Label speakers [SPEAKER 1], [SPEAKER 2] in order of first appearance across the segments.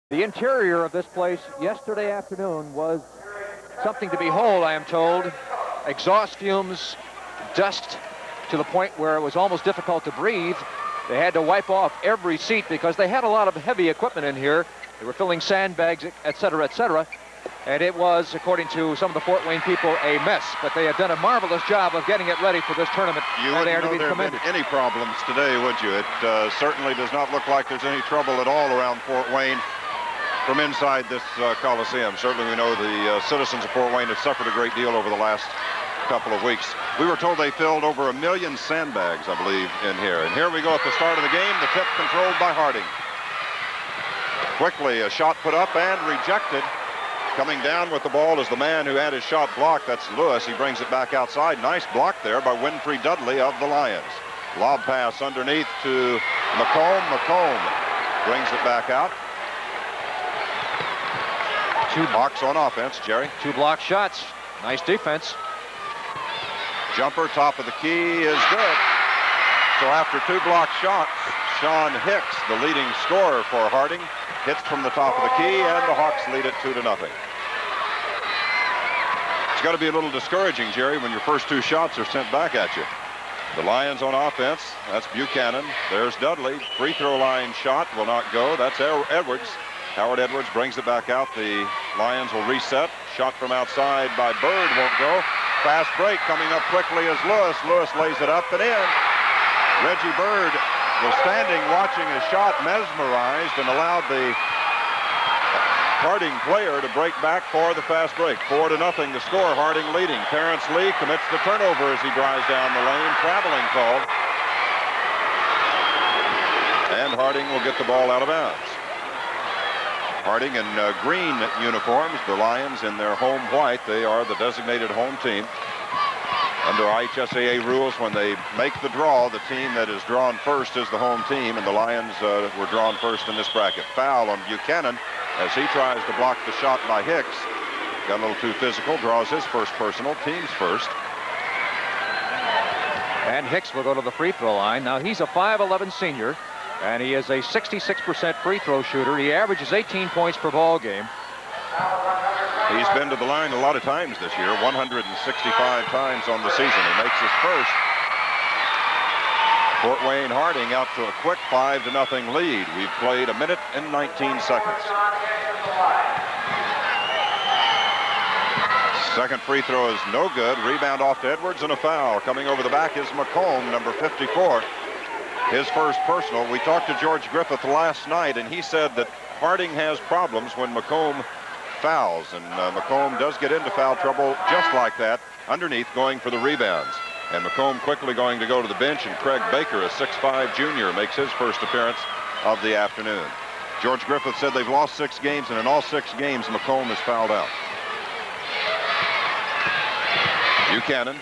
[SPEAKER 1] The interior of this place yesterday afternoon was something to behold, I am told. Exhaust fumes, dust to the point where it was almost difficult to breathe. They had to wipe off every seat because they had a lot of heavy equipment in here. They were filling sandbags, et cetera, et cetera. And it was, according to some of the Fort Wayne people, a mess. But they had done a marvelous job of getting it ready for this tournament.
[SPEAKER 2] You wouldn't know there have been any problems today, would you? It certainly does not look like there's any trouble at all around Fort Wayne from inside this Coliseum. Certainly we know the citizens of Fort Wayne have suffered a great deal over the last couple of weeks. We were told they filled over 1 million sandbags, I believe, in here. And here we go at the start of the game. The tip controlled by Harding. Quickly, a shot put up and rejected. Coming down with the ball is the man who had his shot blocked. That's Lewis. He brings it back outside. Nice block there by Winfrey Dudley of the Lions. Lob pass underneath to McComb. McComb brings it back out. Two blocks on offense, Jerry.
[SPEAKER 1] Two block shots. Nice defense.
[SPEAKER 2] Jumper, top of the key is good. So after two block shots, Sean Hicks, the leading scorer for Harding, hits from the top of the key, and the Hawks lead it 2-0. It's got to be a little discouraging, Jerry, when your first two shots are sent back at you. The Lions on offense. That's Buchanan. There's Dudley. Free throw line shot will not go. That's Edwards. Howard Edwards brings it back out. The Lions will reset. Shot from outside by Bird won't go. Fast break coming up quickly is Lewis. Lewis lays it up and in. Reggie Bird was standing watching his shot, mesmerized, and allowed the Harding player to break back for the fast break. 4-0 the score. Harding leading. Terrence Lee commits the turnover as he drives down the lane. Traveling called. And Harding will get the ball out of bounds. Harding in green uniforms. The Lions in their home white. They are the designated home team. Under IHSAA rules, when they make the draw, the team that is drawn first is the home team, and the Lions were drawn first in this bracket. Foul on Buchanan as he tries to block the shot by Hicks. Got a little too physical, draws his first personal, team's first.
[SPEAKER 1] And Hicks will go to the free throw line. Now he's a 5'11 senior, and he is a 66% free throw shooter. He averages 18 points per ball game.
[SPEAKER 2] He's been to the line a lot of times this year, 165 times on the season. He makes his first. Fort Wayne Harding out to a quick 5-0 lead. We've played 1 minute and 19 seconds. Second free throw is no good. Rebound off to Edwards and a foul. Coming over the back is McComb, number 54. His first personal. We talked to George Griffith last night, and he said that Harding has problems when McComb fouls, and McComb does get into foul trouble just like that, underneath going for the rebounds. And McComb quickly going to go to the bench, and Craig Baker, a 6'5 junior, makes his first appearance of the afternoon. George Griffith said they've lost 6 games, and in all 6 games, McComb has fouled out. Buchanan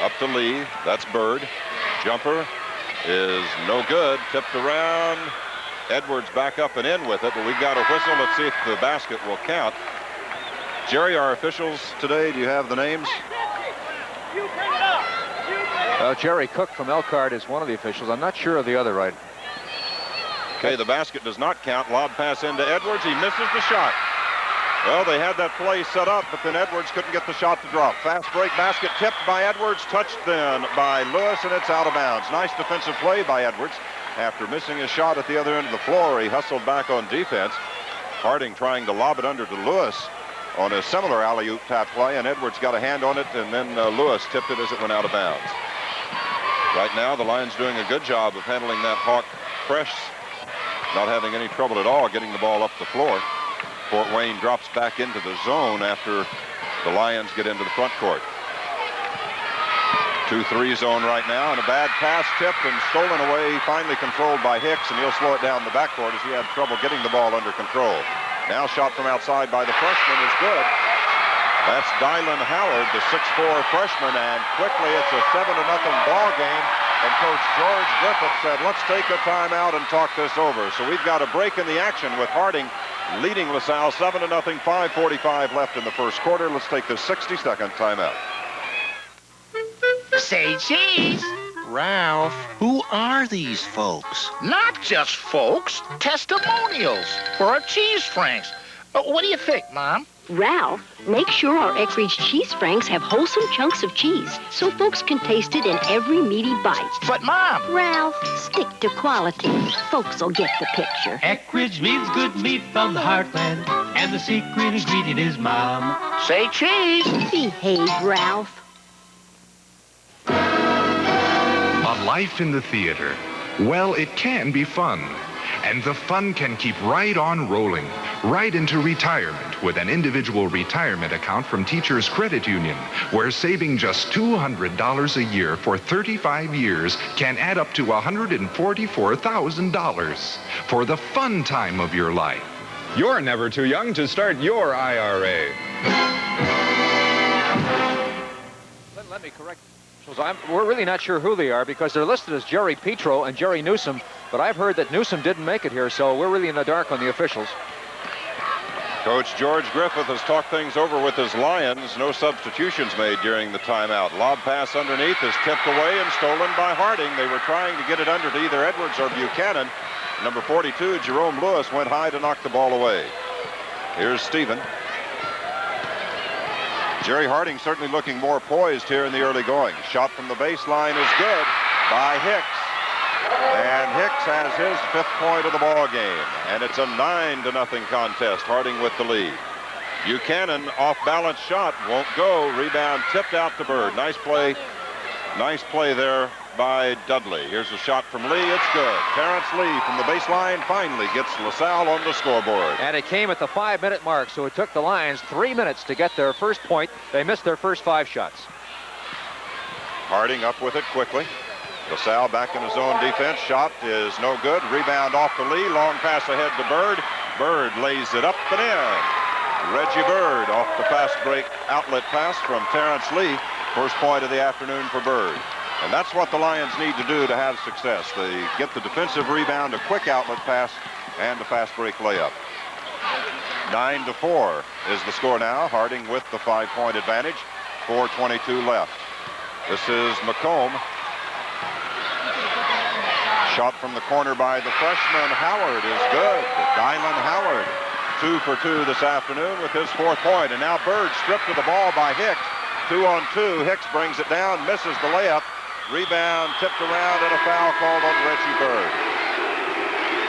[SPEAKER 2] up to Lee. That's Bird. Jumper is no good. Tipped around. Edwards back up and in with it, but we've got a whistle. Let's see if the basket will count. Jerry, our officials today, do you have the names?
[SPEAKER 1] Jerry Cook from Elkhart is one of the officials. I'm not sure of the other right.
[SPEAKER 2] Okay, the basket does not count. Lob pass into Edwards. He misses the shot. Well, they had that play set up, but then Edwards couldn't get the shot to drop. Fast break basket tipped by Edwards, touched then by Lewis, and it's out of bounds. Nice defensive play by Edwards. After missing his shot at the other end of the floor, he hustled back on defense. Harding trying to lob it under to Lewis on a similar alley-oop tap play, and Edwards got a hand on it, and then Lewis tipped it as it went out of bounds. Right now, the Lions doing a good job of handling that Hawk press, not having any trouble at all getting the ball up the floor. Fort Wayne drops back into the zone after the Lions get into the front court. 2-3 zone right now, and a bad pass tipped and stolen away, finally controlled by Hicks, and he'll slow it down the backcourt as he had trouble getting the ball under control. Now shot from outside by the freshman is good. That's Dylan Howard, the 6'4 freshman, and quickly it's a 7-0 ball game. And Coach George Griffith said, let's take a timeout and talk this over. So we've got a break in the action with Harding leading LaSalle 7-0, 5:45 left in the first quarter. Let's take the 60-second timeout.
[SPEAKER 3] Say cheese. Ralph, who are these folks?
[SPEAKER 4] Not just folks, testimonials for our cheese franks. What do you think, Mom?
[SPEAKER 5] Ralph, make sure our X-Ridge cheese franks have wholesome chunks of cheese so folks can taste it in every meaty bite.
[SPEAKER 4] But, Mom...
[SPEAKER 5] Ralph, stick to quality. Folks will get the picture.
[SPEAKER 6] X-Ridge means good meat from the heartland, and the secret ingredient is Mom.
[SPEAKER 4] Say cheese.
[SPEAKER 5] Behave, Ralph.
[SPEAKER 7] A life in the theater. Well, it can be fun. And the fun can keep right on rolling, right into retirement with an individual retirement account from Teachers Credit Union, where saving just $200 a year for 35 years can add up to $144,000 for the fun time of your life.
[SPEAKER 8] You're never too young to start your IRA.
[SPEAKER 1] Let me correct. We're really not sure who they are because they're listed as Jerry Petro and Jerry Newsom, but I've heard that Newsom didn't make it here, so we're really in the dark on the officials.
[SPEAKER 2] Coach George Griffith has talked things over with his Lions. No substitutions made during the timeout. Lob pass underneath is tipped away and stolen by Harding. They were trying to get it under to either Edwards or Buchanan. Number 42, Jerome Lewis, went high to knock the ball away. Here's Stephen. Jerry Harding certainly looking more poised here in the early going. Shot from the baseline is good by Hicks. And Hicks has his 5th point of the ball game. And it's a 9-0 contest. Harding with the lead. Buchanan off balance shot won't go. Rebound tipped out to Bird. Nice play. Nice play there by Dudley. Here's a shot from Lee. It's good. Terrence Lee from the baseline finally gets LaSalle on the scoreboard.
[SPEAKER 1] And it came at the 5-minute mark, so it took the Lions 3 minutes to get their first point. They missed their first 5 shots.
[SPEAKER 2] Harding up with it quickly. LaSalle back in his own defense. Shot is no good. Rebound off to Lee. Long pass ahead to Bird. Bird lays it up and in. Reggie Bird off the fast break outlet pass from Terrence Lee. First point of the afternoon for Bird. And that's what the Lions need to do to have success. They get the defensive rebound, a quick outlet pass, and a fast break layup. 9-4 is the score now. Harding with the 5-point advantage. 4:22 left. This is McComb. Shot from the corner by the freshman Howard is good. Dylan Howard, 2 for 2 this afternoon with his 4th point. And now Bird stripped of the ball by Hicks. 2-on-2. Hicks brings it down, misses the layup. Rebound tipped around and a foul called on Reggie Bird.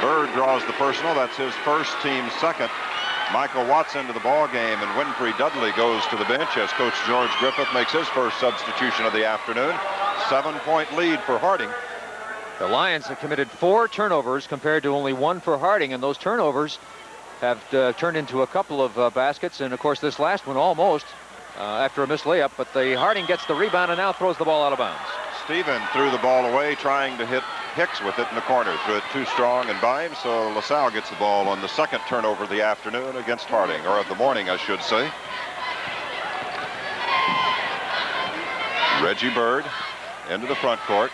[SPEAKER 2] Bird draws the personal. That's his first, team's second. Michael Watts into the ball game, and Winfrey Dudley goes to the bench as Coach George Griffith makes his first substitution of the afternoon. 7-point lead for Harding.
[SPEAKER 1] The Lions have committed 4 turnovers compared to only 1 for Harding, and those turnovers have turned into a couple of baskets, and of course this last one almost after a missed layup, but the Harding gets the rebound and now throws the ball out of bounds.
[SPEAKER 2] Stephen threw the ball away trying to hit Hicks with it in the corner. Threw it too strong and by him, so LaSalle gets the ball on the second turnover of the afternoon against Harding, or of the morning, I should say. Reggie Bird into the front court.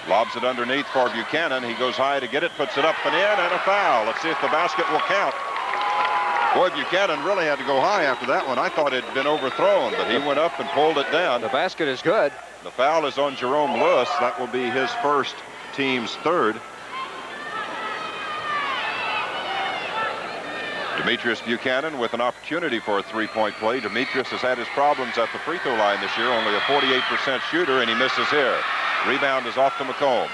[SPEAKER 2] Lobs it underneath for Buchanan. He goes high to get it, puts it up and in, and a foul. Let's see if the basket will count. Boy, Buchanan really had to go high after that one. I thought it had been overthrown, but he went up and pulled it down.
[SPEAKER 1] The basket is good.
[SPEAKER 2] The foul is on Jerome Lewis. That will be his first, team's 3rd. Demetrius Buchanan with an opportunity for a 3-point play. Demetrius has had his problems at the free throw line this year, only a 48% shooter, and he misses here. Rebound is off to McComb.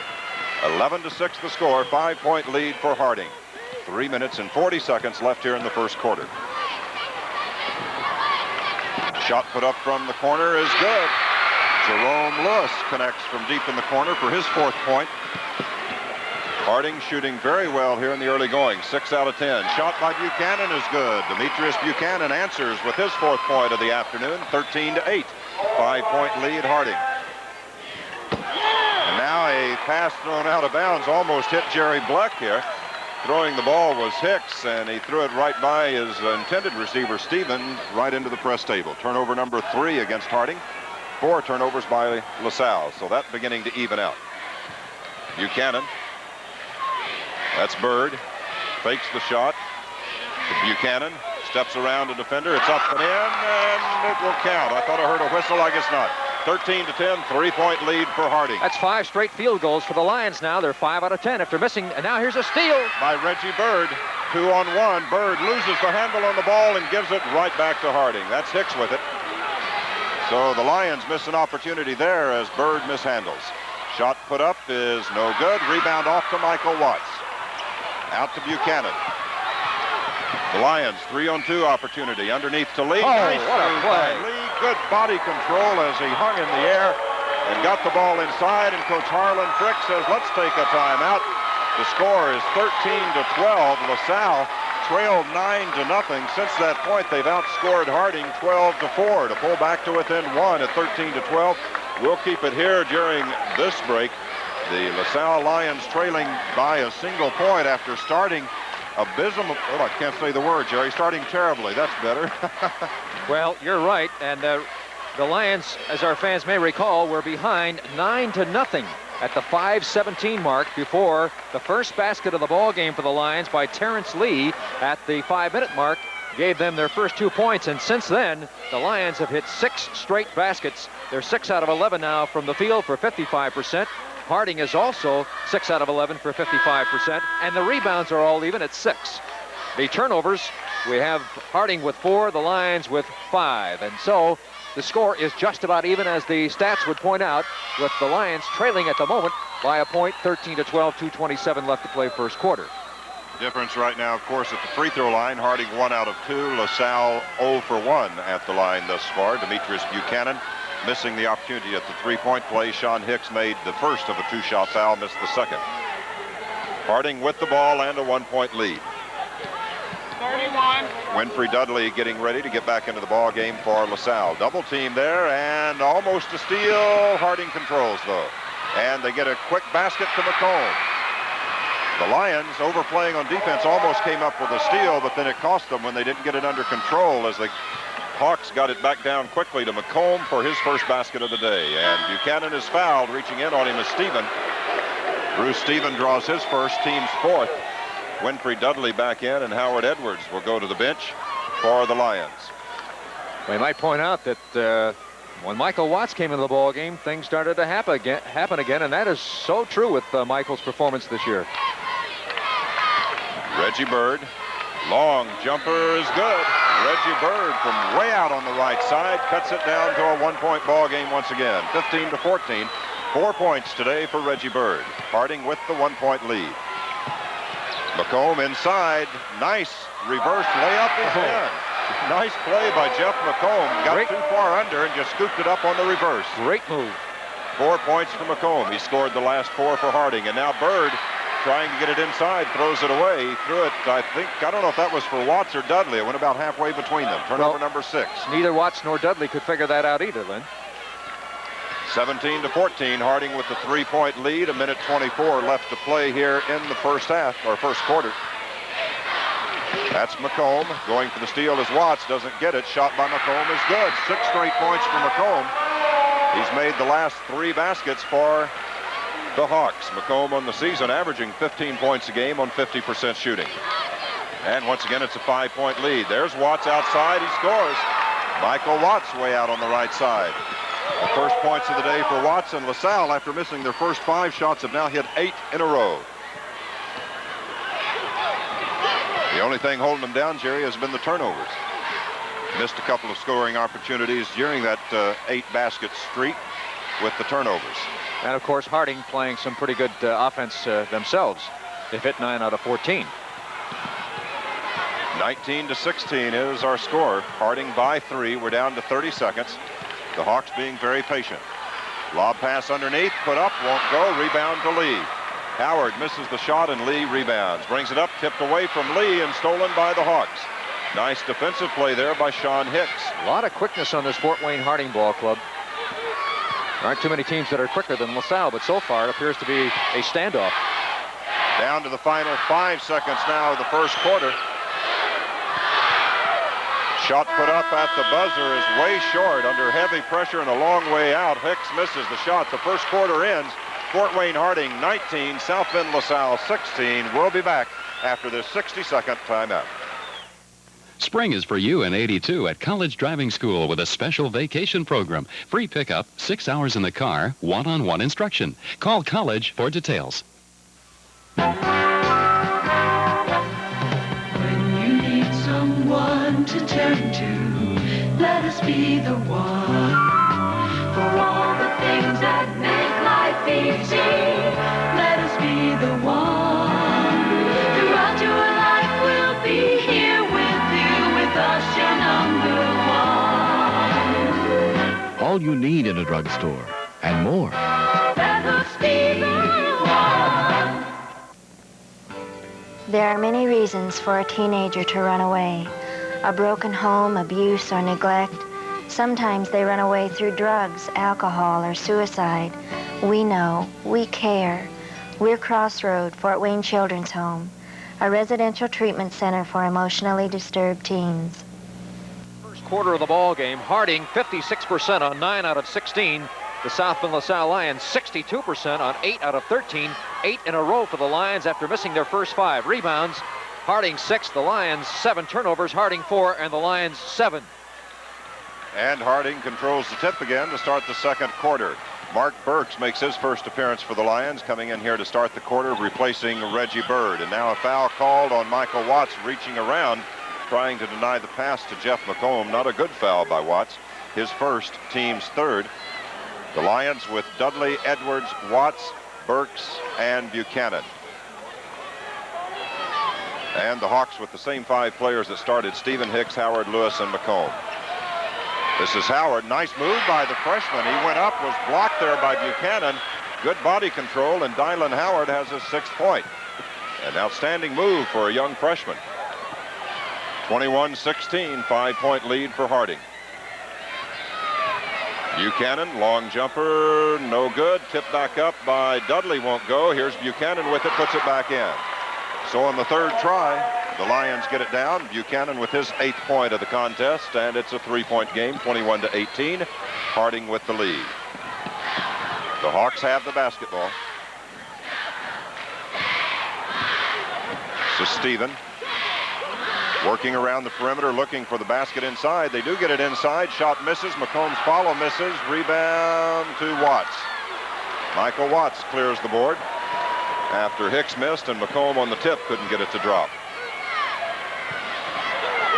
[SPEAKER 2] 11-6 the score, 5-point lead for Harding. 3 minutes and 40 seconds left here in the first quarter. Shot put up from the corner is good. Jerome Lewis connects from deep in the corner for his 4th point. Harding shooting very well here in the early going. 6 out of 10. Shot by Buchanan is good. Demetrius Buchanan answers with his 4th point of the afternoon. 13-8. 5-point lead Harding. And now a pass thrown out of bounds almost hit Jerry Bleck here. Throwing the ball was Hicks, and he threw it right by his intended receiver, Stephen, right into the press table. Turnover number 3 against Harding. 4 turnovers by LaSalle, so that's beginning to even out. Buchanan. That's Bird. Fakes the shot. Buchanan steps around a defender. It's up and in, and it will count. I thought I heard a whistle. I guess not. 13-10, 3-point lead for Harding.
[SPEAKER 1] That's 5 straight field goals for the Lions now. They're 5 out of 10 after missing. And now here's a steal.
[SPEAKER 2] By Reggie Bird. 2-on-1. Bird loses the handle on the ball and gives it right back to Harding. That's Hicks with it. So the Lions miss an opportunity there as Bird mishandles. Shot put up is no good. Rebound off to Michael Watts. Out to Buchanan. The Lions, 3-on-2 opportunity. Underneath to Lee.
[SPEAKER 1] Oh,
[SPEAKER 2] nice
[SPEAKER 1] what a
[SPEAKER 2] move
[SPEAKER 1] play.
[SPEAKER 2] by Lee. Good body control as he hung in the air and got the ball inside. And Coach Harlan Frick says, let's take a timeout. The score is 13-12. LaSalle trailed 9-0. Since that point, they've outscored Harding 12-4 to pull back to within 1 at 13-12. We'll keep it here during this break. The LaSalle Lions trailing by a single point after starting abysmal. Oh, I can't say the word, Jerry. Starting terribly. That's better.
[SPEAKER 1] Well, you're right. And the Lions, as our fans may recall, were behind 9-0 at the 5:17 mark before the first basket of the ball game for the Lions by Terrence Lee at the 5-minute mark gave them their first 2 points. And since then, the Lions have hit 6 straight baskets. They're 6 out of 11 now from the field for 55%. Harding is also 6 out of 11 for 55%. And the rebounds are all even at 6. The turnovers, we have Harding with 4, the Lions with 5. And so the score is just about even, as the stats would point out, with the Lions trailing at the moment by a point, 13-12, 2:27 left to play first quarter.
[SPEAKER 2] Difference right now, of course, at the free throw line. Harding 1 out of 2. LaSalle 0 for 1 at the line thus far. Demetrius Buchanan missing the opportunity at the three-point play. Sean Hicks made the first of a 2-shot foul, missed the second. Harding with the ball and a 1-point lead.
[SPEAKER 9] 31.
[SPEAKER 2] Winfrey Dudley getting ready to get back into the ball game for LaSalle. Double team there and almost a steal. Harding controls though. And they get a quick basket to McComb. The Lions, overplaying on defense, almost came up with a steal, but then it cost them when they didn't get it under control as the Hawks got it back down quickly to McComb for his first basket of the day. And Buchanan is fouled. Reaching in on him is Stephen. Bruce Stephen draws his first, team's fourth. Winfrey Dudley back in, and Howard Edwards will go to the bench for the Lions.
[SPEAKER 1] We might point out that when Michael Watts came into the ball game, things started to happen again, and that is so true with Michael's performance this year.
[SPEAKER 2] Reggie Bird, long jumper is good. Reggie Bird from way out on the right side cuts it down to a 1-point ball game once again, 15-14. 4 points today for Reggie Bird. Harding with the 1-point lead. McComb inside. Nice reverse layup is in. Nice play by Jeff McComb. Got too far under and just scooped it up on the reverse.
[SPEAKER 1] Great move.
[SPEAKER 2] 4 points for McComb. He scored the last 4 for Harding. And now Bird trying to get it inside, throws it away. He threw it, I don't know if that was for Watts or Dudley. It went about halfway between them. Turnover number 6.
[SPEAKER 1] Neither Watts nor Dudley could figure that out either, Lynn.
[SPEAKER 2] 17-14, Harding with the 3-point lead. 1:24 left to play here in the first half, or first quarter. That's McComb. Going for the steal as Watts doesn't get it. Shot by McComb is good. 6 straight points for McComb. He's made the last 3 baskets for the Hawks. McComb on the season averaging 15 points a game on 50% shooting. And once again, it's a 5-point lead. There's Watts outside. He scores. Michael Watts way out on the right side. The first points of the day for Watts, and LaSalle, after missing their first 5 shots, have now hit 8 in a row. The only thing holding them down, Jerry, has been the turnovers. Missed a couple of scoring opportunities during that 8-basket streak with the turnovers.
[SPEAKER 1] And of course, Harding playing some pretty good offense themselves. They've hit 9 out of 14.
[SPEAKER 2] 19-16 is our score. Harding by 3. We're down to 30 seconds. The Hawks being very patient. Lob pass underneath, put up, won't go. Rebound to Lee. Howard misses the shot and Lee rebounds. Brings it up, tipped away from Lee and stolen by the Hawks. Nice defensive play there by Sean Hicks.
[SPEAKER 1] A lot of quickness on this Fort Wayne Harding ball club. There aren't too many teams that are quicker than LaSalle, but so far it appears to be a standoff.
[SPEAKER 2] Down to the final 5 seconds now of the first quarter. Shot put up at the buzzer is way short under heavy pressure and a long way out. Hicks misses the shot. The first quarter ends. Fort Wayne Harding 19, South Bend LaSalle 16. We'll be back after this 60-second timeout.
[SPEAKER 9] Spring is for you in 82 at College Driving School with a special vacation program. Free pickup, 6 hours in the car, one-on-one instruction. Call College for details.
[SPEAKER 6] When you need someone to turn to, let us be the one. For all the things that make life easy, let us be the one. Throughout your life, we'll be here with you, with us, your number one.
[SPEAKER 10] All you need in a drugstore, and more.
[SPEAKER 6] Let us be the one.
[SPEAKER 11] There are many reasons for a teenager to run away. A broken home, abuse, or neglect. Sometimes they run away through drugs, alcohol, or suicide. We know. We care. We're Crossroad, Fort Wayne Children's Home, a residential treatment center for emotionally disturbed teens.
[SPEAKER 1] First quarter of the ball game, Harding 56% on 9 out of 16. The South Bend LaSalle Lions 62% on 8 out of 13. 8 in a row for the Lions after missing their first 5. Rebounds, Harding 6, the Lions 7. Turnovers, Harding 4, and the Lions 7.
[SPEAKER 2] And Harding controls the tip again to start the second quarter. Mark Burks makes his first appearance for the Lions, coming in here to start the quarter, replacing Reggie Bird. And now a foul called on Michael Watts, reaching around, trying to deny the pass to Jeff McComb. Not a good foul by Watts. His first, team's third. The Lions with Dudley, Edwards, Watts, Burks, and Buchanan. And the Hawks with the same 5 players that started: Stephen Hicks, Howard, Lewis, and McComb. This is Howard. Nice move by the freshman. He went up, was blocked there by Buchanan. Good body control, and Dylan Howard has his 6th point. An outstanding move for a young freshman. 21-16, 5-point lead for Harding. Buchanan, long jumper, no good. Tipped back up by Dudley, won't go. Here's Buchanan with it, puts it back in. So on the third try, the Lions get it down. Buchanan with his 8th point of the contest, and it's a 3-point game, 21-18. Harding with the lead. The Hawks have the basketball. So Stephen working around the perimeter, looking for the basket inside. They do get it inside. Shot misses. McComb's follow misses. Rebound to Watts. Michael Watts clears the board after Hicks missed, and McComb on the tip couldn't get it to drop.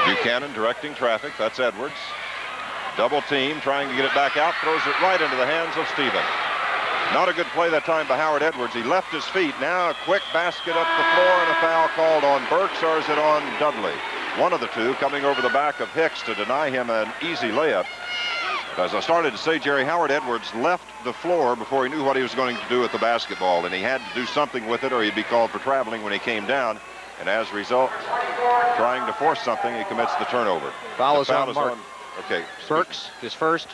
[SPEAKER 2] Buchanan directing traffic. That's Edwards. Double team, trying to get it back out. Throws it right into the hands of Stephen. Not a good play that time by Howard Edwards. He left his feet. Now a quick basket up the floor, and a foul called on Burks, or is it on Dudley? One of the two coming over the back of Hicks to deny him an easy layup. As I started to say, Jerry, Howard Edwards left the floor before he knew what he was going to do with the basketball, and he had to do something with it or he'd be called for traveling when he came down. And as a result, trying to force something, he commits the turnover.
[SPEAKER 1] Foul is on Mark.
[SPEAKER 2] Okay.
[SPEAKER 1] Burks, his first.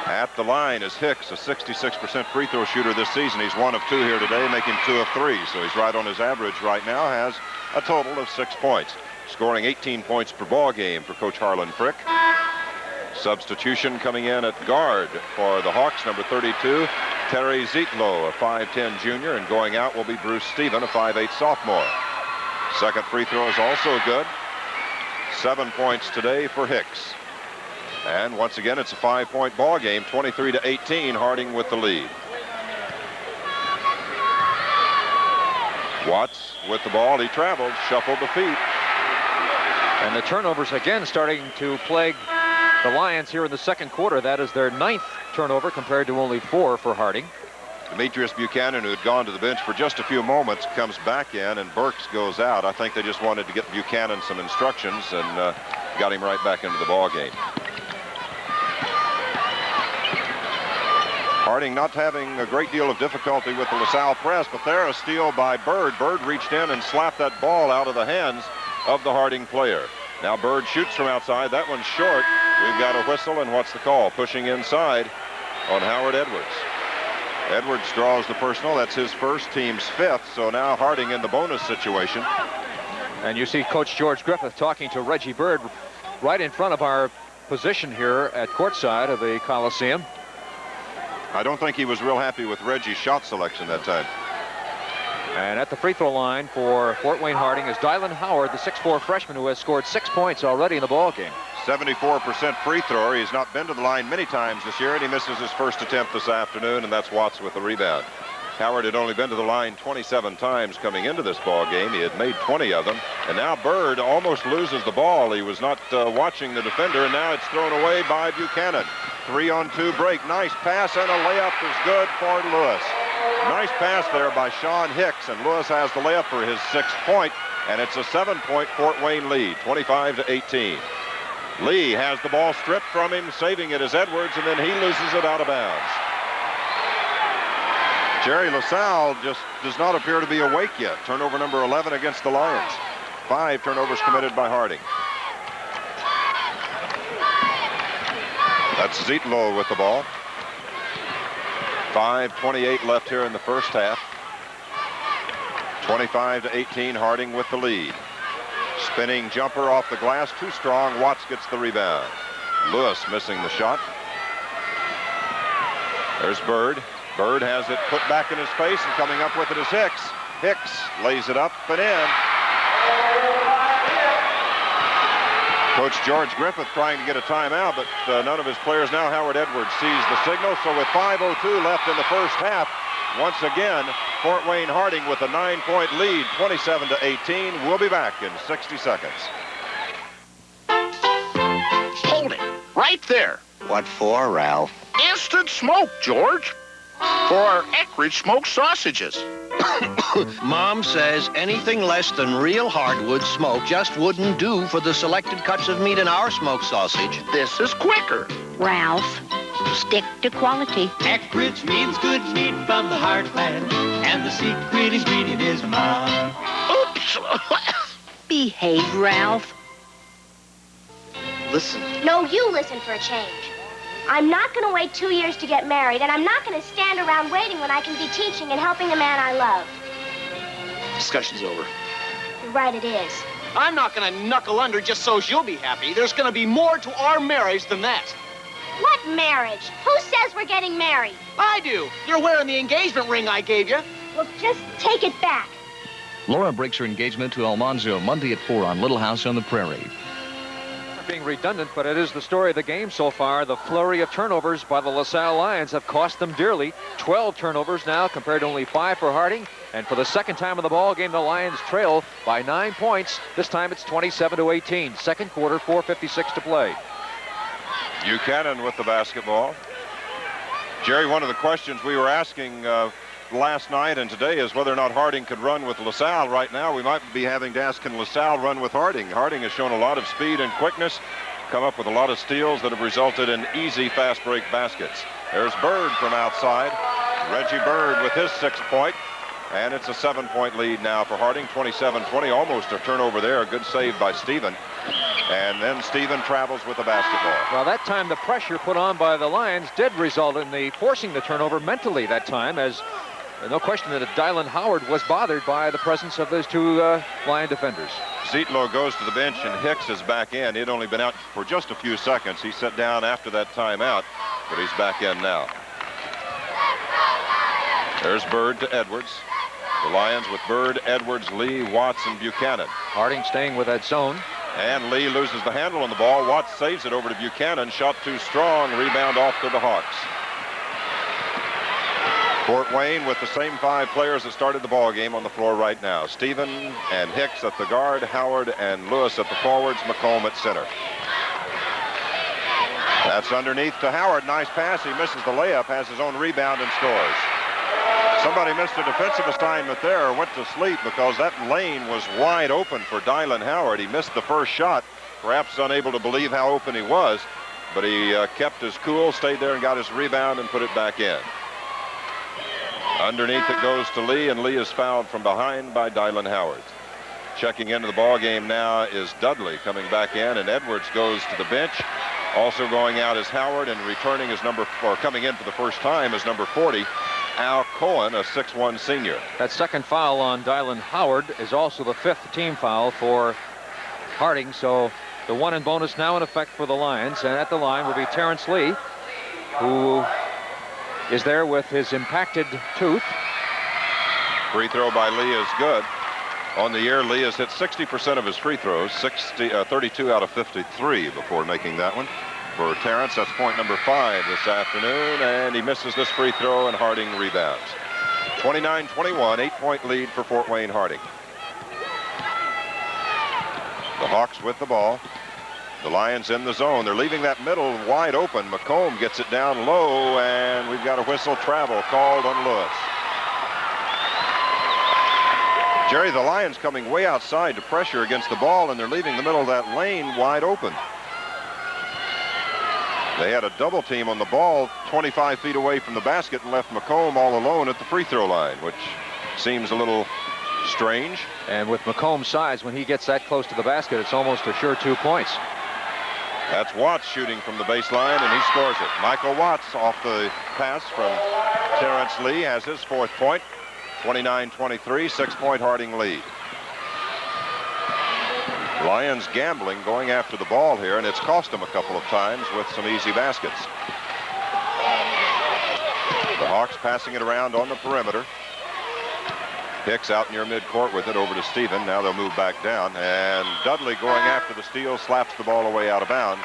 [SPEAKER 2] At the line is Hicks, a 66% free throw shooter this season. He's 1 of 2 here today, making 2 of 3. So he's right on his average right now, has a total of 6 points. Scoring 18 points per ball game for Coach Harlan Frick. Substitution coming in at guard for the Hawks, number 32, Terry Zietlow, a 5'10 junior, and going out will be Bruce Stephen, a 5'8 sophomore. Second free throw is also good. 7 points today for Hicks. And once again, it's a 5-point ball game, 23-18, Harding with the lead. Watts with the ball, he traveled, shuffled the feet.
[SPEAKER 1] And the turnovers again starting to plague the Lions here in the second quarter. That is their 9th turnover compared to only 4 for Harding.
[SPEAKER 2] Demetrius Buchanan, who had gone to the bench for just a few moments, comes back in, and Burks goes out. I think they just wanted to get Buchanan some instructions and got him right back into the ball game. Harding not having a great deal of difficulty with the LaSalle press, but there a steal by Bird. Bird reached in and slapped that ball out of the hands of the Harding player. Now Bird shoots from outside. That one's short. We've got a whistle, and what's the call? Pushing inside on Howard Edwards. Edwards draws the personal. That's his first, team's 5th. So now Harding in the bonus situation.
[SPEAKER 1] And you see Coach George Griffith talking to Reggie Bird right in front of our position here at courtside of the Coliseum.
[SPEAKER 2] I don't think he was real happy with Reggie's shot selection that time.
[SPEAKER 1] And at the free throw line for Fort Wayne Harding is Dylan Howard, the 6'4 freshman who has scored 6 points already in the ball game.
[SPEAKER 2] 74% free thrower. He's not been to the line many times this year, and he misses his first attempt this afternoon, and that's Watts with the rebound. Howard had only been to the line 27 times coming into this ball game. He had made 20 of them, and now Bird almost loses the ball. He was not watching the defender, and now it's thrown away by Buchanan. 3-on-2 break. Nice pass, and a layup is good for Lewis. Nice pass there by Sean Hicks, and Lewis has the layup for his 6th point, and it's a 7-point Fort Wayne lead, 25-18. Lee has the ball stripped from him, saving it as Edwards, and then he loses it out of bounds. Jerry LaSalle just does not appear to be awake yet. Turnover number 11 against the Lions. 5 turnovers committed by Harding. That's Zietlow with the ball. 5:28 left here in the first half. 25-18, Harding with the lead. Spinning jumper off the glass, too strong. Watts gets the rebound. Lewis missing the shot. There's Bird. Bird has it put back in his face, and coming up with it is Hicks. Hicks lays it up and in. Coach George Griffith trying to get a timeout, but none of his players now. Howard Edwards sees the signal, so with 5:02 left in the first half, once again, Fort Wayne Harding with a 9-point lead, 27-18. We'll be back in 60 seconds.
[SPEAKER 4] Hold it. Right there.
[SPEAKER 3] What for, Ralph?
[SPEAKER 4] Instant smoke, George. For our Eckridge smoked sausages.
[SPEAKER 3] Mom says anything less than real hardwood smoke just wouldn't do for the selected cuts of meat in our smoked sausage.
[SPEAKER 4] This is quicker.
[SPEAKER 5] Ralph, stick to quality.
[SPEAKER 6] Eckridge means good meat from the heartland, and the secret ingredient is mine.
[SPEAKER 4] Oops.
[SPEAKER 5] Behave, Ralph.
[SPEAKER 3] Listen.
[SPEAKER 12] No, you listen for a change. I'm not going to wait 2 years to get married, and I'm not going to stand around waiting when I can be teaching and helping the man I love.
[SPEAKER 13] Discussion's over.
[SPEAKER 12] You're right, it is.
[SPEAKER 13] I'm not going to knuckle under just so you'll be happy. There's going to be more to our marriage than that.
[SPEAKER 12] What marriage? Who says we're getting married?
[SPEAKER 13] I do. You're wearing the engagement ring I gave you.
[SPEAKER 12] Well, just take it back.
[SPEAKER 10] Laura breaks her engagement to Almanzo Monday at 4 on Little House on the Prairie.
[SPEAKER 1] Being redundant, but it is the story of the game so far. The flurry of turnovers by the LaSalle Lions have cost them dearly. 12 turnovers now compared to only 5 for Harding. And for the second time in the ball game, the Lions trail by 9 points. This time it's 27-18. Second quarter, 4:56 to play.
[SPEAKER 2] Buchanan with the basketball. Jerry, one of the questions we were asking last night and today is whether or not Harding could run with LaSalle. Right now, we might be having to ask, can LaSalle run with Harding? Harding has shown a lot of speed and quickness, come up with a lot of steals that have resulted in easy fast break baskets. There's Bird from outside. Reggie Bird with his 6th point. And it's a 7-point lead now for Harding, 27-20, almost a turnover there. A good save by Stephen. And then Stephen travels with the basketball.
[SPEAKER 1] Well, that time the pressure put on by the Lions did result in the forcing the turnover mentally that time, as no question that Dylan Howard was bothered by the presence of those 2 Lion defenders.
[SPEAKER 2] Zietlow goes to the bench, and Hicks is back in. He'd only been out for just a few seconds. He sat down after that timeout, but he's back in now. There's Bird to Edwards. The Lions with Bird, Edwards, Lee, Watts, and Buchanan.
[SPEAKER 1] Harding staying with that zone.
[SPEAKER 2] And Lee loses the handle on the ball. Watts saves it over to Buchanan. Shot too strong. Rebound off to the Hawks. Fort Wayne with the same 5 players that started the ball game on the floor right now. Stephen and Hicks at the guard, Howard and Lewis at the forwards, McComb at center. That's underneath to Howard. Nice pass. He misses the layup, has his own rebound and scores. Somebody missed a defensive assignment there, or went to sleep, because that lane was wide open for Dylan Howard. He missed the first shot, perhaps unable to believe how open he was, but he kept his cool, stayed there and got his rebound and put it back in. Underneath it goes to Lee, and Lee is fouled from behind by Dylan Howard. Checking into the ball game now is Dudley coming back in, and Edwards goes to the bench. Also going out is Howard, and returning is coming in for the first time is number 40, Al Cohen, a 6'1 senior.
[SPEAKER 1] That second foul on Dylan Howard is also the 5th team foul for Harding, so the 1 in bonus now in effect for the Lions, and at the line will be Terrence Lee, who is there with his impacted tooth.
[SPEAKER 2] Free throw by Lee is good. On the year, Lee has hit 60% of his free throws, 32 out of 53 before making that one. For Terrence, that's point number 5 this afternoon, and he misses this free throw, and Harding rebounds. 29-21, 8-point lead for Fort Wayne Harding. The Hawks with the ball. The Lions in the zone. They're leaving that middle wide open. McComb gets it down low, and we've got a whistle travel called on Lewis. Jerry, the Lions coming way outside to pressure against the ball, and they're leaving the middle of that lane wide open. They had a double team on the ball 25 feet away from the basket and left McComb all alone at the free throw line, which seems a little strange.
[SPEAKER 1] And with McComb's size, when he gets that close to the basket, it's almost a sure 2 points.
[SPEAKER 2] That's Watts shooting from the baseline, and he scores it. Michael Watts off the pass from Terrence Lee has his 4th point. 29-23, 6-point Harding lead. Lions gambling, going after the ball here, and it's cost them a couple of times with some easy baskets. The Hawks passing it around on the perimeter. Hicks out near midcourt with it over to Stephen. Now they'll move back down, and Dudley going after the steal slaps the ball away out of bounds.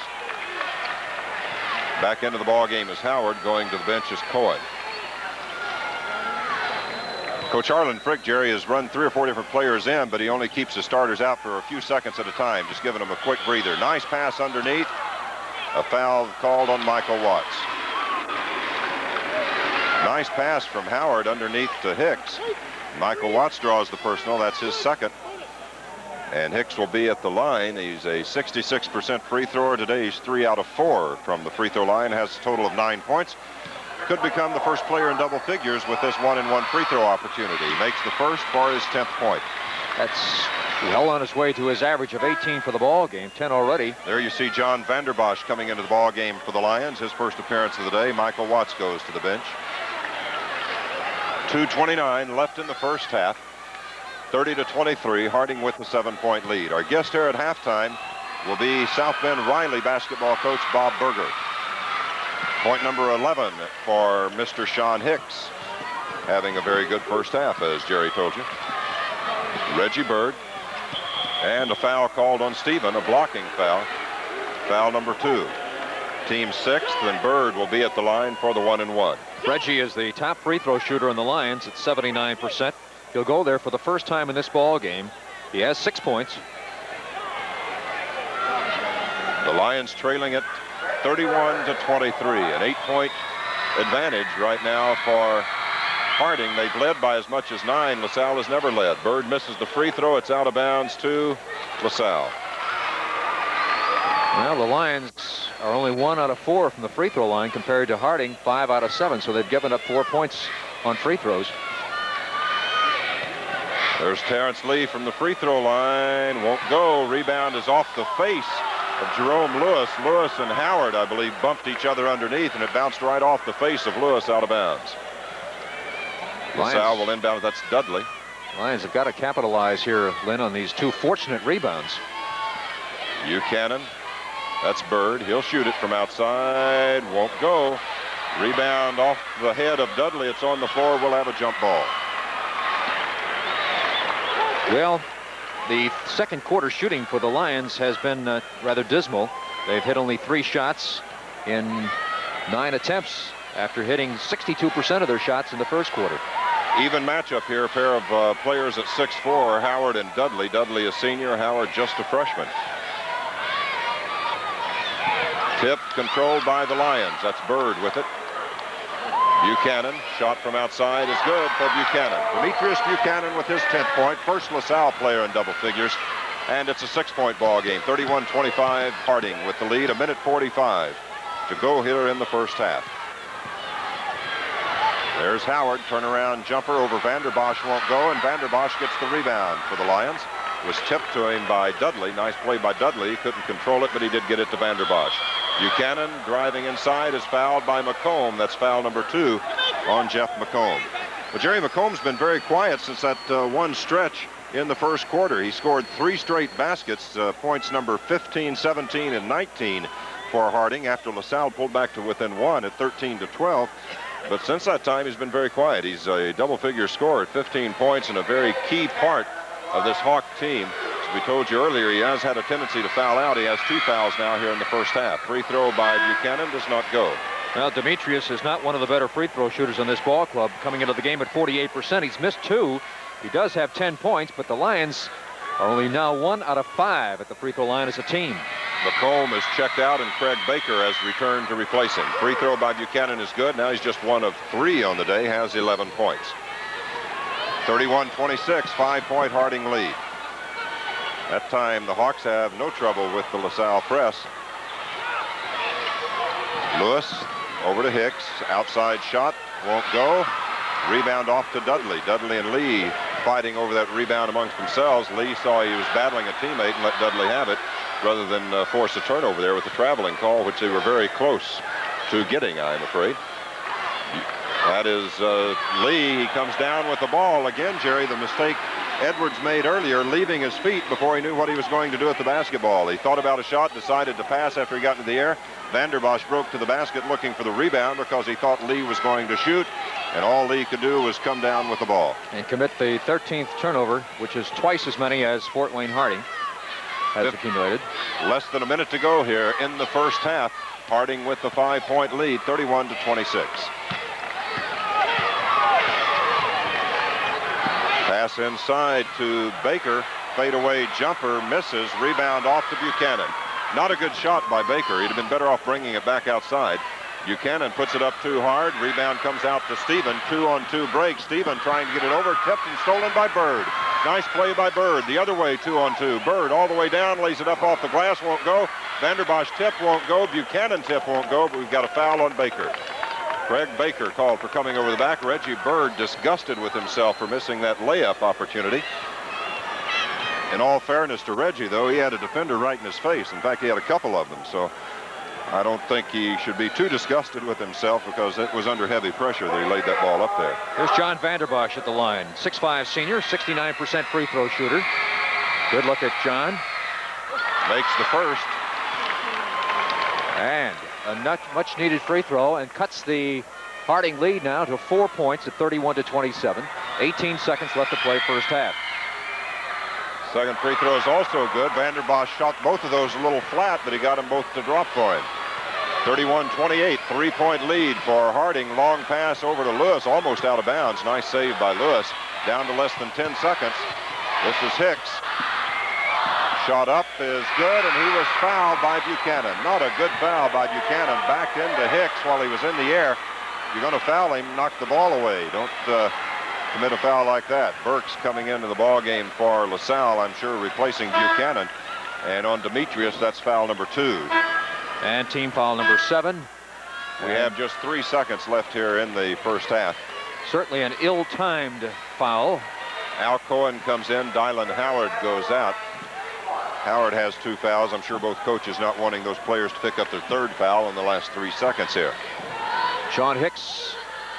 [SPEAKER 2] Back into the ball game is Howard. Going to the bench is Cohen. Coach Harlan Frick, Jerry, has run 3 or 4 different players in, but he only keeps his starters out for a few seconds at a time, just giving them a quick breather. Nice pass underneath. A foul called on Michael Watts. Nice pass from Howard underneath to Hicks. Michael Watts draws the personal. That's his 2nd. And Hicks will be at the line. He's a 66% free thrower. Today he's 3 out of 4 from the free throw line. Has a total of 9 points. Could become the first player in double figures with this 1-and-1 free throw opportunity. Makes the first for his 10th point.
[SPEAKER 1] That's well on his way to his average of 18 for the ball game, 10 already.
[SPEAKER 2] There you see John Vanderbosch coming into the ball game for the Lions. His first appearance of the day. Michael Watts goes to the bench. 2:29 left in the first half. 30-23, Harding with the 7-point lead. Our guest here at halftime will be South Bend Riley basketball coach Bob Berger. Point number 11 for Mr. Sean Hicks, having a very good first half, as Jerry told you. Reggie Bird, and a foul called on Stephen, a blocking foul. Foul number 2. Team 6th, and Bird will be at the line for the 1-and-1.
[SPEAKER 1] Reggie is the top free throw shooter on the Lions at 79%. He'll go there for the first time in this ball game. He has 6 points.
[SPEAKER 2] The Lions trailing it 31-23, an 8-point advantage right now for Harding. They've led by as much as 9. LaSalle has never led. Bird misses the free throw. It's out of bounds to LaSalle.
[SPEAKER 1] Well, the Lions are only 1 out of 4 from the free throw line compared to Harding 5 out of 7, so they've given up 4 points on free throws.
[SPEAKER 2] There's Terrence Lee from the free throw line. Won't go. Rebound is off the face of Jerome Lewis. Lewis and Howard, I believe, bumped each other underneath, and it bounced right off the face of Lewis out of bounds. LaSalle will inbound. That's Dudley.
[SPEAKER 1] Lions have got to capitalize here, Lynn, on these 2 fortunate rebounds.
[SPEAKER 2] Buchanan. That's Bird. He'll shoot it from outside. Won't go. Rebound off the head of Dudley. It's on the floor. We'll have a jump ball.
[SPEAKER 1] Well, the second quarter shooting for the Lions has been rather dismal. They've hit only 3 shots in 9 attempts after hitting 62% of their shots in the first quarter.
[SPEAKER 2] Even matchup here, a pair of players at 6'4", Howard and Dudley. Dudley a senior, Howard just a freshman. Tip controlled by the Lions. That's Bird with it. Buchanan, shot from outside is good for Buchanan. Demetrius Buchanan with his 10th point. First LaSalle player in double figures. And it's a 6-point ball game. 31-25, Harding with the lead. 1:45 to go here in the first half. There's Howard, turnaround jumper over Vanderbosch, won't go, and Vanderbosch gets the rebound for the Lions. Was tipped to him by Dudley. Nice play by Dudley. He couldn't control it, but he did get it to Vanderbosch. Buchanan driving inside is fouled by McComb. That's foul number 2 on Jeff McComb. But Jerry McComb's been very quiet since that one stretch in the first quarter. He scored 3 straight baskets, points number 15, 17, and 19 for Harding after LaSalle pulled back to within 1 at 13-12. But since that time, he's been very quiet. He's a double-figure scorer at 15 points and a very key part of this Hawk team. As we told you earlier, he has had a tendency to foul out. He has 2 fouls now here in the first half. Free throw by Buchanan does not go.
[SPEAKER 1] Well, Demetrius is not one of the better free throw shooters in this ball club. Coming into the game at 48%. He's missed 2. He does have 10 points, but the Lions are only now 1 out of 5 at the free throw line as a team.
[SPEAKER 2] McComb is checked out, and Craig Baker has returned to replace him. Free throw by Buchanan is good. Now he's just 1 of 3 on the day, has 11 points. 31-26, 5-point Harding lead. That time, the Hawks have no trouble with the LaSalle press. Lewis over to Hicks. Outside shot won't go. Rebound off to Dudley. Dudley and Lee fighting over that rebound amongst themselves. Lee saw he was battling a teammate and let Dudley have it rather than force a turnover there with the traveling call, which they were very close to getting, I'm afraid. That is Lee. He comes down with the ball again, Jerry. The mistake Edwards made earlier, leaving his feet before he knew what he was going to do at the basketball. He thought about a shot, decided to pass after he got into the air. Vanderbosch broke to the basket looking for the rebound because he thought Lee was going to shoot, and all Lee could do was come down with the ball.
[SPEAKER 1] And commit the 13th turnover, which is twice as many as Fort Wayne Harding has accumulated.
[SPEAKER 2] Less than a minute to go here in the first half. Harding with the 5-point lead, 31-26. Pass inside to Baker. Fadeaway jumper misses. Rebound off to Buchanan. Not a good shot by Baker. He'd have been better off bringing it back outside. Buchanan puts it up too hard. Rebound comes out to Stephen. 2-on-2 break. Stephen trying to get it over. Tipped and stolen by Bird. Nice play by Bird. The other way, 2-on-2. Bird all the way down. Lays it up off the glass. Won't go. Vanderbosch tip won't go. Buchanan tip won't go. But we've got a foul on Baker. Craig Baker called for coming over the back. Reggie Bird disgusted with himself for missing that layup opportunity. In all fairness to Reggie, though, he had a defender right in his face. In fact, he had a couple of them. So I don't think he should be too disgusted with himself because it was under heavy pressure that he laid that ball up there.
[SPEAKER 1] Here's John Vanderbosch at the line. 6'5" senior, 69% free throw shooter. Good look at John.
[SPEAKER 2] Makes the first.
[SPEAKER 1] And a much needed free throw and cuts the Harding lead now to 4 points at 31-27. 18 seconds left to play first half.
[SPEAKER 2] Second free throw is also good. Vanderbosch shot both of those a little flat, but he got them both to drop for him. 31-28, 3-point lead for Harding. Long pass over to Lewis, almost out of bounds. Nice save by Lewis. Down to less than 10 seconds. This is Hicks. Shot up is good, and he was fouled by Buchanan. Not a good foul by Buchanan. Backed into Hicks while he was in the air. You're going to foul him, knock the ball away. Don't commit a foul like that. Burks coming into the ball game for LaSalle, I'm sure, replacing Buchanan. And on Demetrius, that's foul number 2.
[SPEAKER 1] And team foul number 7.
[SPEAKER 2] We have just 3 seconds left here in the first half.
[SPEAKER 1] Certainly an ill-timed foul.
[SPEAKER 2] Al Cohen comes in. Dylan Howard goes out. Howard has 2 fouls. I'm sure both coaches not wanting those players to pick up their 3rd foul in the last 3 seconds here.
[SPEAKER 1] Sean Hicks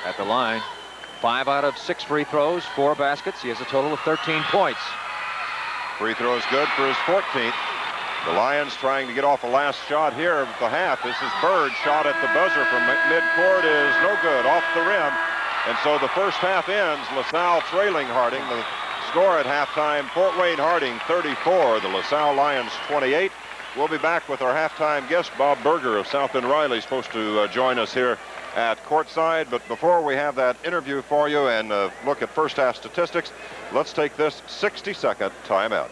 [SPEAKER 1] at the line. 5 out of 6 free throws, 4 baskets. He has a total of 13 points.
[SPEAKER 2] Free throw is good for his 14th. The Lions trying to get off a last shot here at the half. This is Bird. Shot at the buzzer from midcourt is no good, off the rim. And so the first half ends. LaSalle trailing Harding. The score at halftime, Fort Wayne Harding 34, the LaSalle Lions 28. We'll be back with our halftime guest, Bob Berger of South Bend Riley, supposed to join us here at courtside. But before we have that interview for you and look at first half statistics, let's take this 60-second timeout.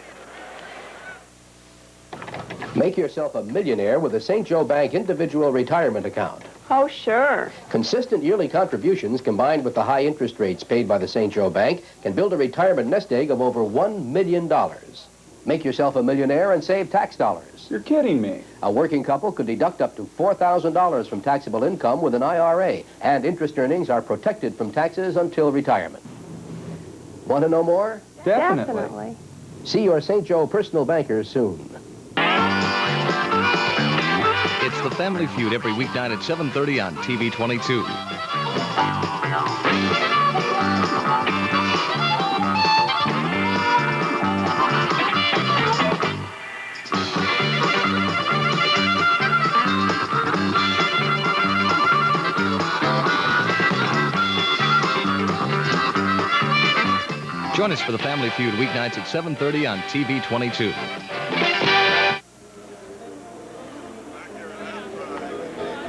[SPEAKER 14] Make yourself a millionaire with a St. Joe Bank individual retirement account.
[SPEAKER 15] Oh, sure.
[SPEAKER 14] Consistent yearly contributions combined with the high interest rates paid by the St. Joe Bank can build a retirement nest egg of over $1 million. Make yourself a millionaire and save tax dollars.
[SPEAKER 16] You're kidding me.
[SPEAKER 14] A working couple could deduct up to $4,000 from taxable income with an IRA, and interest earnings are protected from taxes until retirement. Want to know more?
[SPEAKER 16] Definitely.
[SPEAKER 14] See your St. Joe personal banker soon.
[SPEAKER 10] It's The Family Feud every weeknight at 7:30 on TV 22. Join us for the Family Feud weeknights at 7:30 on TV 22.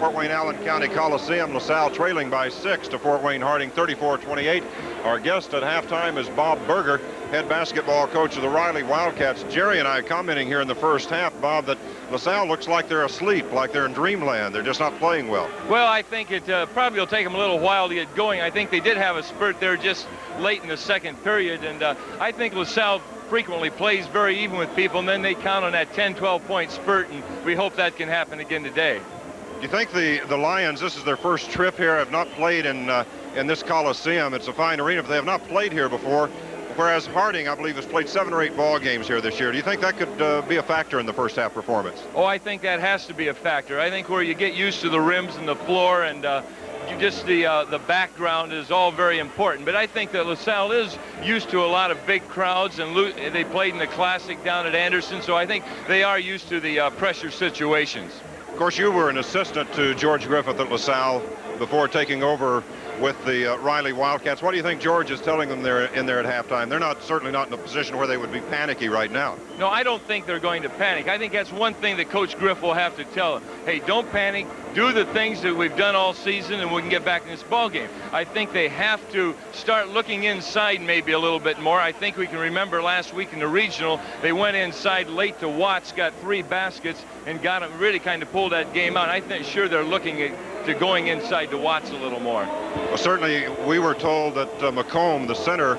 [SPEAKER 2] Fort Wayne Allen County Coliseum, LaSalle trailing by 6 to Fort Wayne Harding, 34-28. Our guest at halftime is Bob Berger, head basketball coach of the Riley Wildcats. Jerry and I commenting here in the first half, Bob, that LaSalle looks like they're asleep, like they're in dreamland. They're just not playing well.
[SPEAKER 15] Well, I think it probably will take them a little while to get going. I think they did have a spurt there just late in the second period, and I think LaSalle frequently plays very even with people, and then they count on that 10, 12-point spurt, and we hope that can happen again today.
[SPEAKER 2] Do you think the Lions, this is their first trip here, have not played in this Coliseum? It's a fine arena, but they have not played here before, whereas Harding, I believe, has played 7 or 8 ball games here this year. Do you think that could be a factor in the first half performance?
[SPEAKER 15] Oh, I think that has to be a factor. I think where you get used to the rims and the floor and just the background is all very important. But I think that LaSalle is used to a lot of big crowds, and they played in the Classic down at Anderson, so I think they are used to the pressure situations.
[SPEAKER 2] Of course, you were an assistant to George Griffith at LaSalle before taking over with the Riley Wildcats. What do you think George is telling them there at halftime? They're certainly not in a position where they would be panicky right now.
[SPEAKER 15] No, I don't think they're going to panic. I think that's one thing that Coach Griff will have to tell them. Hey, don't panic. Do the things that we've done all season, and we can get back in this ball game. I think they have to start looking inside maybe a little bit more. I think we can remember last week in the regional, they went inside late to Watts, got 3 baskets, and got them really kind of pulled that game out. I think sure they're looking at going inside to Watts a little more.
[SPEAKER 2] Well, certainly we were told that McComb, the center,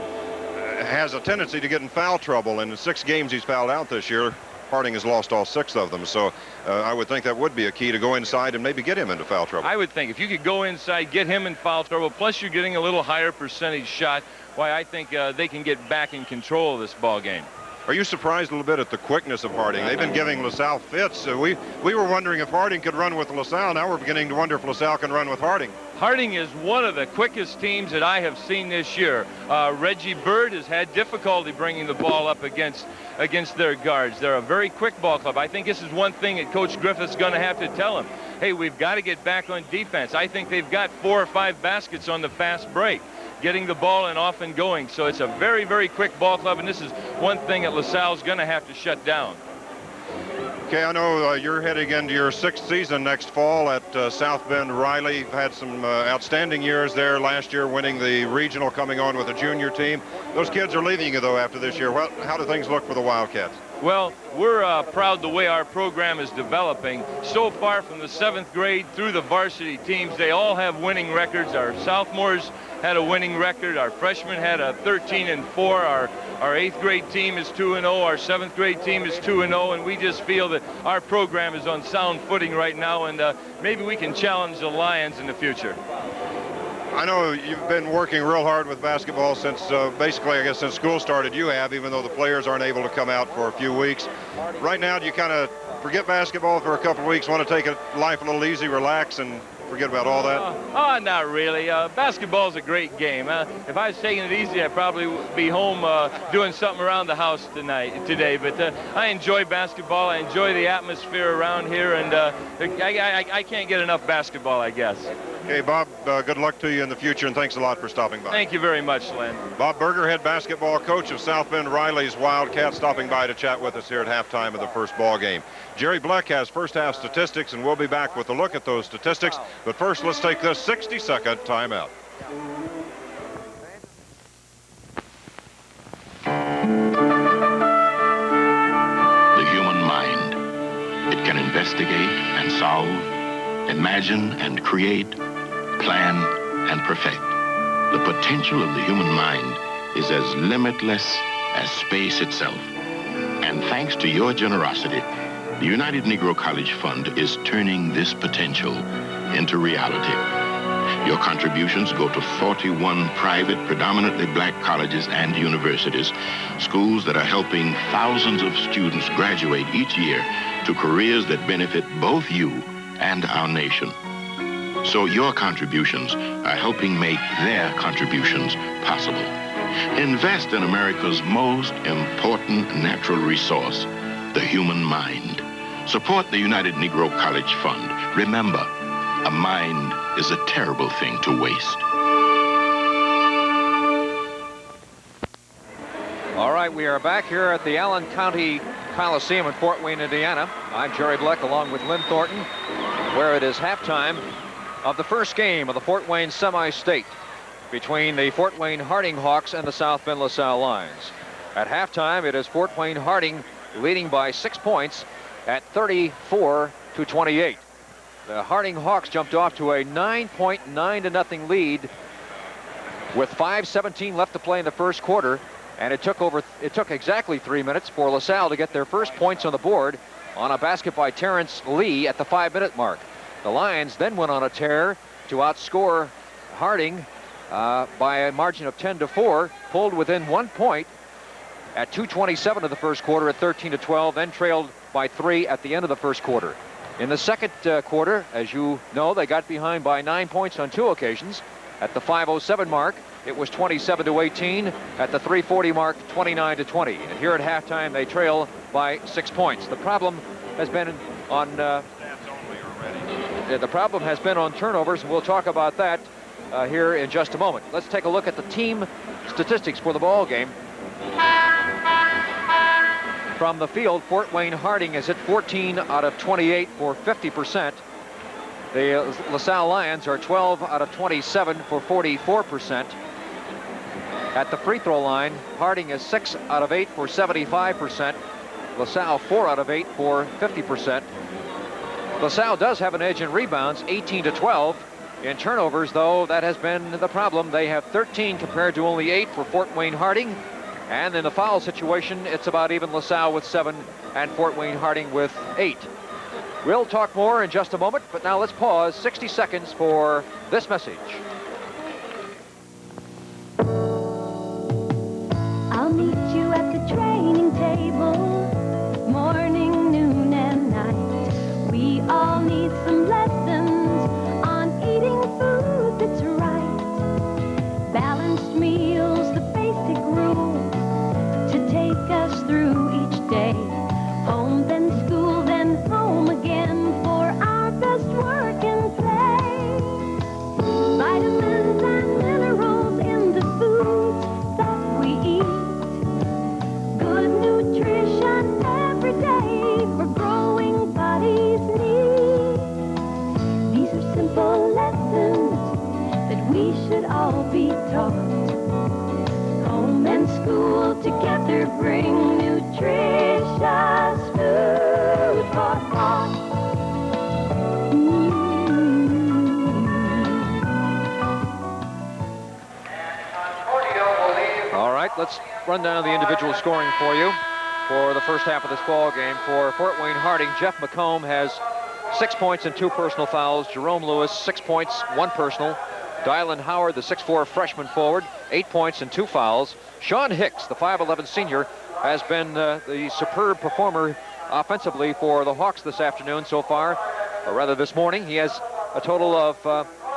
[SPEAKER 2] has a tendency to get in foul trouble. In the 6 games he's fouled out this year, Harding has lost all 6 of them. So I would think that would be a key to go inside and maybe get him into foul trouble.
[SPEAKER 15] I would think if you could go inside, get him in foul trouble, plus you're getting a little higher percentage shot, why I think they can get back in control of this ball game.
[SPEAKER 2] Are you surprised a little bit at the quickness of Harding? They've been giving LaSalle fits. We were wondering if Harding could run with LaSalle. Now we're beginning to wonder if LaSalle can run with Harding.
[SPEAKER 15] Harding is one of the quickest teams that I have seen this year. Reggie Bird has had difficulty bringing the ball up against their guards. They're a very quick ball club. I think this is one thing that Coach Griffith's going to have to tell them. Hey, we've got to get back on defense. I think they've got 4 or 5 baskets on the fast break, getting the ball and off and going. So it's a very, very quick ball club, and this is one thing that LaSalle's going to have to shut down.
[SPEAKER 2] Okay, I know you're heading into your 6th season next fall at South Bend Riley. You've had some outstanding years there last year, winning the regional, coming on with a junior team. Those kids are leaving you, though, after this year. Well, how do things look for the Wildcats?
[SPEAKER 15] Well, we're proud the way our program is developing. So far from the 7th grade through the varsity teams, they all have winning records. Our sophomores had a winning record. Our freshmen had a 13-4. Our 8th grade team is 2-0. Our 7th grade team is 2-0. And we just feel that our program is on sound footing right now, and maybe we can challenge the Lions in the future.
[SPEAKER 2] I know you've been working real hard with basketball since basically, I guess, since school started. You have, even though the players aren't able to come out for a few weeks. Right now, do you kind of forget basketball for a couple of weeks, want to take life a little easy, relax, and forget about all that?
[SPEAKER 15] Not really. Basketball's a great game. If I was taking it easy, I'd probably be home doing something around the house today. But I enjoy basketball. I enjoy the atmosphere around here, and I can't get enough basketball, I guess.
[SPEAKER 2] Okay, Bob, good luck to you in the future, and thanks a lot for stopping by.
[SPEAKER 15] Thank you very much, Len.
[SPEAKER 2] Bob Berger, head basketball coach of South Bend Riley's Wildcats, stopping by to chat with us here at halftime of the first ball game. Jerry Bleck has first half statistics, and we'll be back with a look at those statistics. But first, let's take this 60-second timeout.
[SPEAKER 16] The human mind. It can investigate and solve, imagine and create, plan and perfect. The potential of the human mind is as limitless as space itself. And thanks to your generosity, the United Negro College Fund is turning this potential into reality. Your contributions go to 41 private, predominantly black colleges and universities, schools that are helping thousands of students graduate each year to careers that benefit both you and our nation. So your contributions are helping make their contributions possible. Invest in America's most important natural resource, the human mind. Support the United Negro College Fund. Remember, a mind is a terrible thing to waste.
[SPEAKER 1] right, we are back here at the Allen County Coliseum in Fort Wayne, Indiana. I'm Jerry Bleck along with Lynn Thornton, where it is halftime of the first game of the Fort Wayne semi-state between the Fort Wayne Harding Hawks and the South Bend LaSalle Lions. At halftime, it is Fort Wayne Harding leading by 6 points at 34-28. The Harding Hawks jumped off to a 9.9-0 lead with 5:17 left to play in the first quarter, and it took exactly 3 minutes for LaSalle to get their first points on the board on a basket by Terrence Lee at the 5-minute mark. The Lions then went on a tear to outscore Harding by a margin of 10-4, pulled within 1 point at 2:27 of the first quarter at 13-12, then trailed by 3 at the end of the first quarter. In the second quarter, as you know, they got behind by 9 points on 2 occasions. At the 5:07 mark, it was 27-18. At the 3:40 mark, 29-20. And here at halftime, they trail by 6 points. The problem has been on turnovers, and we'll talk about that here in just a moment. Let's take a look at the team statistics for the ball game. From the field, Fort Wayne Harding is hit 14 out of 28 for 50%. The LaSalle Lions are 12 out of 27 for 44%. At the free throw line, Harding is 6 out of 8 for 75%. LaSalle 4 out of 8 for 50%. LaSalle does have an edge in rebounds, 18-12. In turnovers, though, that has been the problem. They have 13 compared to only 8 for Fort Wayne Harding. And in the foul situation, it's about even. LaSalle with 7 and Fort Wayne Harding with 8. We'll talk more in just a moment, but now let's pause 60 seconds for this message.
[SPEAKER 6] I'll meet you at the training table, morning, noon, and night. We all need some lessons on eating food that's right. Balanced meals, the basic rules to take us through each day. Home, then school, then home again for our best work and play. Vitamins and minerals in the foods that we eat. Good nutrition every day for growing bodies need. These are simple lessons that we should all be taught. Home and school together bring nutritious food for thought.
[SPEAKER 1] All right, let's run down the individual scoring for you for the first half of this ball game. For Fort Wayne Harding, Jeff McComb has 6 points and 2 personal fouls. Jerome Lewis, 6 points, 1 personal. Dylan Howard, the 6'4" freshman forward, 8 points and 2 fouls. Sean Hicks, the 5'11" senior, has been the superb performer offensively for the Hawks this afternoon so far, or rather this morning. He has a total of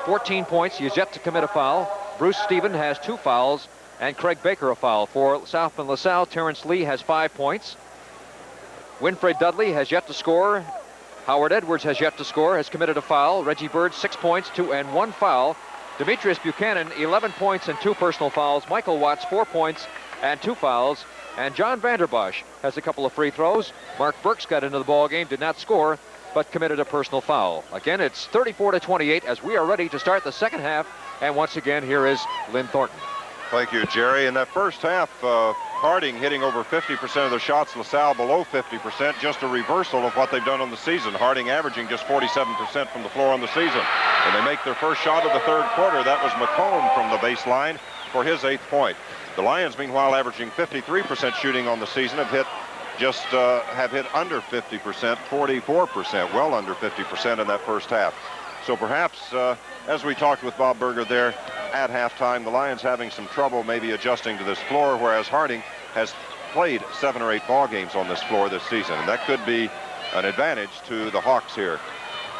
[SPEAKER 1] 14 points. He has yet to commit a foul. Bruce Stephen has 2 fouls, and Craig Baker a foul. For South Bend LaSalle, Terrence Lee has 5 points. Winfred Dudley has yet to score. Howard Edwards has yet to score, has committed a foul. Reggie Bird, 6 points, 2 and 1 foul. Demetrius Buchanan, 11 points and 2 personal fouls. Michael Watts, 4 points and 2 fouls. And John Vanderbosch has a couple of free throws. Mark Burks got into the ball game, did not score, but committed a personal foul. Again, it's 34-28 as we are ready to start the second half. And once again, here is Lynn Thornton.
[SPEAKER 2] Thank you, Jerry. In that first half, Harding hitting over 50% of their shots, LaSalle below 50%, just a reversal of what they've done on the season. Harding averaging just 47% from the floor on the season. And they make their first shot of the third quarter. That was McComb from the baseline for his 8th point. The Lions, meanwhile, averaging 53% shooting on the season, have hit under 50%, 44%, well under 50% in that first half. So perhaps, as we talked with Bob Berger there at halftime, the Lions having some trouble maybe adjusting to this floor, whereas Harding has played 7 or 8 ball games on this floor this season, and that could be an advantage to the Hawks here.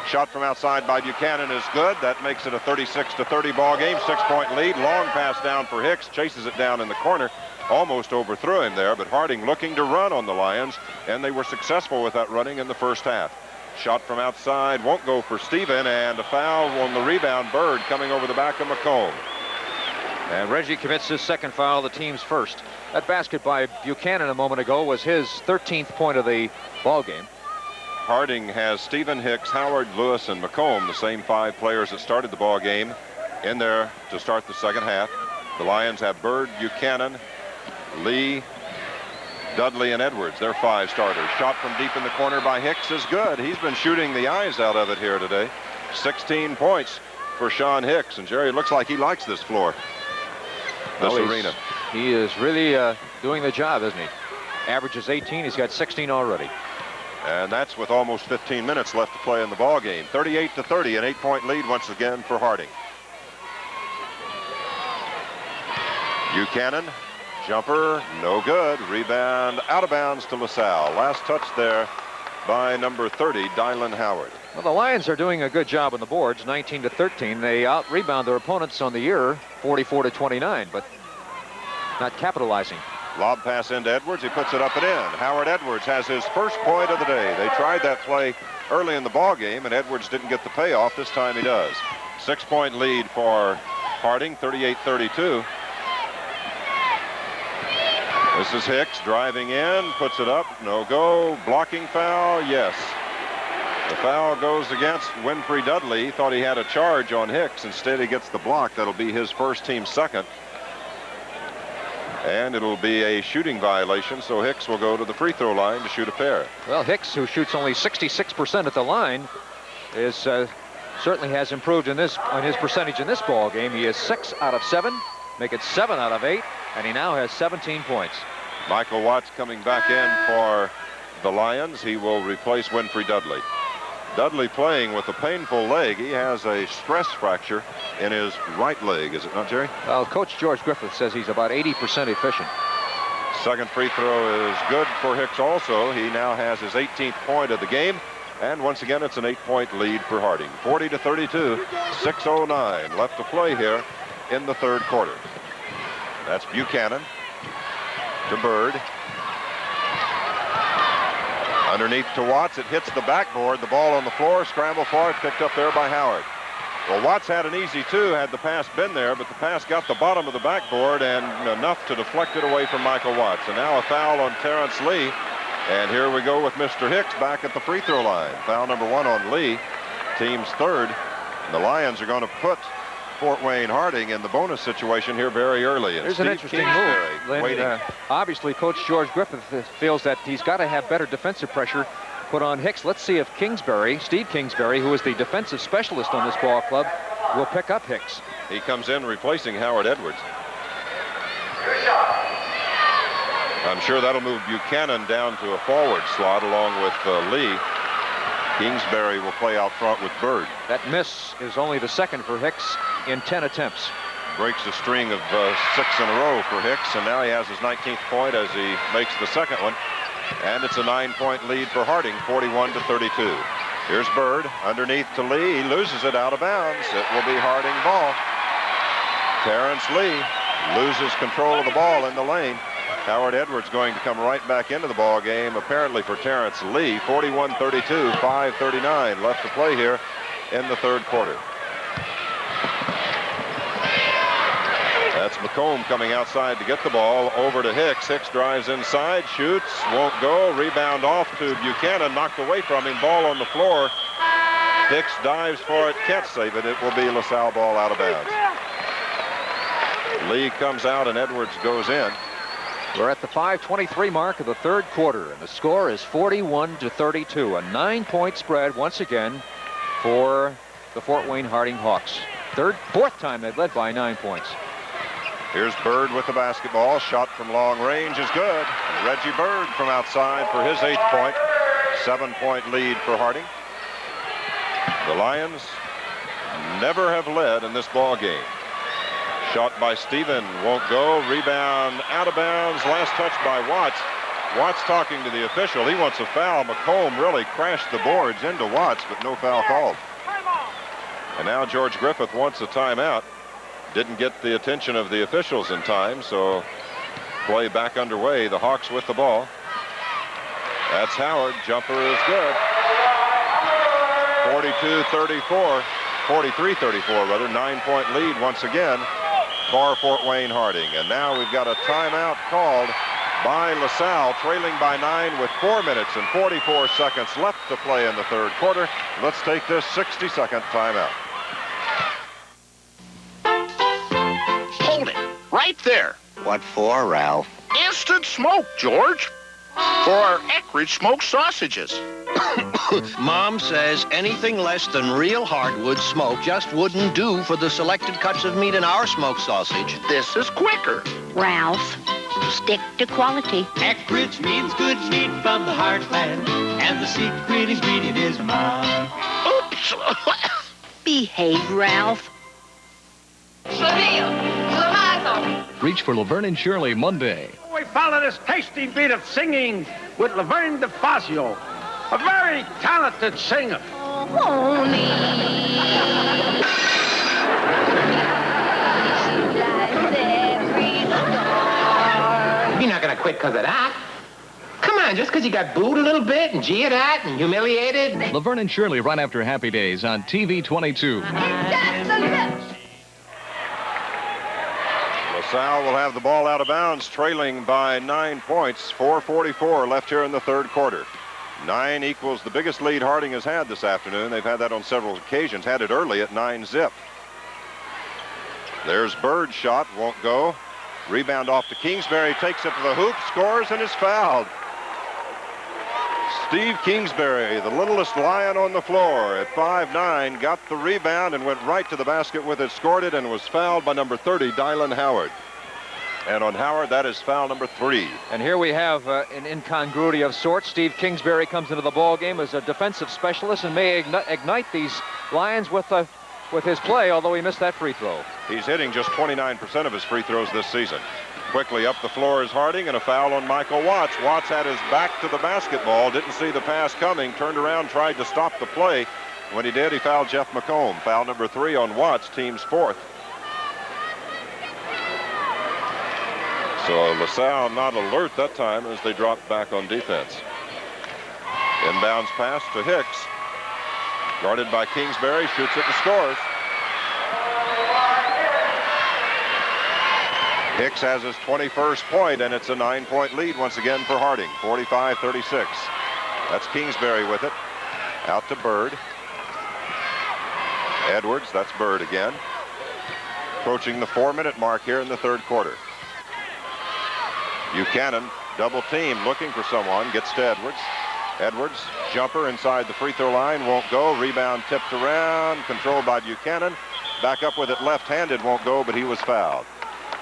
[SPEAKER 2] Shot from outside by Buchanan is good. That makes it a 36-30 ball game. 6-point lead. Long pass down for Hicks. Chases it down in the corner. Almost overthrew him there, but Harding looking to run on the Lions, and they were successful with that running in the first half. Shot from outside won't go for Steven, and a foul on the rebound. Bird coming over the back of McComb.
[SPEAKER 1] And Reggie commits his second foul, the team's first. That basket by Buchanan a moment ago was his 13th point of the ball game.
[SPEAKER 2] Harding has Stephen Hicks, Howard, Lewis, and McComb, the same 5 players that started the ball game, in there to start the second half. The Lions have Bird, Buchanan, Lee, Dudley, and Edwards. They're 5 starters. Shot from deep in the corner by Hicks is good. He's been shooting the eyes out of it here today. 16 points for Sean Hicks. And Jerry, it looks like he likes this floor, this arena.
[SPEAKER 1] He is really doing the job, isn't he? Averages 18. He's got 16 already.
[SPEAKER 2] And that's with almost 15 minutes left to play in the ball game. 38-30, an 8-point lead once again for Harding. Buchanan, jumper, no good. Rebound out of bounds to LaSalle. Last touch there by number 30, Dylan Howard.
[SPEAKER 1] Well, the Lions are doing a good job on the boards, 19-13. They out-rebound their opponents on the year, 44-29, but not capitalizing.
[SPEAKER 2] Lob pass into Edwards. He puts it up and in. Howard Edwards has his first point of the day. They tried that play early in the ball game, and Edwards didn't get the payoff. This time he does. 6-point lead for Harding, 38-32. This is Hicks driving in, puts it up, no go. Blocking foul, yes. The foul goes against Winfrey Dudley. He thought he had a charge on Hicks. Instead, he gets the block. That'll be his first, team second. And it'll be a shooting violation, so Hicks will go to the free throw line to shoot a pair.
[SPEAKER 1] Well, Hicks, who shoots only 66% at the line, is certainly has improved in his percentage in this ball game. He is 6 out of 7, make it 7 out of 8, and he now has 17 points.
[SPEAKER 2] Michael Watts coming back in for the Lions. He will replace Winfrey Dudley. Dudley playing with a painful leg. He has a stress fracture in his right leg, is it not, Jerry?
[SPEAKER 1] Well, Coach George Griffith says he's about 80% efficient.
[SPEAKER 2] Second free throw is good for Hicks also. He now has his 18th point of the game. And once again, it's an 8-point lead for Harding. 40-32, 6:09 left to play here in the third quarter. That's Buchanan to Bird. Underneath to Watts, it hits the backboard. The ball on the floor, scramble for it, picked up there by Howard. Well, Watts had an easy 2 had the pass been there, but the pass got the bottom of the backboard and enough to deflect it away from Michael Watts. And now a foul on Terrence Lee. And here we go with Mr. Hicks back at the free throw line. Foul number 1 on Lee, team's third. The Lions are going to put Fort Wayne Harding in the bonus situation here very early.
[SPEAKER 1] There's an interesting move. Lynn, obviously, Coach George Griffith feels that he's got to have better defensive pressure put on Hicks. Let's see if Steve Kingsbury, who is the defensive specialist on this ball club, will pick up Hicks.
[SPEAKER 2] He comes in replacing Howard Edwards. I'm sure that'll move Buchanan down to a forward slot along with Lee. Kingsbury will play out front with Bird.
[SPEAKER 1] That miss is only the second for Hicks in 10 attempts.
[SPEAKER 2] Breaks a string of 6 in a row for Hicks, and now he has his 19th point as he makes the second one. And it's a 9-point lead for Harding, 41-32. Here's Bird underneath to Lee. He loses it out of bounds. It will be Harding ball. Terrence Lee loses control of the ball in the lane. Howard Edwards going to come right back into the ball game, apparently for Terrence Lee. 41-32, 5:39 left to play here in the third quarter. That's McComb coming outside to get the ball over to Hicks. Hicks drives inside, shoots, won't go. Rebound off to Buchanan, knocked away from him. Ball on the floor. Hicks dives for it, can't save it. It will be LaSalle ball out of bounds. Lee comes out and Edwards goes in.
[SPEAKER 1] We're at the 5:23 mark of the third quarter, and the score is 41-32. A 9-point spread once again for the Fort Wayne Harding Hawks. Fourth time they've led by 9 points.
[SPEAKER 2] Here's Bird with the basketball. Shot from long range is good. Reggie Bird from outside for his 8th point. 7-point lead for Harding. The Lions never have led in this ball game. Shot by Steven, won't go. Rebound out of bounds. Last touch by Watts. Watts talking to the official. He wants a foul. McComb really crashed the boards into Watts, but no foul called. And now George Griffith wants a timeout. Didn't get the attention of the officials in time, so play back underway. The Hawks with the ball. That's Howard. Jumper is good. 42-34. 43-34 rather. 9-point lead once again for Fort Wayne Harding. And now we've got a timeout called by LaSalle, trailing by 9 with 4 minutes and 44 seconds left to play in the third quarter. Let's take this 60-second timeout.
[SPEAKER 4] Hold it. Right there.
[SPEAKER 3] What for, Ralph?
[SPEAKER 4] Instant smoke, George. For our Eckridge smoked sausages.
[SPEAKER 3] Mom says anything less than real hardwood smoke just wouldn't do for the selected cuts of meat in our smoked sausage.
[SPEAKER 4] This is quicker.
[SPEAKER 5] Ralph, stick to quality.
[SPEAKER 6] Eckridge means good meat from the heartland, and the secret ingredient is mine.
[SPEAKER 4] Oops.
[SPEAKER 5] Behave, Ralph.
[SPEAKER 10] Reach for Laverne and Shirley Monday.
[SPEAKER 17] We follow this tasty beat of singing with Laverne DeFazio, a very talented singer.
[SPEAKER 18] You're not going to quit because of that. Come on, just because you got booed a little bit and jeered at and humiliated.
[SPEAKER 10] Laverne and Shirley right after Happy Days on TV 22.
[SPEAKER 2] LaSalle will have the ball out of bounds, trailing by 9 points. 4:44 left here in the third quarter. 9 equals the biggest lead Harding has had this afternoon. They've had that on several occasions. Had it early at 9-zip. There's Bird's shot, won't go. Rebound off to Kingsbury, takes it to the hoop, scores, and is fouled. Steve Kingsbury, the littlest lion on the floor at 5'9", got the rebound and went right to the basket with it, scored it, and was fouled by number 30, Dylan Howard. And on Howard, that is foul number 3.
[SPEAKER 1] And here we have an incongruity of sorts. Steve Kingsbury comes into the ball game as a defensive specialist and may ignite these Lions with his play, although he missed that free throw.
[SPEAKER 2] He's hitting just 29% of his free throws this season. Quickly up the floor is Harding, and a foul on Michael Watts. Watts had his back to the basketball, didn't see the pass coming, turned around, tried to stop the play. When he did, he fouled Jeff McComb. Foul number 3 on Watts, team's 4th. So LaSalle not alert that time as they dropped back on defense. Inbounds pass to Hicks. Guarded by Kingsbury, shoots it and scores. Hicks has his 21st point, and it's a 9-point lead once again for Harding, 45-36. That's Kingsbury with it. Out to Bird. Edwards, that's Bird again. Approaching the 4-minute mark here in the third quarter. Buchanan, double team, looking for someone, gets to Edwards. Edwards, jumper inside the free throw line, won't go. Rebound tipped around, controlled by Buchanan. Back up with it left-handed, won't go, but he was fouled.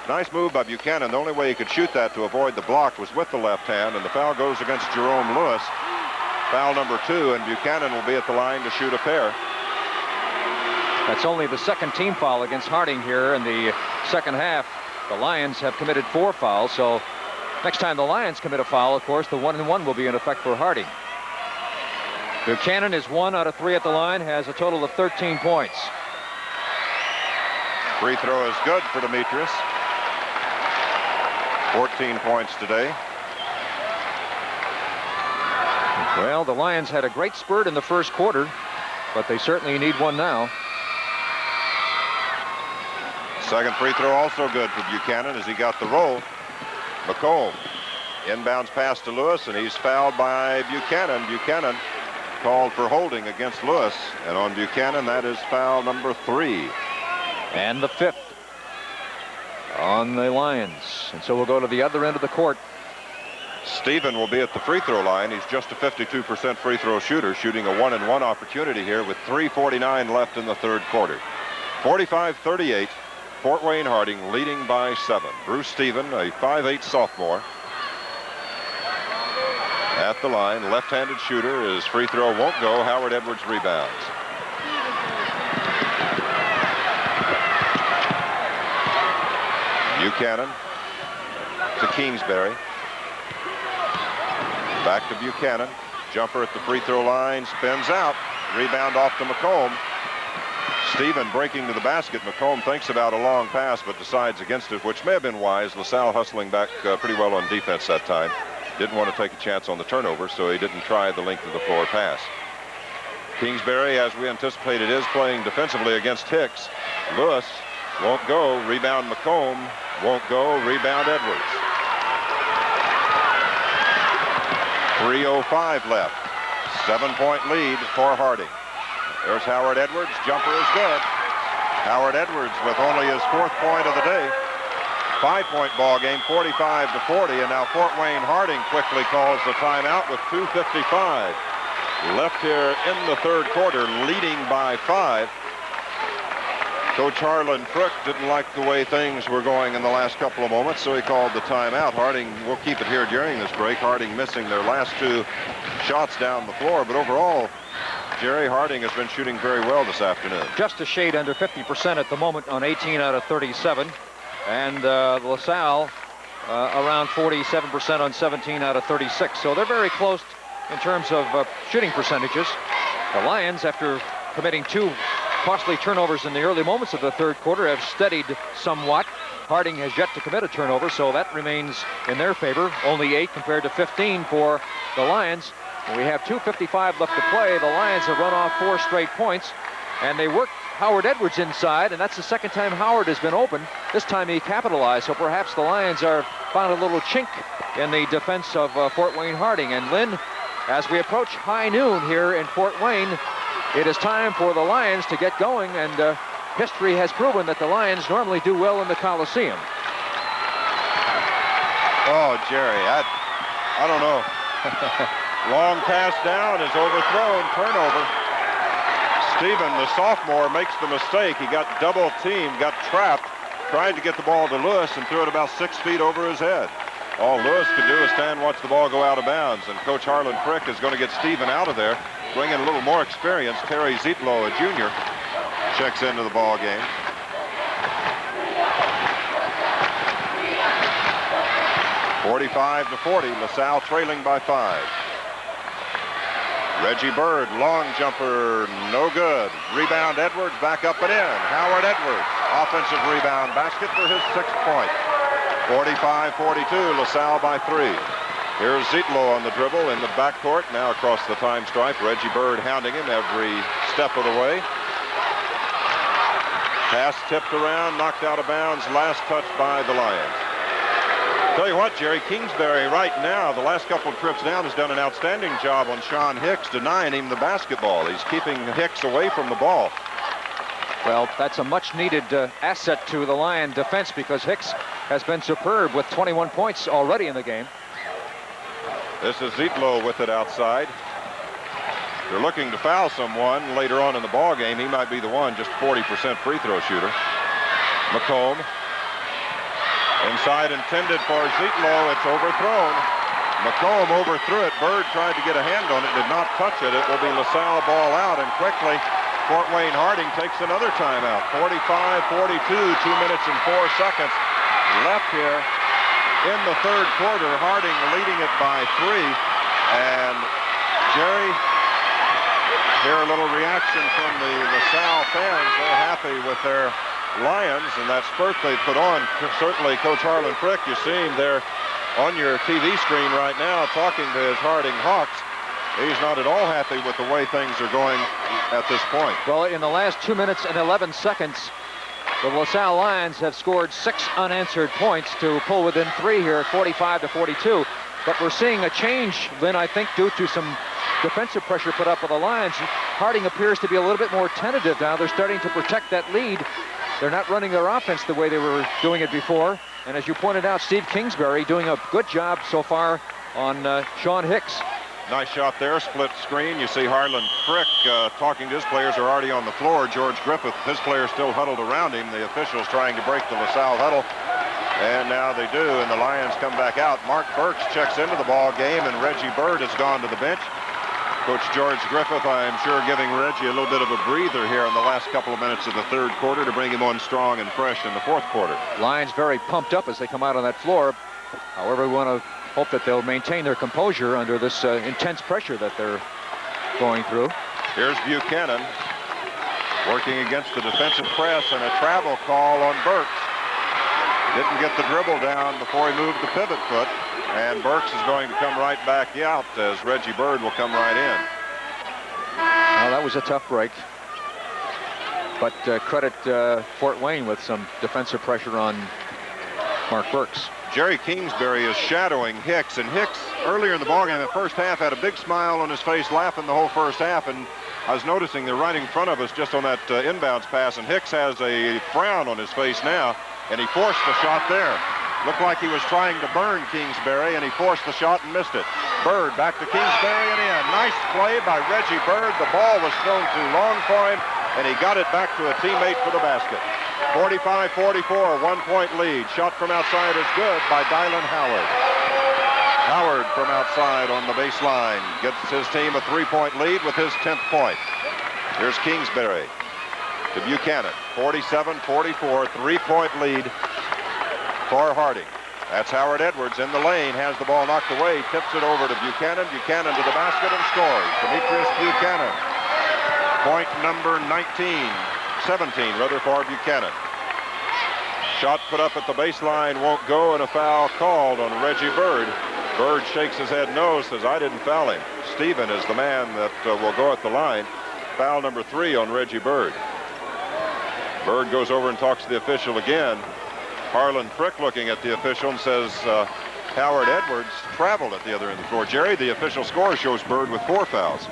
[SPEAKER 2] Nice move by Buchanan. The only way he could shoot that to avoid the block was with the left hand, and the foul goes against Jerome Lewis. Foul number 2, and Buchanan will be at the line to shoot a pair.
[SPEAKER 1] That's only the second team foul against Harding here in the second half. The Lions have committed 4 fouls, so next time the Lions commit a foul, of course, the 1-and-1 will be in effect for Harding. Buchanan is 1 out of 3 at the line, has a total of 13 points.
[SPEAKER 2] Free throw is good for Demetrius. 14 points today.
[SPEAKER 1] Well, the Lions had a great spurt in the first quarter, but they certainly need one now.
[SPEAKER 2] Second free throw also good for Buchanan as he got the roll. McComb, inbounds pass to Lewis, and he's fouled by Buchanan. Buchanan called for holding against Lewis, and on Buchanan, that is foul number 3.
[SPEAKER 1] And the 5th on the Lions. And so we'll go to the other end of the court.
[SPEAKER 2] Stephen will be at the free throw line. He's just a 52% free throw shooter, shooting a 1-and-1 opportunity here with 3:49 left in the third quarter. 45-38, Fort Wayne Harding leading by 7. Bruce Stephen, a 5'8" sophomore. At the line, left-handed shooter. His free throw won't go. Howard Edwards rebounds. Buchanan to Kingsbury. Back to Buchanan. Jumper at the free throw line. Spins out. Rebound off to McComb. Stephen breaking to the basket. McComb thinks about a long pass, but decides against it, which may have been wise. LaSalle hustling back pretty well on defense that time. Didn't want to take a chance on the turnover, so he didn't try the length of the floor pass. Kingsbury, as we anticipated, is playing defensively against Hicks. Lewis Won't go. Rebound McComb. Won't go. Rebound Edwards. 3:05 left. 7-point lead for Harding. There's Howard Edwards. Jumper is good. Howard Edwards with only his 4th point of the day. 5-point ball game, 45-40, and now Fort Wayne Harding quickly calls the timeout with 2:55 left here in the 3rd quarter, leading by 5. Coach Harlan Frick didn't like the way things were going in the last couple of moments, so he called the timeout. Harding will keep it here during this break. Harding missing their last 2 shots down the floor, but overall, Jerry, Harding has been shooting very well this afternoon.
[SPEAKER 1] Just a shade under 50% at the moment on 18 out of 37. And LaSalle around 47% on 17 out of 36. So they're very close in terms of shooting percentages. The Lions, after committing 2 costly turnovers in the early moments of the 3rd quarter, have steadied somewhat. Harding has yet to commit a turnover, so that remains in their favor. Only 8 compared to 15 for the Lions. We have 2:55 left to play. The Lions have run off 4 straight points, and they worked Howard Edwards inside, and that's the 2nd time Howard has been open. This time he capitalized, so perhaps the Lions are found a little chink in the defense of Fort Wayne Harding. And Lynn, as we approach high noon here in Fort Wayne, it is time for the Lions to get going, and history has proven that the Lions normally do well in the Coliseum.
[SPEAKER 2] Oh, Jerry, I don't know. Long pass down is overthrown, turnover. Stephen, the sophomore, makes the mistake. He got double teamed, got trapped, tried to get the ball to Lewis and threw it about 6 feet over his head. All Lewis could do is stand and watch the ball go out of bounds, and Coach Harlan Frick is going to get Stephen out of there, bring in a little more experience. Terry Zietlow, a junior, checks into the ball game. (45-40), LaSalle trailing by 5. Reggie Bird, long jumper, no good. Rebound Edwards, back up and in. Howard Edwards, offensive rebound basket for his 6th point. 45-42, LaSalle by 3. Here's Zietlow on the dribble in the backcourt, now across the time stripe. Reggie Bird hounding him every step of the way. Pass tipped around, knocked out of bounds, last touch by the Lions. Tell you what, Jerry, Kingsbury right now, the last couple of trips down, has done an outstanding job on Sean Hicks, denying him the basketball. He's keeping Hicks away from the ball.
[SPEAKER 1] Well, that's a much-needed asset to the Lion defense, because Hicks has been superb with 21 points already in the game.
[SPEAKER 2] This is Zietlow with it outside. They're looking to foul someone later on in the ball game. He might be the one, just 40% free throw shooter. McComb. Inside intended for Zietlow. It's overthrown. McComb overthrew it. Bird tried to get a hand on it, did not touch it. It will be LaSalle ball out, and quickly Fort Wayne Harding takes another timeout. 45-42, 2 minutes and 4 seconds left here in the 3rd quarter. Harding leading it by 3. And Jerry, hear a little reaction from the LaSalle fans. They're happy with their Lions, and that spurt they put on. Certainly Coach Harlan Frick, you see him there on your TV screen right now talking to his Harding Hawks. He's not at all happy with the way things are going at this point.
[SPEAKER 1] Well, in the last 2 minutes and 11 seconds, the LaSalle Lions have scored 6 unanswered points to pull within 3 here, 45-42. But we're seeing a change, Lynn, I think, due to some defensive pressure put up by the Lions. Harding appears to be a little bit more tentative now. They're starting to protect that lead. They're not running their offense the way they were doing it before. And as you pointed out, Steve Kingsbury doing a good job so far on Sean Hicks.
[SPEAKER 2] Nice shot there, split screen. You see Harlan Frick talking to his players who are already on the floor. George Griffith, his players still huddled around him. The officials trying to break the LaSalle huddle. And now they do, and the Lions come back out. Mark Burks checks into the ball game, and Reggie Bird has gone to the bench. Coach George Griffith, I'm sure, giving Reggie a little bit of a breather here in the last couple of minutes of the 3rd quarter to bring him on strong and fresh in the 4th quarter.
[SPEAKER 1] Lions very pumped up as they come out on that floor. However, we want to hope that they'll maintain their composure under this intense pressure that they're going through.
[SPEAKER 2] Here's Buchanan working against the defensive press, and a travel call on Burks. Didn't get the dribble down before he moved the pivot foot. And Burks is going to come right back out as Reggie Bird will come right in.
[SPEAKER 1] Well, that was a tough break. But credit Fort Wayne with some defensive pressure on Mark Burks.
[SPEAKER 2] Jerry Kingsbury is shadowing Hicks, and Hicks earlier in the ballgame, the first half, had a big smile on his face, laughing the whole first half, and I was noticing they're right in front of us just on that inbounds pass, and Hicks has a frown on his face now, and he forced the shot there. Looked like he was trying to burn Kingsbury, and he forced the shot and missed it. Bird back to Kingsbury and in. Nice play by Reggie Bird. The ball was thrown too long for him, and he got it back to a teammate for the basket. 45-44, 1-point lead. Shot from outside is good by Dylan Howard. Howard from outside on the baseline gets his team a 3-point lead with his 10th point. Here's Kingsbury to Buchanan. 47-44, 3-point lead for Harding. That's Howard Edwards in the lane, has the ball knocked away, tips it over to Buchanan. Buchanan to the basket and scores. Demetrius Buchanan. Point number 17 rather, for Buchanan. Shot put up at the baseline won't go, and a foul called on Reggie Bird. Bird shakes his head no, says I didn't foul him. Stephen is the man that will go at the line. Foul number 3 on Reggie Bird. Bird goes over and talks to the official again. Harlan Frick looking at the official and says Howard Edwards traveled at the other end of the floor. Jerry, the official score shows Bird with 4 fouls.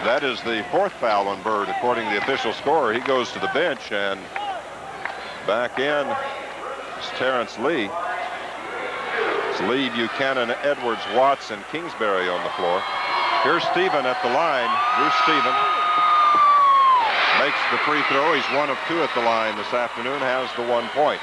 [SPEAKER 2] That is the 4th foul on Bird according to the official score. He goes to the bench, and back in is Terrence Lee. It's Lee, Buchanan, Edwards, Watts, and Kingsbury on the floor. Here's Stephen at the line. Bruce Stephen makes the free throw. He's 1 of 2 at the line this afternoon, has the 1 point.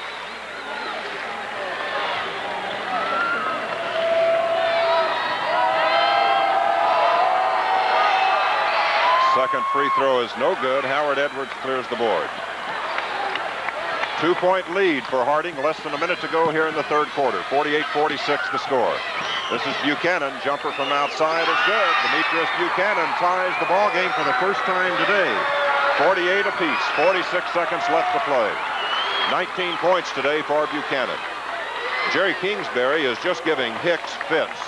[SPEAKER 2] Second free throw is no good. Howard Edwards clears the board. 2-point lead for Harding. Less than a minute to go here in the 3rd quarter. 48-46 the score. This is Buchanan. Jumper from outside is good. Demetrius Buchanan ties the ball game for the first time today. 48 apiece. 46 seconds left to play. 19 points today for Buchanan. Jerry Kingsbury is just giving Hicks fits.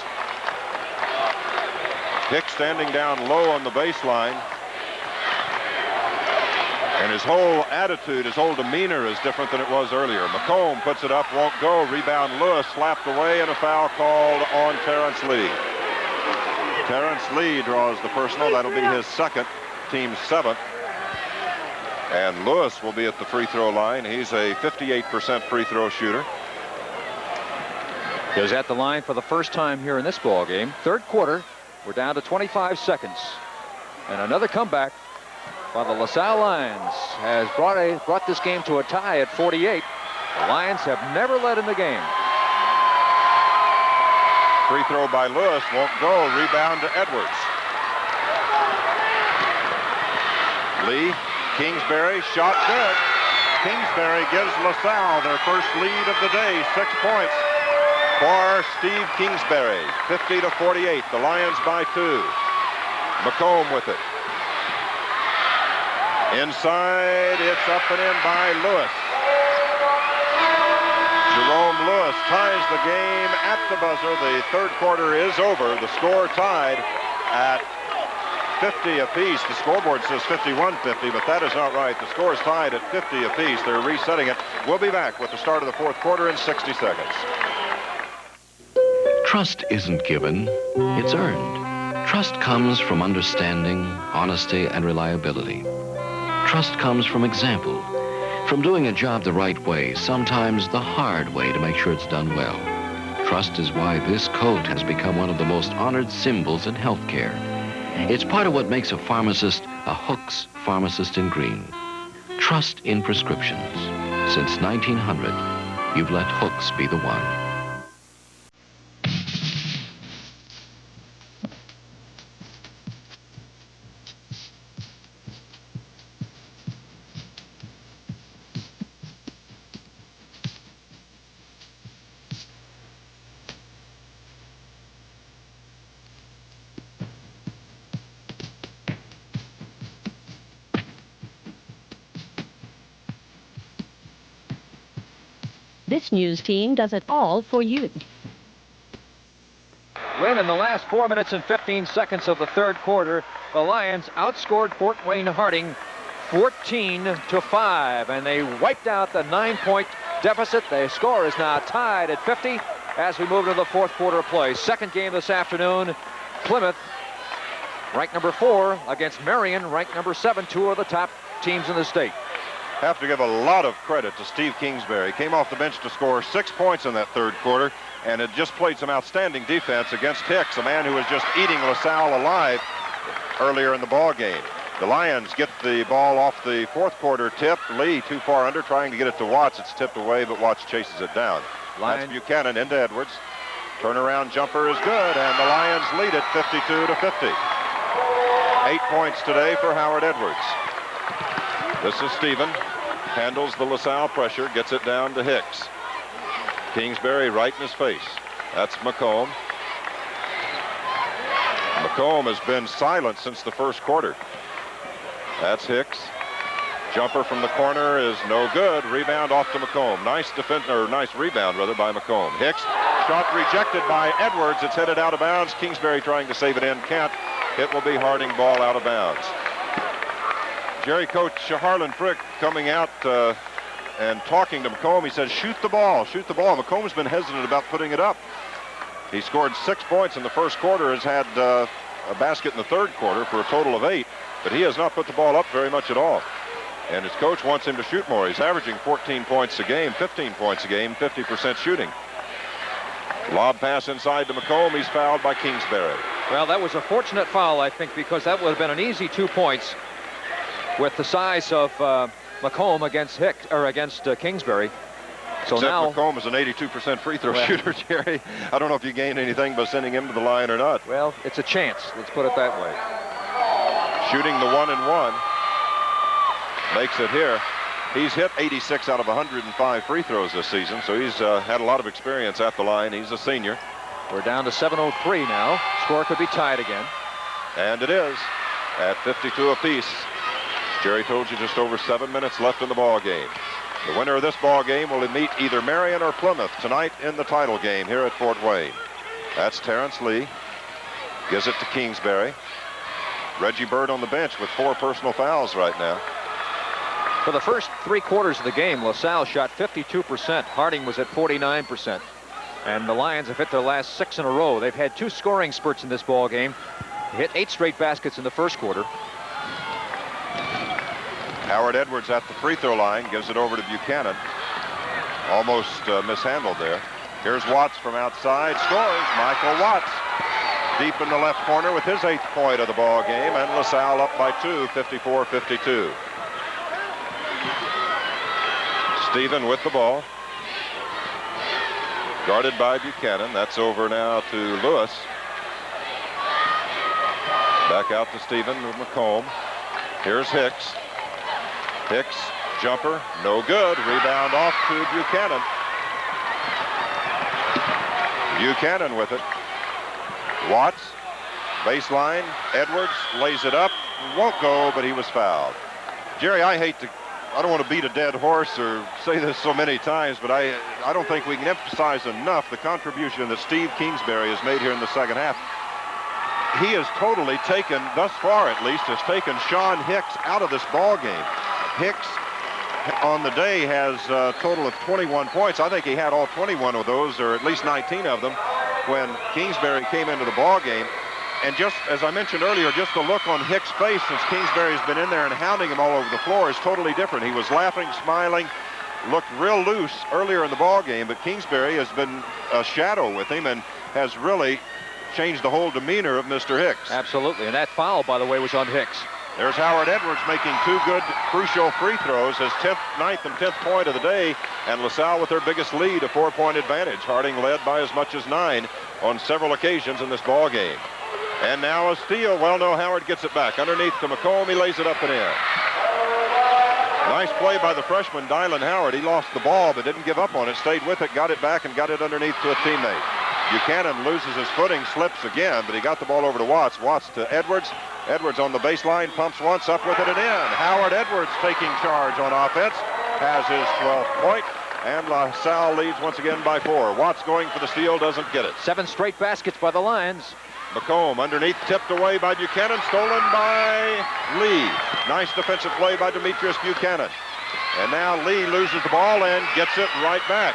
[SPEAKER 2] Hicks standing down low on the baseline. And his whole attitude, his whole demeanor is different than it was earlier. McComb puts it up, won't go. Rebound Lewis slapped away, and a foul called on Terrence Lee. Terrence Lee draws the personal. That'll be his 2nd, team 7th. And Lewis will be at the free throw line. He's a 58% free throw shooter.
[SPEAKER 1] Is at the line for the first time here in this ball game. 3rd quarter, we're down to 25 seconds. And another comeback by the LaSalle Lions has brought this game to a tie at 48. The Lions have never led in the game.
[SPEAKER 2] Free throw by Lewis won't go. Rebound to Edwards. Lee, Kingsbury, shot good. Kingsbury gives LaSalle their first lead of the day. 6 points for Steve Kingsbury. 50-48. The Lions by 2. McComb with it. Inside, it's up and in by Lewis. Jerome Lewis ties the game at the buzzer. The 3rd quarter is over. The score tied at 50 apiece. The scoreboard says 51-50, but that is not right. The score is tied at 50 apiece. They're resetting it. We'll be back with the start of the 4th quarter in 60 seconds.
[SPEAKER 3] Trust isn't given, it's earned. Trust comes from understanding, honesty, and reliability. Trust comes from example, from doing a job the right way, sometimes the hard way to make sure it's done well. Trust is why this coat has become one of the most honored symbols in healthcare. It's part of what makes a pharmacist a Hooks Pharmacist in Green. Trust in prescriptions. Since 1900, you've let Hooks be the one.
[SPEAKER 5] This news team does it all for you.
[SPEAKER 1] win in the last 4 minutes and 15 seconds of the third quarter. The Lions outscored Fort Wayne Harding 14-5, and they wiped out the 9-point deficit. The score is now tied at 50 as we move to the fourth quarter of play. Second game this afternoon, Plymouth, ranked number 4, against Marion, ranked number 7, 2 of the top teams in the state.
[SPEAKER 2] Have to give a lot of credit to Steve Kingsbury. Came off the bench to score 6 points in that third quarter, and had just played some outstanding defense against Hicks, a man who was just eating LaSalle alive earlier in the ball game. The Lions get the ball off the fourth quarter tip. Lee too far under, trying to get it to Watts. It's tipped away, but Watts chases it down. That's Buchanan into Edwards. Turnaround jumper is good, and the Lions lead it 52-50. 8 points today for Howard Edwards. This is Stephen. Handles the LaSalle pressure, gets it down to Hicks. Kingsbury right in his face. That's McComb. McComb has been silent since the first quarter. That's Hicks. Jumper from the corner is no good. Rebound off to McComb. Nice rebound rather by McComb. Hicks, shot rejected by Edwards. It's headed out of bounds. Kingsbury trying to save it in. Can't. It will be Harding ball out of bounds. Jerry coach Harlan Frick coming out and talking to McComb. He says, shoot the ball, shoot the ball. McComb's been hesitant about putting it up. He scored 6 points in the first quarter, has had a basket in the third quarter for a total of 8, but he has not put the ball up very much at all. And his coach wants him to shoot more. He's averaging 14 points a game, 15 points a game, 50% shooting. Lob pass inside to McComb. He's fouled by Kingsbury.
[SPEAKER 1] Well, that was a fortunate foul, I think, because that would have been an easy 2 points with the size of McComb against Kingsbury. So
[SPEAKER 2] Except
[SPEAKER 1] now
[SPEAKER 2] McComb is an 82% free throw shooter, Jerry. I don't know if you gain anything by sending him to the line or not.
[SPEAKER 1] Well, it's a chance. Let's put it that way.
[SPEAKER 2] Shooting the 1-and-1. Makes it here. He's hit 86 out of 105 free throws this season, so he's had a lot of experience at the line. He's a senior.
[SPEAKER 1] We're down to 7:03 now. Score could be tied again.
[SPEAKER 2] And it is at 52 apiece. Jerry told you just over 7 minutes left in the ball game. The winner of this ball game will meet either Marion or Plymouth tonight in the title game here at Fort Wayne. That's Terrence Lee. Gives it to Kingsbury. Reggie Bird on the bench with 4 personal fouls right now.
[SPEAKER 1] For the first 3 quarters of the game, LaSalle shot 52%. Harding was at 49%. And the Lions have hit their last 6 in a row. They've had 2 scoring spurts in this ball game. They hit 8 straight baskets in the first quarter.
[SPEAKER 2] Howard Edwards at the free throw line, gives it over to Buchanan. Almost mishandled there. Here's Watts from outside, scores. Michael Watts deep in the left corner with his 8th point of the ball game, and LaSalle up by 2, 54-52. Stephen with the ball. Guarded by Buchanan. That's over now to Lewis. Back out to Stephen with McComb. Here's Hicks. Hicks, jumper, no good. Rebound off to Buchanan. Buchanan with it. Watts, baseline. Edwards lays it up. Won't go, but he was fouled. Jerry, I don't want to beat a dead horse or say this so many times, but I don't think we can emphasize enough the contribution that Steve Kingsbury has made here in the second half. He has totally taken, thus far at least, has taken Sean Hicks out of this ball game. Hicks on the day has a total of 21 points. I think he had all 21 of those, or at least 19 of them, when Kingsbury came into the ball game. And just as I mentioned earlier, just the look on Hicks' face since Kingsbury's been in there and hounding him all over the floor is totally different. He was laughing, smiling, looked real loose earlier in the ball game, but Kingsbury has been a shadow with him and has really changed the whole demeanor of Mr. Hicks.
[SPEAKER 1] Absolutely, and that foul, by the way, was on Hicks.
[SPEAKER 2] There's Howard Edwards making 2 good, crucial free throws, his 9th and 10th point of the day, and LaSalle with their biggest lead, a 4-point advantage. Harding led by as much as 9 on several occasions in this ball game. And now a steal. Well, no, Howard gets it back. Underneath to McComb, he lays it up and in. Nice play by the freshman, Dylan Howard. He lost the ball, but didn't give up on it. Stayed with it, got it back, and got it underneath to a teammate. Buchanan loses his footing, slips again, but he got the ball over to Watts. Watts to Edwards. Edwards on the baseline, pumps once, up with it and in. Howard Edwards taking charge on offense. Has his 12th point. And LaSalle leads once again by 4. Watts going for the steal, doesn't get it.
[SPEAKER 1] 7 straight baskets by the Lions.
[SPEAKER 2] McComb underneath, tipped away by Buchanan, stolen by Lee. Nice defensive play by Demetrius Buchanan. And now Lee loses the ball and gets it right back.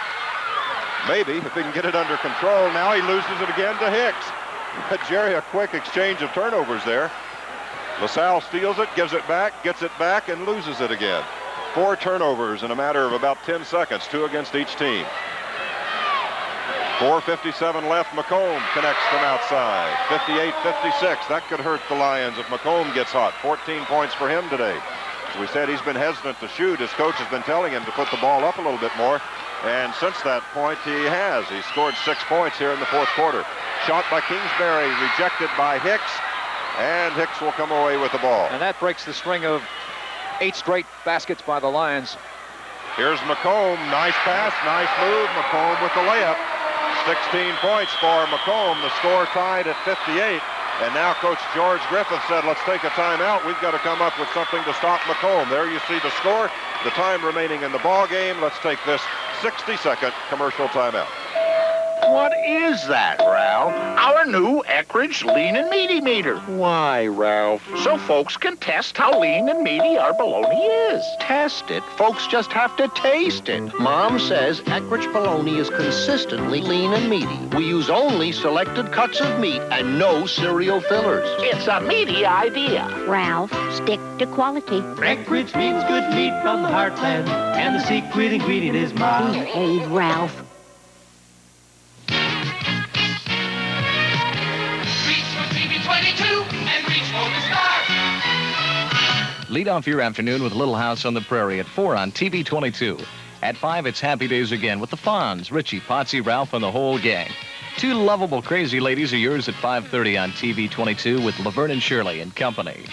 [SPEAKER 2] Maybe, if he can get it under control. Now he loses it again to Hicks. Jerry, a quick exchange of turnovers there. LaSalle steals it, gives it back, gets it back, and loses it again. 4 turnovers in a matter of about 10 seconds, 2 against each team. 4:57 left. McComb connects from outside. 58-56. That could hurt the Lions if McComb gets hot. 14 points for him today. As we said, he's been hesitant to shoot. His coach has been telling him to put the ball up a little bit more. And since that point, he has. He scored 6 points here in the fourth quarter. Shot by Kingsbury, rejected by Hicks. And Hicks will come away with the ball.
[SPEAKER 1] And that breaks the string of 8 straight baskets by the Lions.
[SPEAKER 2] Here's McComb. Nice pass, nice move. McComb with the layup. 16 points for McComb. The score tied at 58. And now Coach George Griffith said, let's take a timeout. We've got to come up with something to stop McComb. There you see the score. The time remaining in the ball game. Let's take this 60-second commercial timeout.
[SPEAKER 4] What is that, Ralph? Our new Eckridge Lean and Meaty meter. Why, Ralph? So folks can test how lean and meaty our bologna is. Test it? Folks just have to taste it.
[SPEAKER 19] Mom says Eckridge bologna is consistently lean and meaty. We use only selected cuts of meat and no cereal fillers.
[SPEAKER 4] It's a meaty idea.
[SPEAKER 5] Ralph, stick to quality.
[SPEAKER 6] Eckridge means good meat from the heartland, and the secret ingredient is mild.
[SPEAKER 5] Behave, Ralph.
[SPEAKER 10] Lead off your afternoon with Little House on the Prairie at 4 on TV 22. At 5, it's Happy Days again with the Fonz, Richie, Potsy, Ralph, and the whole gang. 2 lovable crazy ladies are yours at 5:30 on TV 22 with Laverne and Shirley and company.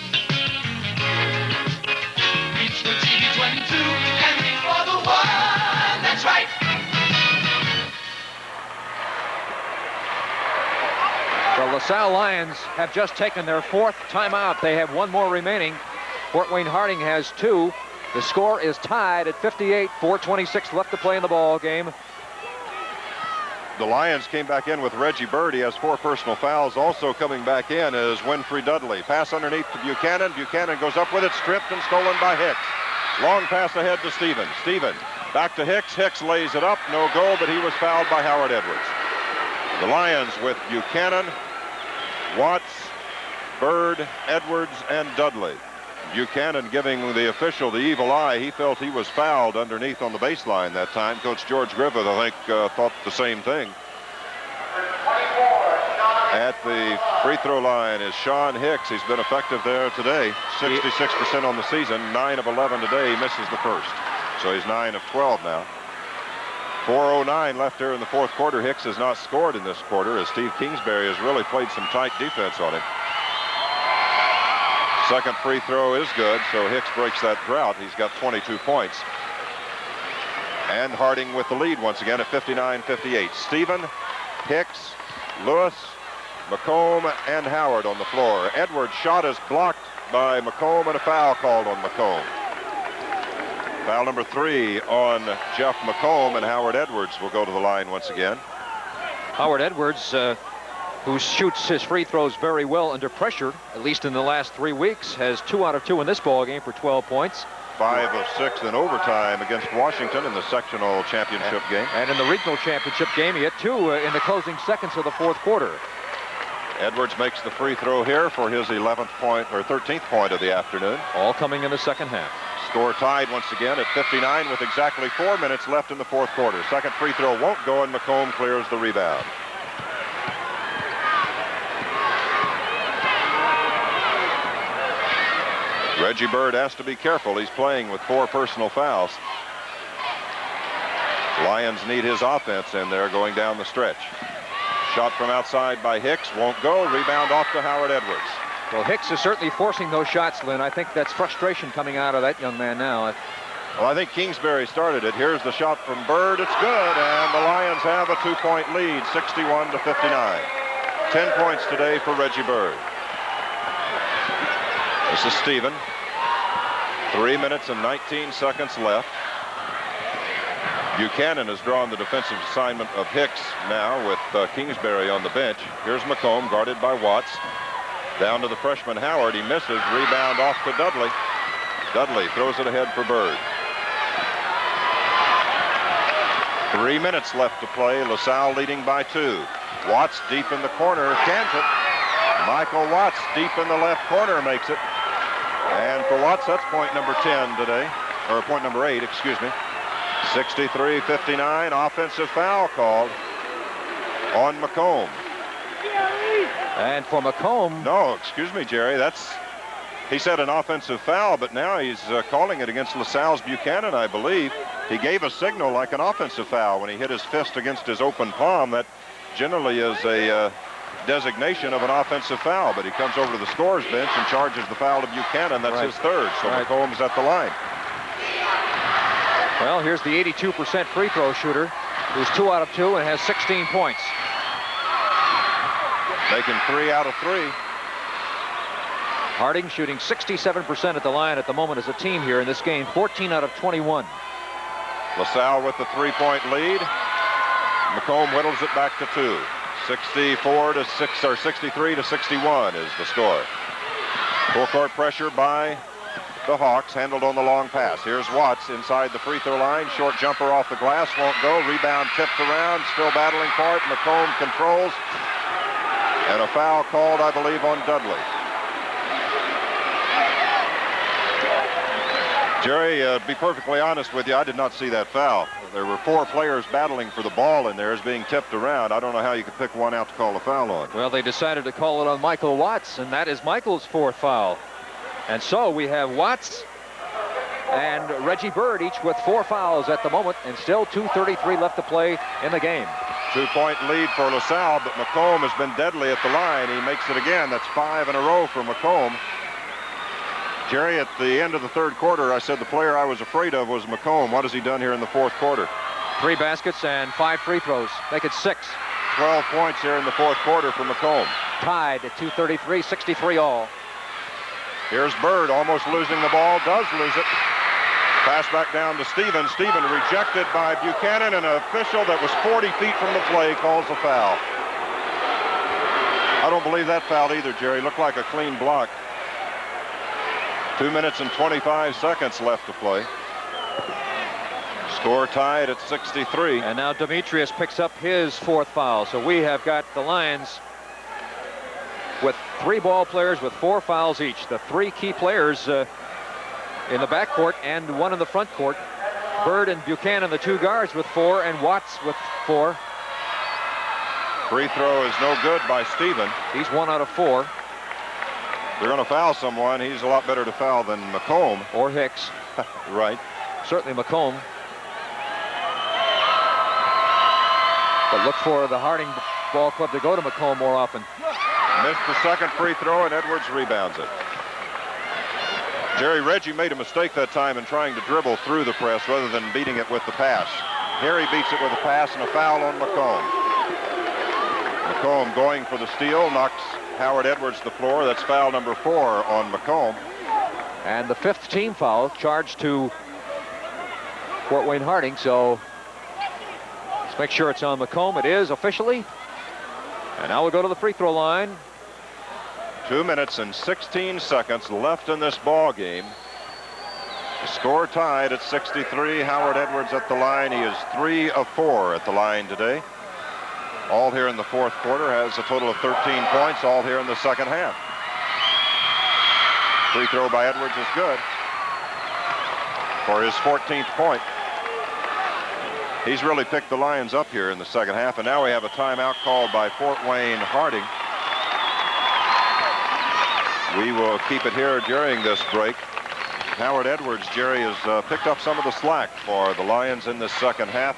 [SPEAKER 6] Reach for TV 22 and reach for the one. That's right.
[SPEAKER 1] The LaSalle Lions have just taken their 4th timeout. They have 1 more remaining. Fort Wayne Harding has 2. The score is tied at 58. 4:26 left to play in the ball game.
[SPEAKER 2] The Lions came back in with Reggie Bird. He has 4 personal fouls. Also coming back in is Winfrey Dudley. Pass underneath to Buchanan. Buchanan goes up with it, stripped and stolen by Hicks. Long pass ahead to Stevens. Stevens back to Hicks. Hicks lays it up. No goal, but he was fouled by Howard Edwards. The Lions with Buchanan, Watts, Bird, Edwards, and Dudley. Buchanan giving the official the evil eye. He felt he was fouled underneath on the baseline that time. Coach George Griffith, I think, thought the same thing. At the free throw line is Sean Hicks. He's been effective there today. 66% on the season, 9 of 11 today. He misses the first. So he's 9 of 12 now. 4:09 left here in the fourth quarter. Hicks has not scored in this quarter as Steve Kingsbury has really played some tight defense on him. Second free throw is good, so Hicks breaks that drought. He's got 22 points. And Harding with the lead once again at 59-58. Stephen, Hicks, Lewis, McComb, and Howard on the floor. Edwards' shot is blocked by McComb and a foul called on McComb. Foul number 3 on Jeff McComb, and Howard Edwards will go to the line once again.
[SPEAKER 1] Howard Edwards, who shoots his free throws very well under pressure, at least in the last 3 weeks, has 2 out of 2 in this ball game for 12 points.
[SPEAKER 2] 5 of 6 in overtime against Washington in the sectional championship game.
[SPEAKER 1] And in the regional championship game, he had 2 in the closing seconds of the fourth quarter.
[SPEAKER 2] Edwards makes the free throw here for his 11th point or 13th point of the afternoon.
[SPEAKER 1] All coming in the second half.
[SPEAKER 2] Score tied once again at 59 with exactly 4 minutes left in the fourth quarter. Second free throw won't go, and McComb clears the rebound. Reggie Bird has to be careful. He's playing with 4 personal fouls. Lions need his offense in there going down the stretch. Shot from outside by Hicks won't go. Rebound off to Howard Edwards.
[SPEAKER 1] Well, Hicks is certainly forcing those shots, Lynn. I think that's frustration coming out of that young man now.
[SPEAKER 2] Well, I think Kingsbury started it. Here's the shot from Bird. It's good, and the Lions have a 2-point lead, 61-59. 10 points today for Reggie Bird. This is Stephen. 3 minutes and 19 seconds left. Buchanan has drawn the defensive assignment of Hicks now with Kingsbury on the bench. Here's McComb, guarded by Watts. Down to the freshman Howard. He misses. Rebound off to Dudley. Dudley throws it ahead for Bird. 3 minutes left to play. LaSalle leading by 2. Watts deep in the corner. Cans it. Michael Watts deep in the left corner makes it. And for Watts, that's point number 10 today. Or point number 8, excuse me. 63-59. Offensive foul called on McComb.
[SPEAKER 1] And for McComb.
[SPEAKER 2] No, excuse me, Jerry. He said an offensive foul, but now he's calling it against LaSalle's Buchanan, I believe. He gave a signal like an offensive foul when he hit his fist against his open palm. That generally is a designation of an offensive foul, but he comes over to the scorer's bench and charges the foul to Buchanan. That's his third, so McComb's at the line.
[SPEAKER 1] Well, here's the 82% free throw shooter, who's 2 out of 2 and has 16 points.
[SPEAKER 2] Making 3 out of 3.
[SPEAKER 1] Harding shooting 67% at the line at the moment as a team here in this game, 14 out of 21.
[SPEAKER 2] LaSalle with the 3-point lead. McComb whittles it back to 2. 63 to 61 is the score. Full court pressure by the Hawks, handled on the long pass. Here's Watts inside the free throw line. Short jumper off the glass, won't go. Rebound tipped around, still battling for it. McComb controls. And a foul called, I believe, on Dudley. Jerry, to be perfectly honest with you, I did not see that foul. There were 4 players battling for the ball in there as being tipped around. I don't know how you could pick one out to call a foul on.
[SPEAKER 1] Well, they decided to call it on Michael Watts, and that is Michael's 4th foul. And so we have Watts and Reggie Bird, each with 4 fouls at the moment, and still 2:33 left to play in the game.
[SPEAKER 2] 2-point lead for LaSalle, but McComb has been deadly at the line. He makes it again. That's 5 in a row for McComb. Jerry, at the end of the 3rd quarter, I said the player I was afraid of was McComb. What has he done here in the 4th quarter?
[SPEAKER 1] 3 baskets and 5 free throws. Make it 6.
[SPEAKER 2] 12 points here in the 4th quarter for McComb.
[SPEAKER 1] Tied at 2:33, 63 all.
[SPEAKER 2] Here's Bird almost losing the ball, does lose it. Pass back down to Stephen. Stephen rejected by Buchanan, and an official that was 40 feet from the play calls a foul. I don't believe that foul either, Jerry. Looked like a clean block. 2 minutes and 25 seconds left to play. Score tied at 63.
[SPEAKER 1] And now Demetrius picks up his 4th foul. So we have got the Lions with 3 ball players with 4 fouls each. The 3 key players in the backcourt and 1 in the front court. Bird and Buchanan, the 2 guards, with 4, and Watts with 4.
[SPEAKER 2] Free throw is no good by Stephen.
[SPEAKER 1] He's 1 out of 4.
[SPEAKER 2] They're going to foul someone. He's a lot better to foul than McComb.
[SPEAKER 1] Or Hicks.
[SPEAKER 2] Right.
[SPEAKER 1] Certainly McComb. But look for the Harding ball club to go to McComb more often.
[SPEAKER 2] Missed the 2nd free throw, and Edwards rebounds it. Jerry, Reggie made a mistake that time in trying to dribble through the press rather than beating it with the pass. Here he beats it with a pass and a foul on McComb. McComb going for the steal, knocks Howard Edwards to the floor. That's foul number 4 on McComb.
[SPEAKER 1] And the 5th team foul charged to Fort Wayne Harding. So let's make sure it's on McComb. It is officially. And now we'll go to the free throw line.
[SPEAKER 2] 2 minutes and 16 seconds left in this ball game. The score tied at 63. Howard Edwards at the line. He is 3 of 4 at the line today. All here in the 4th quarter, has a total of 13 points, all here in the 2nd half. Free throw by Edwards is good for his 14th point. He's really picked the Lions up here in the 2nd half, and now we have a timeout called by Fort Wayne Harding. We will keep it here during this break. Howard Edwards, Jerry, has picked up some of the slack for the Lions in this 2nd half.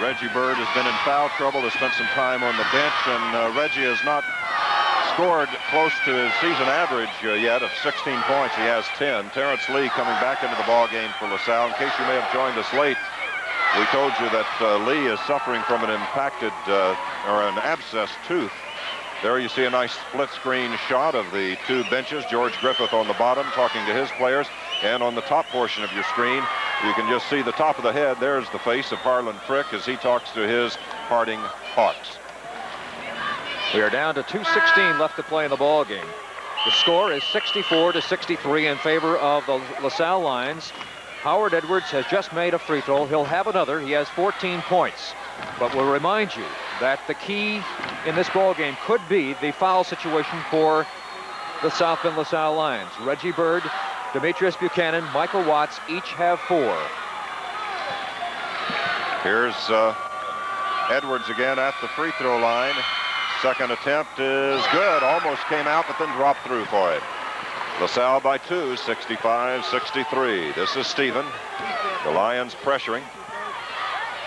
[SPEAKER 2] Reggie Bird has been in foul trouble, has spent some time on the bench, and Reggie has not scored close to his season average yet of 16 points. He has 10. Terrence Lee coming back into the ball game for LaSalle. In case you may have joined us late, we told you that Lee is suffering from an impacted or an abscessed tooth. There you see a nice split screen shot of the 2 benches. George Griffith on the bottom talking to his players, and on the top portion of your screen, You can just see the top of the head. There's the face of Harlan Frick as he talks to his Harding Hawks.
[SPEAKER 1] We are down to 2:16 left to play in the ball game. The score is 64-63 in favor of the LaSalle Lions. Howard Edwards has just made a free throw. He'll have another. He has 14 points. But we'll remind you that the key in this ball game could be the foul situation for the South Bend LaSalle Lions. Reggie Bird, Demetrius Buchanan, Michael Watts each have 4.
[SPEAKER 2] Here's Edwards again at the free throw line. Second attempt is good. Almost came out, but then dropped through for it. LaSalle by 2, 65-63. This is Stephen. The Lions pressuring.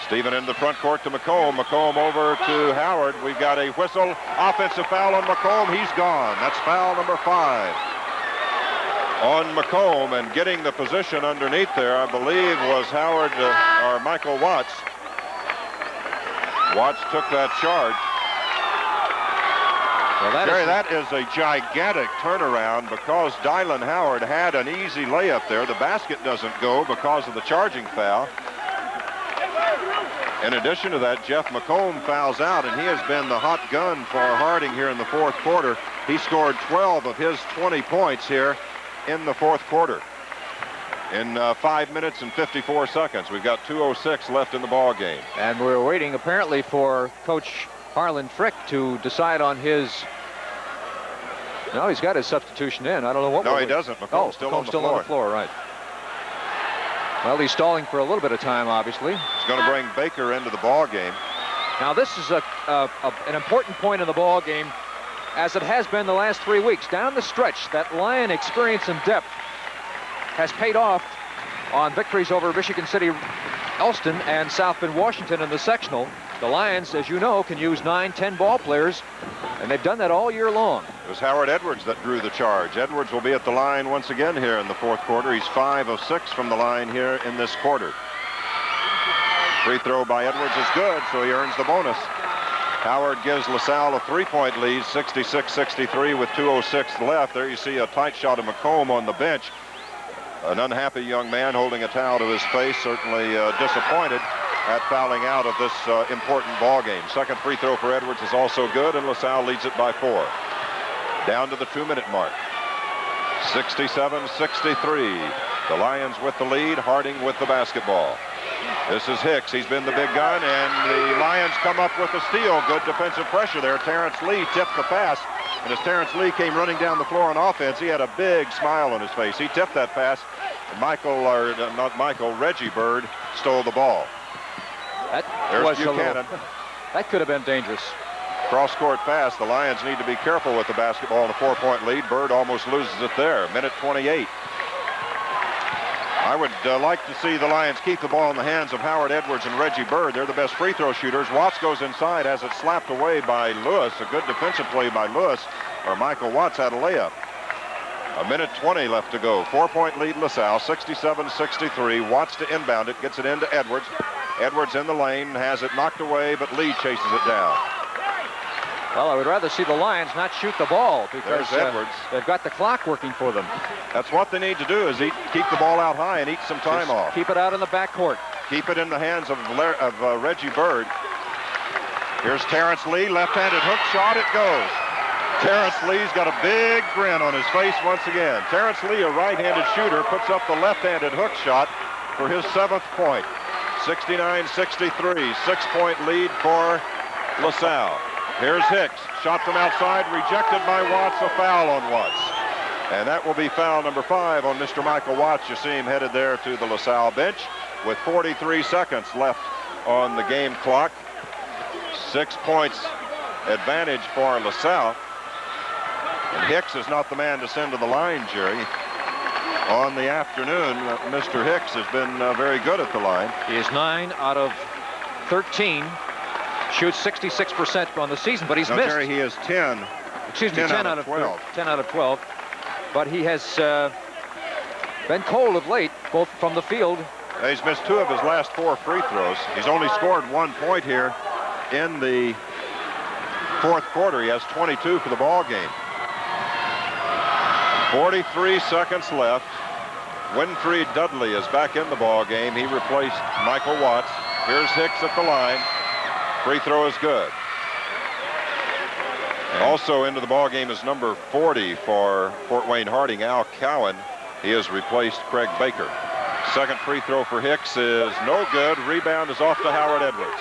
[SPEAKER 2] Stephen in the front court to McComb. McComb over to Howard. We've got a whistle. Offensive foul on McComb. He's gone. That's foul number 5 on McComb, and getting the position underneath there, I believe, was Howard or Michael Watts. Watts took that charge. Well, Jerry, that is a gigantic turnaround because Dylan Howard had an easy layup there. The basket doesn't go because of the charging foul. In addition to that, Jeff McComb fouls out, and he has been the hot gun for Harding here in the fourth quarter. He scored 12 of his 20 points here in the fourth quarter. In 5 minutes and 54 seconds. We've got 2:06 left in the ball game.
[SPEAKER 1] And we're waiting apparently for Coach Harlan Frick to decide on his... No, he's got his substitution in. I don't know what...
[SPEAKER 2] No, he doesn't. McComb's still on the floor.
[SPEAKER 1] On the floor, right. Well, he's stalling for a little bit of time, obviously.
[SPEAKER 2] He's going to bring Baker into the ball game.
[SPEAKER 1] Now, this is an important point in the ball game, as it has been the last 3 weeks. Down the stretch, that Lion experience and depth has paid off on victories over Michigan City, Elston, and South Bend, Washington in the sectional. The Lions, as you know, can use 9-10 ball players, and they've done that all year long.
[SPEAKER 2] It was Howard Edwards that drew the charge. Edwards will be at the line once again here in the fourth quarter. He's 5 of 6 from the line here in this quarter. Free throw by Edwards is good, so he earns the bonus. Howard gives LaSalle a 3-point lead, 66-63 with 2:06 left. There you see a tight shot of McComb on the bench. An unhappy young man holding a towel to his face, certainly disappointed at fouling out of this important ball game. Second free throw for Edwards is also good, and LaSalle leads it by 4. Down to the 2-minute mark. 67-63. The Lions with the lead, Harding with the basketball. This is Hicks. He's been the big gun, and the Lions come up with a steal. Good defensive pressure there. Terrence Lee tipped the pass, and as Terrence Lee came running down the floor on offense, he had a big smile on his face. He tipped that pass, and Reggie Bird stole the ball. There's Buchanan.
[SPEAKER 1] That could have been dangerous.
[SPEAKER 2] Cross-court pass. The Lions need to be careful with the basketball in a 4-point lead. Bird almost loses it there. Minute 28. I would like to see the Lions keep the ball in the hands of Howard Edwards and Reggie Bird. They're the best free throw shooters. Watts goes inside, has it slapped away by Lewis. A good defensive play by Lewis, or Michael Watts had a layup. A minute 20 left to go. 4-point lead LaSalle, 67-63. Watts to inbound it, gets it into Edwards. Edwards in the lane, has it knocked away, but Lee chases it down.
[SPEAKER 1] Well, I would rather see the Lions not shoot the ball because
[SPEAKER 2] Edwards.
[SPEAKER 1] They've got the clock working for them.
[SPEAKER 2] That's what they need to do, is keep the ball out high and eat some time off.
[SPEAKER 1] Keep it out in the backcourt.
[SPEAKER 2] Keep it in the hands of Reggie Bird. Here's Terrence Lee, left-handed hook shot, it goes. Terrence Lee's got a big grin on his face once again. Terrence Lee, a right-handed shooter, puts up the left-handed hook shot for his 7th point. 69-63, 6-point lead for LaSalle. Here's Hicks, shot from outside, rejected by Watts, a foul on Watts. And that will be foul number 5 on Mr. Michael Watts. You see him headed there to the LaSalle bench with 43 seconds left on the game clock. 6 points advantage for LaSalle. And Hicks is not the man to send to the line, Jerry. On the afternoon, Mr. Hicks has been very good at the line.
[SPEAKER 1] He is 9 out of 13. Shoots 66% on the season, but he's missed.
[SPEAKER 2] Jerry, he is 10.
[SPEAKER 1] Excuse me, 10 out of 12. 10 out of 12. But he has been cold of late, both from the field.
[SPEAKER 2] He's missed 2 of his last 4 free throws. He's only scored 1 point here in the fourth quarter. He has 22 for the ball game. 43 seconds left. Winfrey Dudley is back in the ball game. He replaced Michael Watts. Here's Hicks at the line. Free throw is good. Also into the ball game is number 40 for Fort Wayne Harding, Al Cowan. He has replaced Craig Baker. Second free throw for Hicks is no good. Rebound is off to Howard Edwards.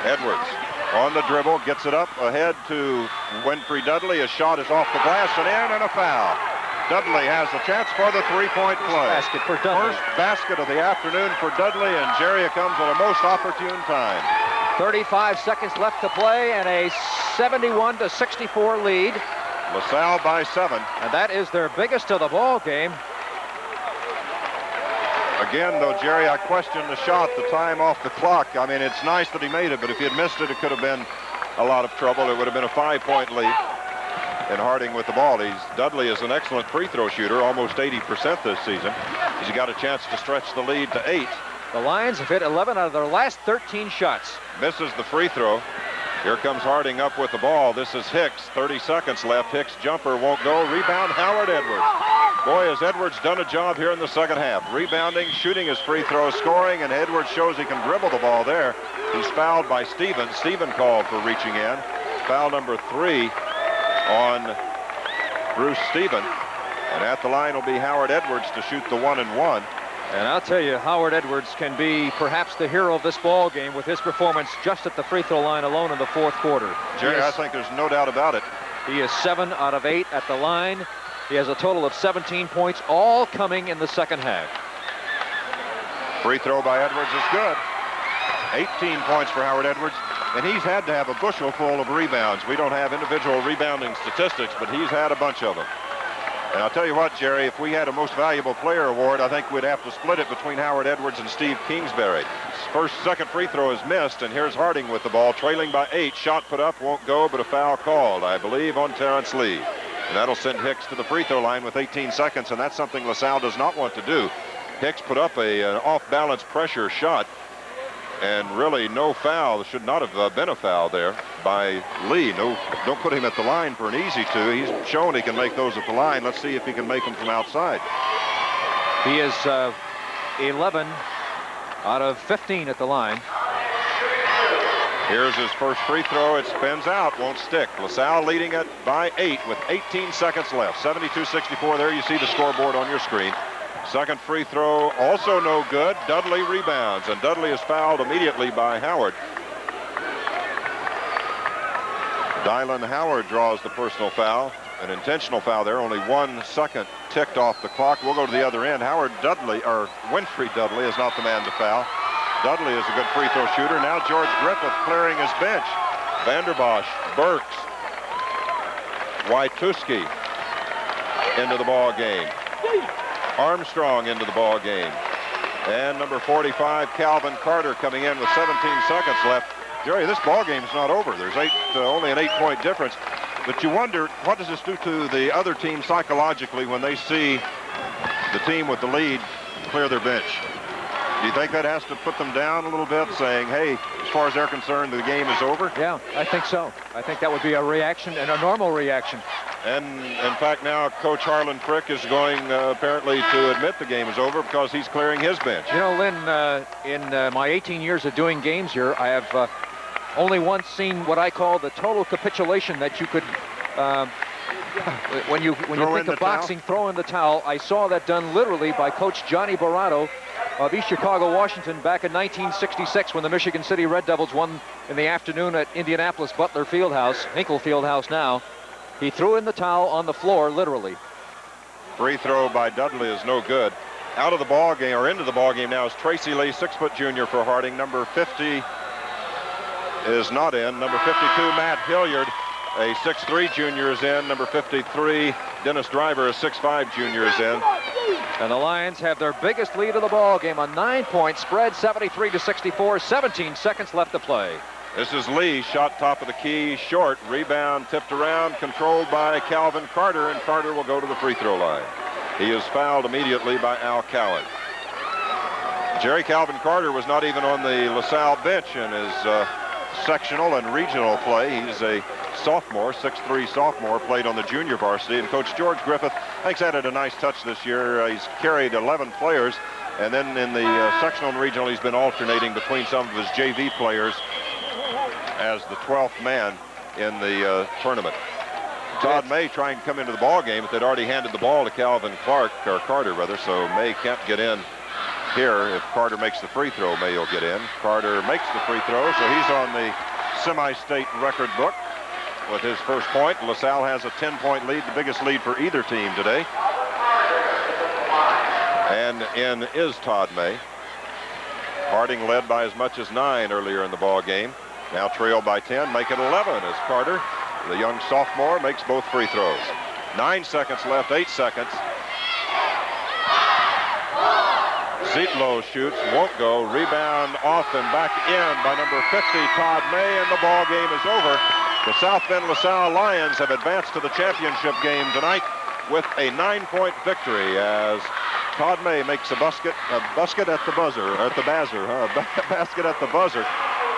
[SPEAKER 2] Edwards on the dribble, gets it up ahead to Winfrey Dudley. His shot is off the glass and in, and a foul. Dudley has a chance for the three-point play.
[SPEAKER 1] Basket for Dudley.
[SPEAKER 2] First basket of the afternoon for Dudley, and Jerry, it comes at a most opportune time.
[SPEAKER 1] 35 seconds left to play, and a 71-64 lead.
[SPEAKER 2] LaSalle by 7.
[SPEAKER 1] And that is their biggest of the ball game.
[SPEAKER 2] Again, though, Jerry, I question the shot, the time off the clock. I mean, it's nice that he made it, but if he had missed it, it could have been a lot of trouble. It would have been a 5-point lead. And Harding with the ball. Dudley is an excellent free throw shooter, almost 80% this season. He's got a chance to stretch the lead to 8.
[SPEAKER 1] The Lions have hit 11 out of their last 13 shots.
[SPEAKER 2] Misses the free throw. Here comes Harding up with the ball. This is Hicks. 30 seconds left. Hicks jumper won't go. Rebound, Howard Edwards. Boy, has Edwards done a job here in the second half. Rebounding, shooting his free throw, scoring, and Edwards shows he can dribble the ball there. He's fouled by Steven. Steven called for reaching in. Foul number 3 on Bruce Steven. And at the line will be Howard Edwards to shoot the 1-and-1.
[SPEAKER 1] And I'll tell you, Howard Edwards can be perhaps the hero of this ball game with his performance just at the free throw line alone in the fourth quarter.
[SPEAKER 2] Jerry, I think there's no doubt about it.
[SPEAKER 1] He is 7 out of 8 at the line. He has a total of 17 points, all coming in the second half.
[SPEAKER 2] Free throw by Edwards is good. 18 points for Howard Edwards, and he's had to have a bushel full of rebounds. We don't have individual rebounding statistics, but he's had a bunch of them. And I'll tell you what, Jerry, if we had a Most Valuable Player award, I think we'd have to split it between Howard Edwards and Steve Kingsbury. Second free throw is missed, and here's Harding with the ball, trailing by 8. Shot put up, won't go, but a foul called, I believe, on Terrence Lee. And that'll send Hicks to the free throw line with 18 seconds, and that's something LaSalle does not want to do. Hicks put up an off-balance pressure shot, and really no foul. Should not have been a foul there by Lee. No, don't put him at the line for an easy 2. He's shown he can make those at the line. Let's see if he can make them from outside.
[SPEAKER 1] He is 11 out of 15 at the line.
[SPEAKER 2] Here's his first free throw. It spins out, won't stick. LaSalle leading it by 8 with 18 seconds left. 72-64. There you see the scoreboard on your screen. Second free throw also no good. Dudley rebounds, and Dudley is fouled immediately by Howard. Dylan Howard draws the personal foul, an intentional foul there. Only 1 second ticked off the clock. We'll go to the other end. Winfrey Dudley is not the man to foul. Dudley is a good free throw shooter. Now George Griffith clearing his bench. Vanderbosch, Burks, Wituski into the ball game. Armstrong into the ball game. And number 45, Calvin Carter, coming in with 17 seconds left. Jerry, this ball game's not over. There's only an 8-point difference. But you wonder, what does this do to the other team psychologically when they see the team with the lead clear their bench? Do you think that has to put them down a little bit, saying, hey, as far as they're concerned, the game is over?
[SPEAKER 1] Yeah, I think so. I think that would be a reaction, and a normal reaction.
[SPEAKER 2] And, in fact, now Coach Harlan Frick is going, apparently, to admit the game is over because he's clearing his bench.
[SPEAKER 1] You know, Lynn, in my 18 years of doing games here, I have only once seen what I call the total capitulation that you could, when you think of boxing, throw in the towel. I saw that done literally by Coach Johnny Barato of East Chicago, Washington, back in 1966 when the Michigan City Red Devils won in the afternoon at Indianapolis Butler Fieldhouse, Hinkle Fieldhouse now. He threw in the towel on the floor, literally.
[SPEAKER 2] Free throw by Dudley is no good. Out of the ball game, or into the ball game now, is Tracy Lee, 6-foot junior for Harding. Number 50 is not in. Number 52, Matt Hilliard, a 6'3 junior, is in. Number 53, Dennis Driver, a 6'5 junior, is in.
[SPEAKER 1] And the Lions have their biggest lead of the ball game, a 9-point spread, 73-64, 17 seconds left to play.
[SPEAKER 2] This is Lee, shot top of the key, short, rebound, tipped around, controlled by Calvin Carter, and Carter will go to the free throw line. He is fouled immediately by Al Cowan. Jerry, Calvin Carter was not even on the LaSalle bench in his sectional and regional play. He's a sophomore, 6'3" sophomore, played on the junior varsity. And Coach George Griffith, I think, added a nice touch this year. He's carried 11 players. And then in the sectional and regional, he's been alternating between some of his JV players as the 12th man in the tournament. Todd May trying to come into the ball game, but they'd already handed the ball to Calvin Clark, or Carter rather, so May can't get in here. If Carter makes the free throw, May will get in. Carter makes the free throw, so he's on the semi-state record book with his first point. LaSalle has a 10-point lead, the biggest lead for either team today. And in is Todd May. Harding led by as much as 9 earlier in the ball game. Now trailed by 10, make it 11 as Carter, the young sophomore, makes both free throws. 9 seconds left, 8 seconds. Zietlow shoots, won't go. Rebound off and back in by number 50, Todd May, and the ball game is over. The South Bend LaSalle Lions have advanced to the championship game tonight with a 9-point victory as Todd May makes a basket at the buzzer, basket at the buzzer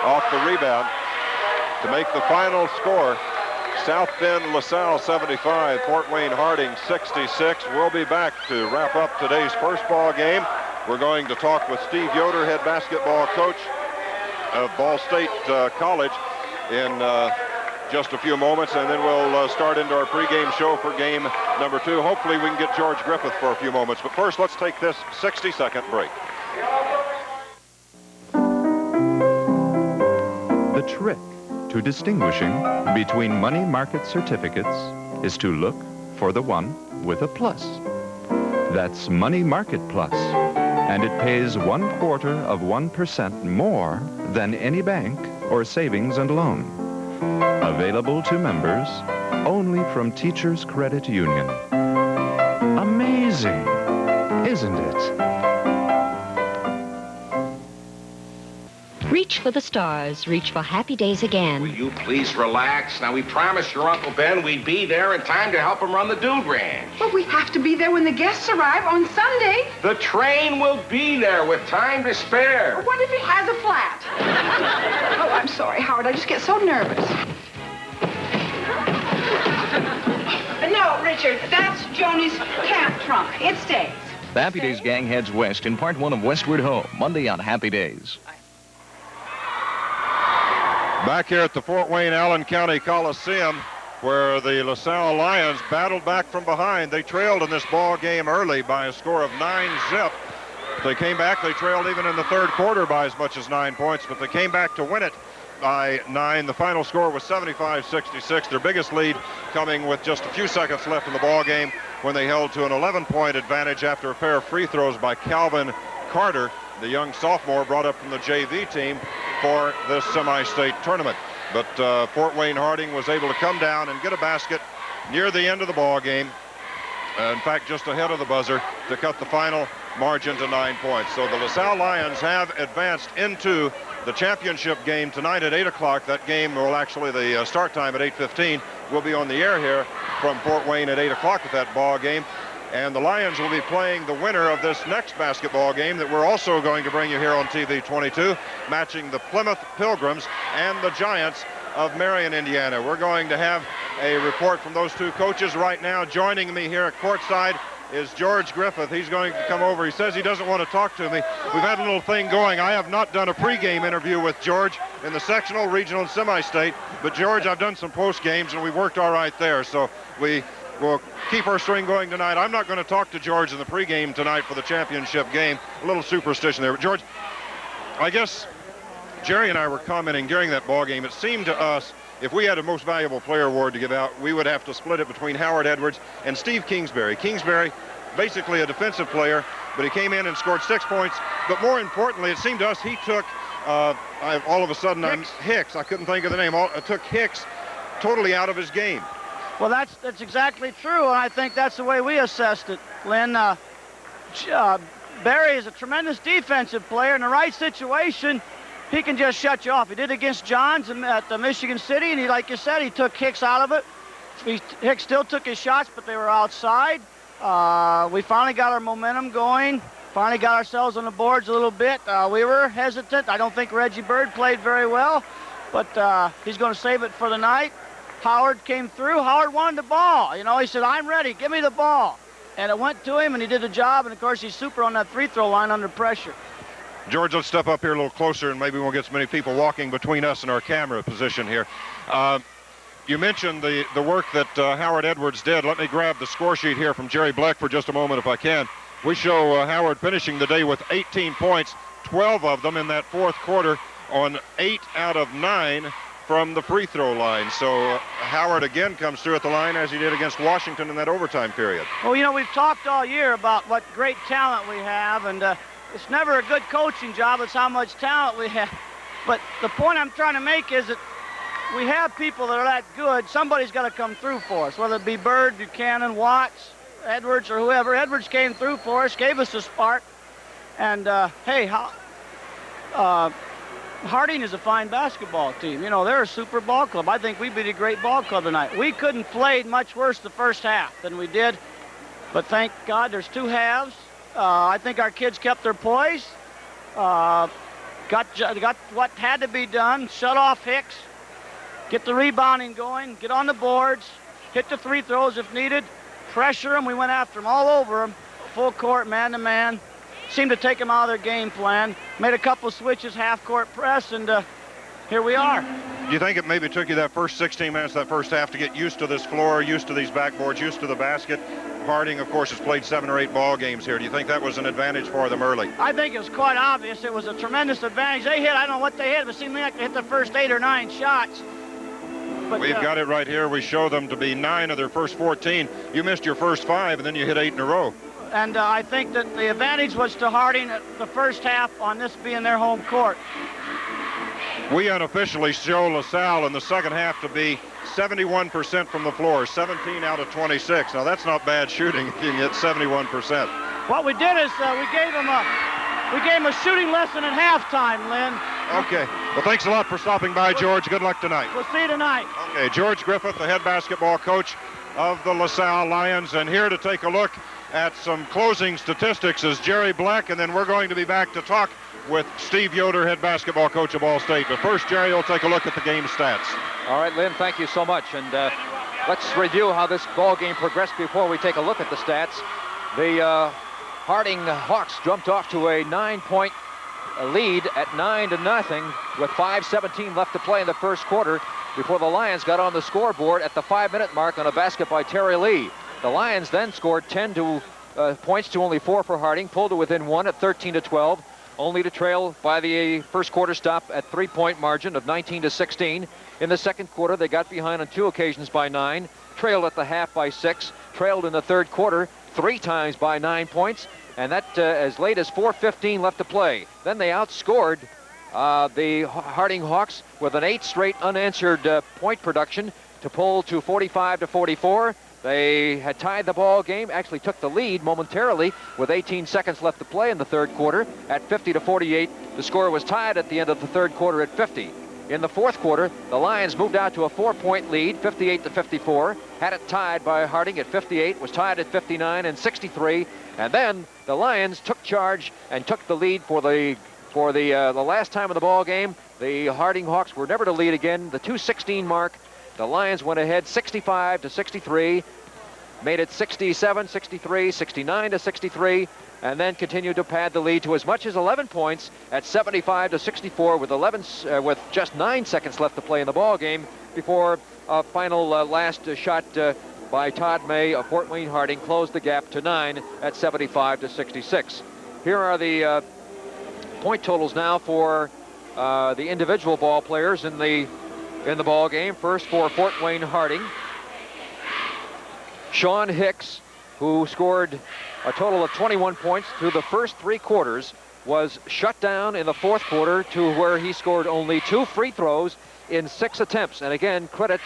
[SPEAKER 2] off the rebound to make the final score. South Bend LaSalle 75, Fort Wayne Harding 66. We'll be back to wrap up today's first ball game. We're going to talk with Steve Yoder, head basketball coach of Ball State College, in just a few moments, and then we'll start into our pregame show for game number 2. Hopefully we can get George Griffith for a few moments, but first let's take this 60-second break.
[SPEAKER 20] The trick to distinguishing between money market certificates is to look for the one with a plus. That's Money Market Plus, and it pays 0.25% more than any bank or savings and loan. Available to members only from Teachers Credit Union. Amazing, isn't it?
[SPEAKER 5] Reach for the stars. Reach for happy days again.
[SPEAKER 4] Will you please relax? Now, we promised your Uncle Ben we'd be there in time to help him run the Dude Ranch.
[SPEAKER 21] But we have to be there when the guests arrive on Sunday.
[SPEAKER 4] The train will be there with time to spare.
[SPEAKER 21] What if he has a flat? Oh, I'm sorry, Howard. I just get so nervous. No, Richard, that's Joni's camp trunk. It stays.
[SPEAKER 10] The Happy Days gang heads west in part 1 of Westward Ho, Monday on Happy Days.
[SPEAKER 2] Back here at the Fort Wayne Allen County Coliseum, where the LaSalle Lions battled back from behind. They trailed in this ball game early by a score of 9-zip. They came back. They trailed even in the third quarter by as much as 9 points, but they came back to win it by 9. The final score was 75-66. Their biggest lead coming with just a few seconds left in the ball game when they held to an 11-point advantage after a pair of free throws by Calvin Carter, the young sophomore brought up from the JV team for this semi-state tournament. But Fort Wayne Harding was able to come down and get a basket near the end of the ball game. In fact, just ahead of the buzzer to cut the final margin to 9 points. So the LaSalle Lions have advanced into the championship game tonight at 8 o'clock. That game will actually, the start time at 8:15, will be on the air here from Fort Wayne at 8 o'clock at that ball game. And the Lions will be playing the winner of this next basketball game that we're also going to bring you here on TV 22, matching the Plymouth Pilgrims and the Giants of Marion, Indiana. We're going to have a report from those two coaches right now. Joining me here at courtside is George Griffith. He's going to come over. He says he doesn't want to talk to me. We've had a little thing going. I have not done a pregame interview with George in the sectional, regional, and semi-state. But George, I've done some post games, and we worked all right there. So we'll keep our string going tonight. I'm not going to talk to George in the pregame tonight for the championship game. A little superstition there. But George, I guess Jerry and I were commenting during that ball game. It seemed to us if we had a most valuable player award to give out, we would have to split it between Howard Edwards and Steve Kingsbury. Kingsbury, basically a defensive player, but he came in and scored 6 points. But more importantly, it seemed to us he took, all of a sudden, Hicks. I couldn't think of the name. Took Hicks totally out of his game.
[SPEAKER 22] Well, that's exactly true, and I think that's the way we assessed it, Lynn. Barry is a tremendous defensive player. In the right situation, he can just shut you off. He did against Johns at Michigan City, and like you said, he took Hicks out of it. Hicks still took his shots, but they were outside. We finally got our momentum going, finally got ourselves on the boards a little bit. We were hesitant. I don't think Reggie Bird played very well, but he's going to save it for the night. Howard came through. Howard wanted the ball. You know, he said, I'm ready. Give me the ball. And it went to him, and he did the job. And, of course, he's super on that free throw line under pressure.
[SPEAKER 2] George, let's step up here a little closer, and maybe we won't get so many people walking between us and our camera position here. You mentioned the work that Howard Edwards did. Let me grab the score sheet here from Jerry Bleck for just a moment if I can. We show Howard finishing the day with 18 points, 12 of them in that fourth quarter on 8 out of 9 from the free throw line. So Howard again comes through at the line as he did against Washington in that overtime period.
[SPEAKER 22] Well, you know, we've talked all year about what great talent we have, and it's never a good coaching job. It's how much talent we have. But the point I'm trying to make is that we have people that are that good. Somebody's got to come through for us, whether it be Bird, Buchanan, Watts, Edwards, or whoever. Edwards came through for us, gave us a spark. And, hey, Harding is a fine basketball team. You know, they're a super ball club. I think we beat a great ball club tonight. We couldn't play much worse the first half than we did. But thank God there's two halves. I think our kids kept their poise. Got what had to be done. Shut off Hicks. Get the rebounding going. Get on the boards. Hit the free throws if needed. Pressure them. We went after them all over them. Full court, man-to-man. Seemed to take them out of their game plan. Made a couple switches, half-court press, and here we are.
[SPEAKER 2] Do you think it maybe took you that first 16 minutes, that first half, to get used to this floor, used to these backboards, used to the basket? Harding, of course, has played 7 or 8 ball games here. Do you think that was an advantage for them early?
[SPEAKER 22] I think it was quite obvious. It was a tremendous advantage. They hit, I don't know what they hit, but it seemed like they hit the first 8 or 9 shots. But,
[SPEAKER 2] we've got it right here. We show them to be 9 of their first 14. You missed your first 5, and then you hit 8 in a row.
[SPEAKER 22] And I think that the advantage was to Harding the first half on this being their home court.
[SPEAKER 2] We unofficially show LaSalle in the second half to be 71% from the floor, 17 out of 26. Now, that's not bad shooting if you can get 71%.
[SPEAKER 22] What we did is we gave them a shooting lesson at halftime, Lynn.
[SPEAKER 2] Okay. Well, thanks a lot for stopping by, George. Good luck tonight.
[SPEAKER 22] We'll see you tonight.
[SPEAKER 2] Okay, George Griffith, the head basketball coach of the LaSalle Lions, and here to take a look at some closing statistics is Jerry Bleck, and then we're going to be back to talk with Steve Yoder, head basketball coach of Ball State. But first, Jerry will take a look at the game stats.
[SPEAKER 1] All right, Lynn, thank you so much. And let's review how this ball game progressed before we take a look at the stats. The Harding Hawks jumped off to a 9-point lead at 9-0 with 5:17 left to play in the first quarter before the Lions got on the scoreboard at the 5-minute mark on a basket by Terry Lee. The Lions then scored 10 points to only 4 for Harding, pulled to within 1 at 13-12, only to trail by the first quarter stop at 3-point margin of 19-16. In the second quarter, they got behind on 2 occasions by 9, trailed at the half by 6, trailed in the third quarter 3 times by 9 points, and that as late as 4:15 left to play. Then they outscored the Harding Hawks with an 8 straight unanswered point production to pull to 45-44. They had tied the ball game, actually took the lead momentarily with 18 seconds left to play in the third quarter at 50-48. The score was tied at the end of the third quarter at 50. In the fourth quarter, the Lions moved out to a 4-point lead, 58-54, had it tied by Harding at 58, was tied at 59 and 63, and then the Lions took charge and took the lead for the last time of the ball game. The Harding Hawks were never to lead again. The 2:16 mark, the Lions went ahead 65-63, made it 67-63, 69-63, and then continued to pad the lead to as much as 11 points at 75-64 with just 9 seconds left to play in the ball game before a final last shot by Todd May of Fort Wayne Harding closed the gap to 9 at 75-66. Here are the point totals now for the individual ball players in the ball game. First for Fort Wayne Harding, Sean Hicks, who scored a total of 21 points through the first 3 quarters, was shut down in the fourth quarter to where he scored only 2 free throws in 6 attempts. And again, credit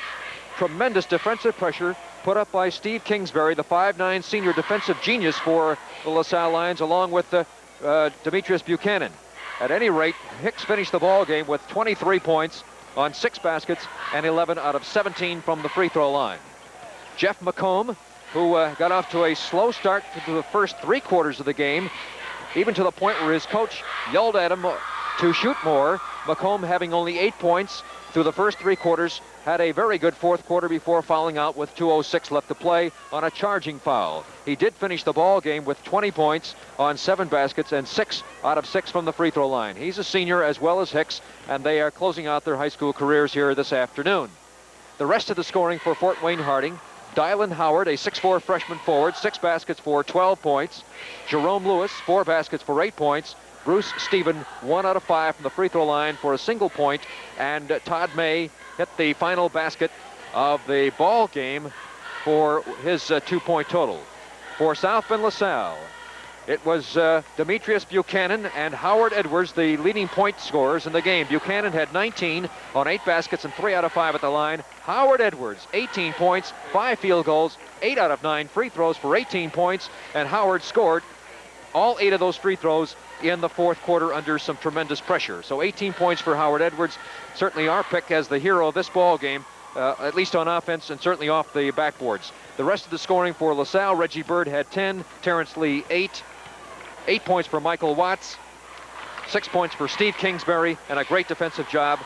[SPEAKER 1] tremendous defensive pressure put up by Steve Kingsbury, the 5'9" senior defensive genius for the LaSalle Lions, along with Demetrius Buchanan. At any rate, Hicks finished the ball game with 23 points on 6 baskets and 11 out of 17 from the free throw line. Jeff McComb, who got off to a slow start to the first 3 quarters of the game, even to the point where his coach yelled at him to shoot more. McComb, having only 8 points through the first 3 quarters, had a very good fourth quarter before fouling out with 2:06 left to play on a charging foul. He did finish the ball game with 20 points on 7 baskets and 6 out of 6 from the free throw line. He's a senior as well as Hicks, and they are closing out their high school careers here this afternoon. The rest of the scoring for Fort Wayne Harding: Dylan Howard, a 6'4" freshman forward, 6 baskets for 12 points. Jerome Lewis, 4 baskets for 8 points. Bruce Stephen, 1 out of 5 from the free throw line for a single point. And Todd May hit the final basket of the ball game for his 2-point total. For South Bend LaSalle, it was Demetrius Buchanan and Howard Edwards, the leading point scorers in the game. Buchanan had 19 on 8 baskets and 3 out of 5 at the line. Howard Edwards, 18 points, 5 field goals, 8 out of 9 free throws for 18 points, and Howard scored all 8 of those free throws in the fourth quarter under some tremendous pressure. So 18 points for Howard Edwards, certainly our pick as the hero of this ball game, at least on offense and certainly off the backboards. The rest of the scoring for LaSalle: Reggie Bird had 10, Terrence Lee 8, 8 points for Michael Watts, 6 points for Steve Kingsbury, and a great defensive job.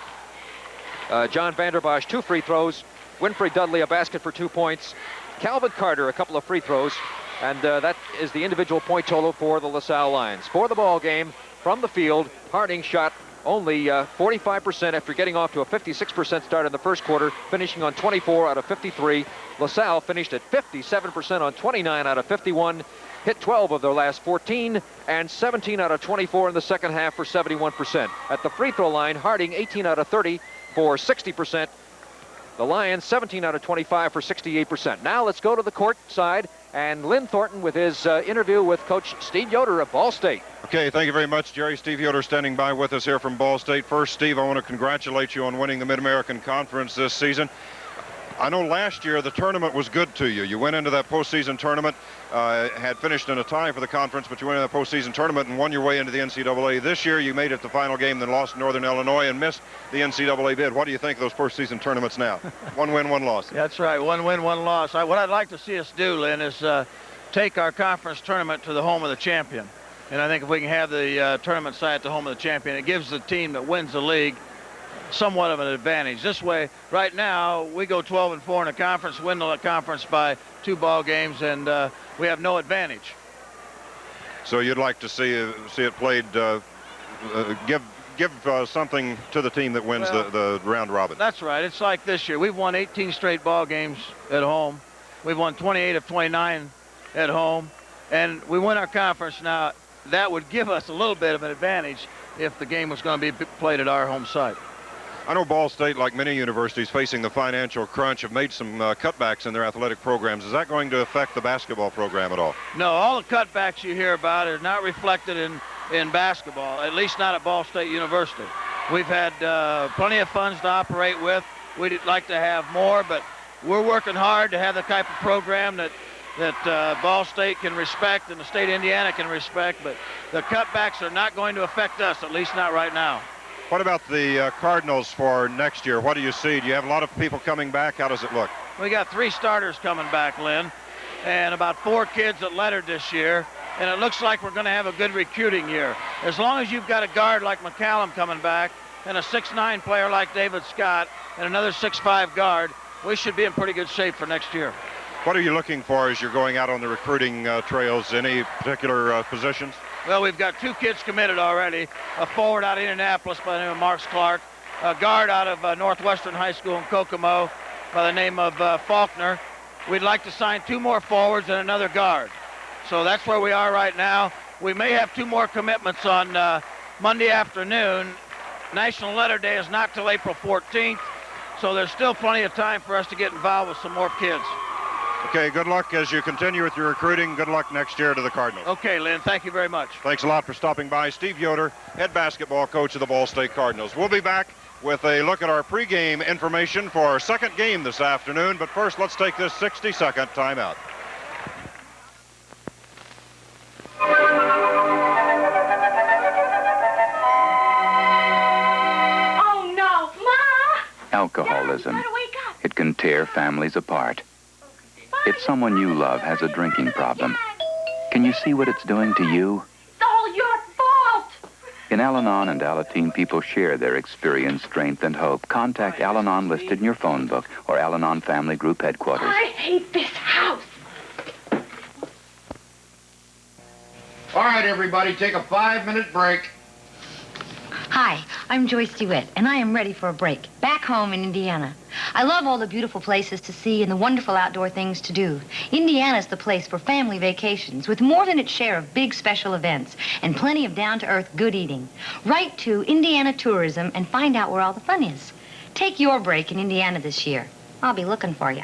[SPEAKER 1] John Vanderbosch, 2 free throws. Winfrey Dudley, a basket for 2 points. Calvin Carter, a couple of free throws. And that is the individual point total for the LaSalle Lions. For the ball game, from the field, Harding shot only 45% after getting off to a 56% start in the first quarter, finishing on 24 out of 53. LaSalle finished at 57% on 29 out of 51, hit 12 of their last 14, and 17 out of 24 in the second half for 71%. At the free throw line, Harding 18 out of 30 for 60%. The Lions 17 out of 25 for 68%. Now let's go to the court side, and Lynn Thornton with his interview with Coach Steve Yoder of Ball State.
[SPEAKER 2] Okay, thank you very much, Jerry. Steve Yoder standing by with us here from Ball State. First, Steve, I want to congratulate you on winning the Mid-American Conference this season. I know last year the tournament was good to you. You went into that postseason tournament, had finished in a tie for the conference, but you went into the postseason tournament and won your way into the NCAA. This year you made it the final game, then lost to Northern Illinois and missed the NCAA bid. What do you think of those postseason tournaments now? 1 win, 1 loss.
[SPEAKER 22] That's right, 1 win, 1 loss. What I'd like to see us do, Lynn, is take our conference tournament to the home of the champion. And I think if we can have the tournament site at the home of the champion, it gives the team that wins the league somewhat of an advantage. This way, right now, we go 12-4 in a conference, win the conference by 2 ball games, and we have no advantage.
[SPEAKER 2] So you'd like to see it played, give something to the team that wins the round robin.
[SPEAKER 22] That's right. It's like this year. We've won 18 straight ball games at home. We've won 28 of 29 at home, and we win our conference. Now, that would give us a little bit of an advantage if the game was going to be played at our home site.
[SPEAKER 2] I know Ball State, like many universities facing the financial crunch, have made some cutbacks in their athletic programs. Is that going to affect the basketball program at all?
[SPEAKER 22] No, all the cutbacks you hear about are not reflected in basketball, at least not at Ball State University. We've had plenty of funds to operate with. We'd like to have more, but we're working hard to have the type of program that Ball State can respect and the state of Indiana can respect, but the cutbacks are not going to affect us, at least not right now.
[SPEAKER 2] What about the Cardinals for next year? What do you see? Do you have a lot of people coming back? How does it look?
[SPEAKER 22] We got 3 starters coming back, Lynn, and about 4 kids that lettered this year, and it looks like we're going to have a good recruiting year. As long as you've got a guard like McCallum coming back and a 6'9" player like David Scott and another 6'5" guard, we should be in pretty good shape for next year.
[SPEAKER 2] What are you looking for as you're going out on the recruiting trails? Any particular positions?
[SPEAKER 22] Well, we've got 2 kids committed already, a forward out of Indianapolis by the name of Marks Clark, a guard out of Northwestern High School in Kokomo by the name of Faulkner. We'd like to sign 2 more forwards and another guard. So that's where we are right now. We may have 2 more commitments on Monday afternoon. National Letter Day is not till April 14th, so there's still plenty of time for us to get involved with some more kids.
[SPEAKER 2] Okay, good luck as you continue with your recruiting. Good luck next year to the Cardinals.
[SPEAKER 22] Okay, Lynn, thank you very much.
[SPEAKER 2] Thanks a lot for stopping by. Steve Yoder, head basketball coach of the Ball State Cardinals. We'll be back with a look at our pregame information for our second game this afternoon. But first, let's take this 60-second timeout.
[SPEAKER 12] Oh, no, Ma!
[SPEAKER 7] Alcoholism. It can tear families apart. If someone you love has a drinking problem, can you see what it's doing to you?
[SPEAKER 12] It's all your fault!
[SPEAKER 7] In Al-Anon and Alateen, people share their experience, strength, and hope. Contact Al-Anon listed in your phone book or Al-Anon Family Group headquarters.
[SPEAKER 21] I hate this house.
[SPEAKER 8] All right, everybody, take a 5-minute break.
[SPEAKER 9] Hi, I'm Joyce DeWitt, and I am ready for a break, back home in Indiana. I love all the beautiful places to see and the wonderful outdoor things to do. Indiana's the place for family vacations, with more than its share of big special events and plenty of down-to-earth good eating. Write to Indiana Tourism and find out where all the fun is. Take your break in Indiana this year. I'll be looking for you.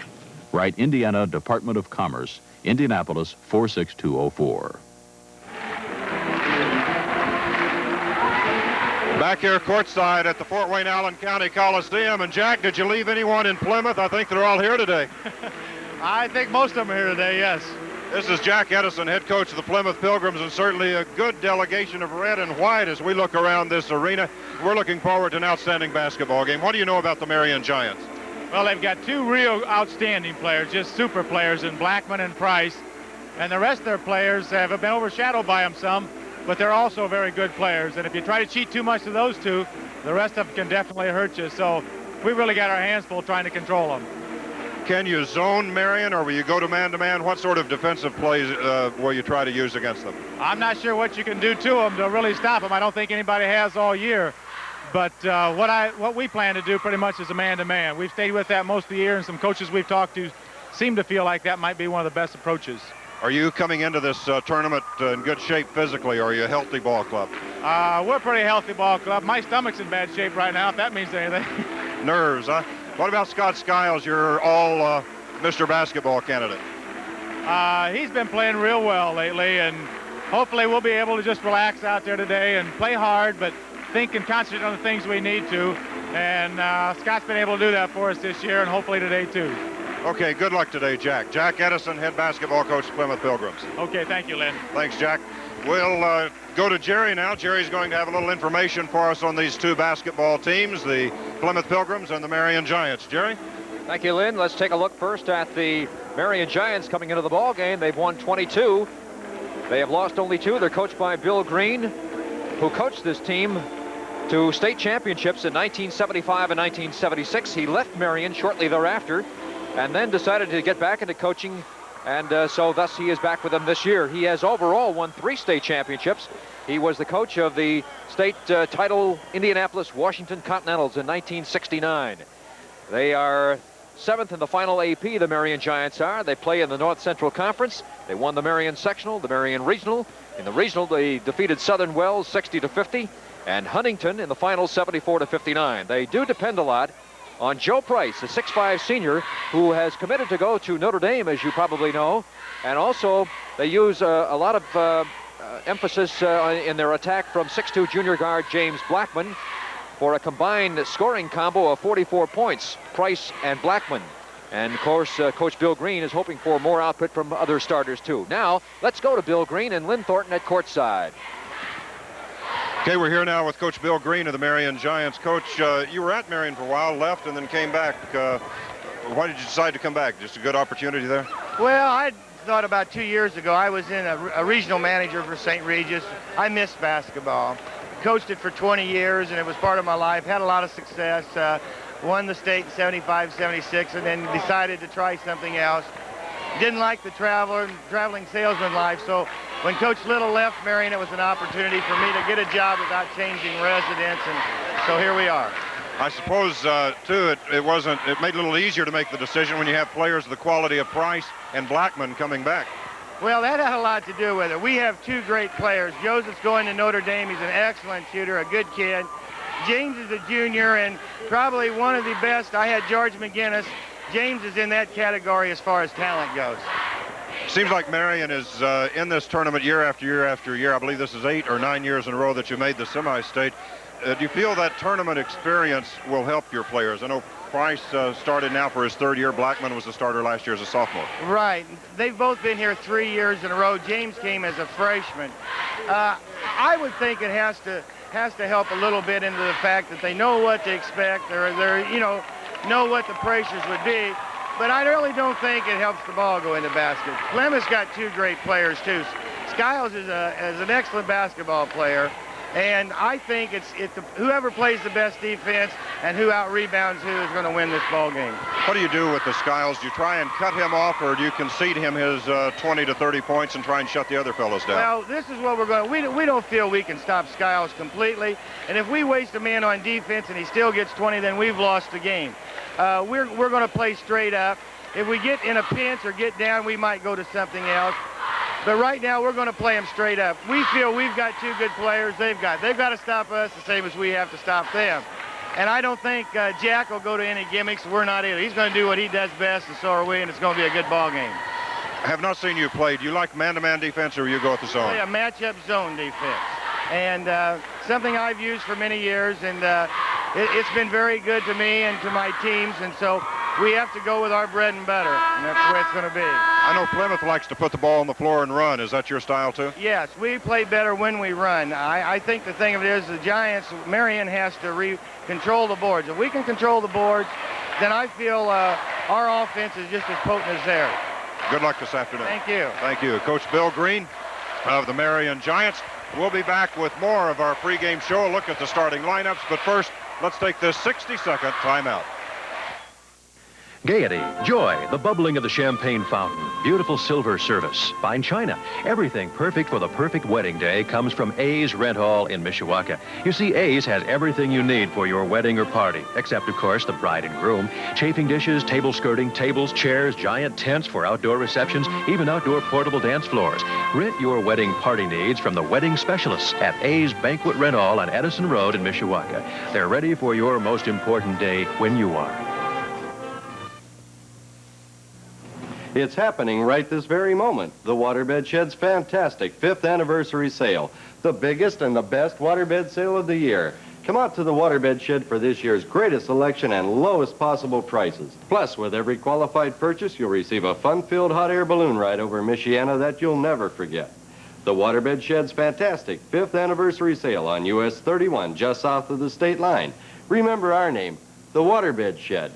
[SPEAKER 23] Write Indiana Department of Commerce, Indianapolis 46204.
[SPEAKER 2] Back here courtside at the Fort Wayne Allen County Coliseum. And Jack, did you leave anyone in Plymouth? I think they're all here today.
[SPEAKER 24] I think most of them are here today, yes.
[SPEAKER 2] This is Jack Edison, head coach of the Plymouth Pilgrims, and certainly a good delegation of red and white as we look around this arena. We're looking forward to an outstanding basketball game. What do you know about the Marion Giants?
[SPEAKER 24] Well, they've got two real outstanding players, just super players in Blackman and Price. And the rest of their players have been overshadowed by them some, but they're also very good players. And if you try to cheat too much of those two, the rest of them can definitely hurt you. So we really got our hands full trying to control them.
[SPEAKER 2] Can you zone Marion, or will you go to man-to-man? What sort of defensive plays will you try to use against them?
[SPEAKER 24] I'm not sure what you can do to them to really stop them. I don't think anybody has all year. But what we plan to do pretty much is a man-to-man. We've stayed with that most of the year, and some coaches we've talked to seem to feel like that might be one of the best approaches.
[SPEAKER 2] Are you coming into this tournament in good shape physically, or are you a healthy ball club?
[SPEAKER 24] We're a pretty healthy ball club. My stomach's in bad shape right now, if that means anything.
[SPEAKER 2] Nerves, huh? What about Scott Skiles, your all Mr. Basketball candidate?
[SPEAKER 24] He's been playing real well lately, and hopefully we'll be able to just relax out there today and play hard, but think and concentrate on the things we need to. And Scott's been able to do that for us this year, and hopefully today too.
[SPEAKER 2] Okay, good luck today, Jack. Jack Edison, head basketball coach, Plymouth Pilgrims.
[SPEAKER 24] Okay, thank you, Lynn.
[SPEAKER 2] Thanks, Jack. We'll go to Jerry now. Jerry's going to have a little information for us on these two basketball teams, the Plymouth Pilgrims and the Marion Giants. Jerry?
[SPEAKER 1] Thank you, Lynn. Let's take a look first at the Marion Giants coming into the ball game. They've won 22. They have lost only 2. They're coached by Bill Green, who coached this team to state championships in 1975 and 1976. He left Marion shortly thereafter and then decided to get back into coaching, and so thus he is back with them this year. He has overall won 3 state championships. He was the coach of the state title Indianapolis Washington Continentals in 1969. They are 7th in the final AP, the Marion Giants are. They play in the North Central Conference. They won the Marion Sectional, the Marion Regional. In the Regional, they defeated Southern Wells 60-50, and Huntington in the final 74-59. They do depend a lot on Joe Price, a 6'5 senior who has committed to go to Notre Dame, as you probably know. And also, they use a lot of emphasis in their attack from 6'2 junior guard James Blackman for a combined scoring combo of 44 points, Price and Blackman. And, of course, Coach Bill Green is hoping for more output from other starters, too. Now, let's go to Bill Green and Lynn Thornton at courtside.
[SPEAKER 2] Okay, we're here now with Coach Bill Green of the Marion Giants. Coach, you were at Marion for a while, left, and then came back. Why did you decide to come back? Just a good opportunity there?
[SPEAKER 24] Well, I thought about 2 years ago, I was in a regional manager for St. Regis. I missed basketball. Coached it for 20 years, and it was part of my life. Had a lot of success. Won the state in 75, 76, and then decided to try something else. Didn't like the traveling salesman life, so when Coach Little left Marion, it was an opportunity for me to get a job without changing residence, and so here we are.
[SPEAKER 2] I suppose, too, it made it a little easier to make the decision when you have players of the quality of Price and Blackman coming back.
[SPEAKER 24] Well, that had a lot to do with it. We have 2 great players. Joseph's going to Notre Dame. He's an excellent shooter, a good kid. James is a junior and probably one of the best. I had George McGinnis. James is in that category as far as talent goes.
[SPEAKER 2] Seems like Marion is in this tournament year after year after year. I believe this is 8 or 9 years in a row that you made the semi-state. Do you feel that tournament experience will help your players? I know Price started now for his 3rd year. Blackman was the starter last year as a sophomore.
[SPEAKER 24] Right. They've both been here 3 years in a row. James came as a freshman. I would think it has to help a little bit into the fact that they know what to expect. They're know what the pressures would be. But I really don't think it helps the ball go in the basket. Plymouth's got 2 great players, too. Skiles is an excellent basketball player. And I think it's whoever plays the best defense and who out-rebounds who is going to win this ball game.
[SPEAKER 2] What do you do with the Skiles? Do you try and cut him off, or do you concede him his 20 to 30 points and try and shut the other fellows down?
[SPEAKER 24] Well, this is what we're going to. We don't feel we can stop Skiles completely. And if we waste a man on defense and he still gets 20, then we've lost the game. We're going to play straight up. If we get in a pinch or get down, we might go to something else. But right now, we're going to play them straight up. We feel we've got two good players. They've got to stop us the same as we have to stop them. And I don't think Jack will go to any gimmicks. We're not either. He's going to do what he does best, and so are we, and it's going to be a good ball game.
[SPEAKER 2] I have not seen you play. Do you like man-to-man defense, or you go with the zone?
[SPEAKER 24] Play a matchup zone defense. And something I've used for many years, and it's been very good to me and to my teams, and so we have to go with our bread and butter, and that's the way it's going to be.
[SPEAKER 2] I know Plymouth likes to put the ball on the floor and run. Is that your style, too?
[SPEAKER 24] Yes, we play better when we run. I think the thing of it is the Giants, Marion has to control the boards. If we can control the boards, then I feel our offense is just as potent as theirs.
[SPEAKER 2] Good luck this afternoon.
[SPEAKER 24] Thank you.
[SPEAKER 2] Thank you. Coach Bill Green of the Marion Giants. We'll be back with more of our pregame show, a look at the starting lineups. But first, let's take this 60-second timeout.
[SPEAKER 11] Gaiety, joy, the bubbling of the champagne fountain, beautiful silver service, fine china. Everything perfect for the perfect wedding day comes from A's Rent Hall in Mishawaka. You see, A's has everything you need for your wedding or party, except, of course, the bride and groom. Chafing dishes, table skirting, tables, chairs, giant tents for outdoor receptions, even outdoor portable dance floors. Rent your wedding party needs from the wedding specialists at A's Banquet Rent Hall on Edison Road in Mishawaka. They're ready for your most important day when you are.
[SPEAKER 13] It's happening right this very moment. The Waterbed Shed's fantastic 5th anniversary sale. The biggest and the best waterbed sale of the year. Come out to the Waterbed Shed for this year's greatest selection and lowest possible prices. Plus, with every qualified purchase, you'll receive a fun-filled hot air balloon ride over Michiana that you'll never forget. The Waterbed Shed's fantastic 5th anniversary sale on US 31, just south of the state line. Remember our name, the Waterbed Shed.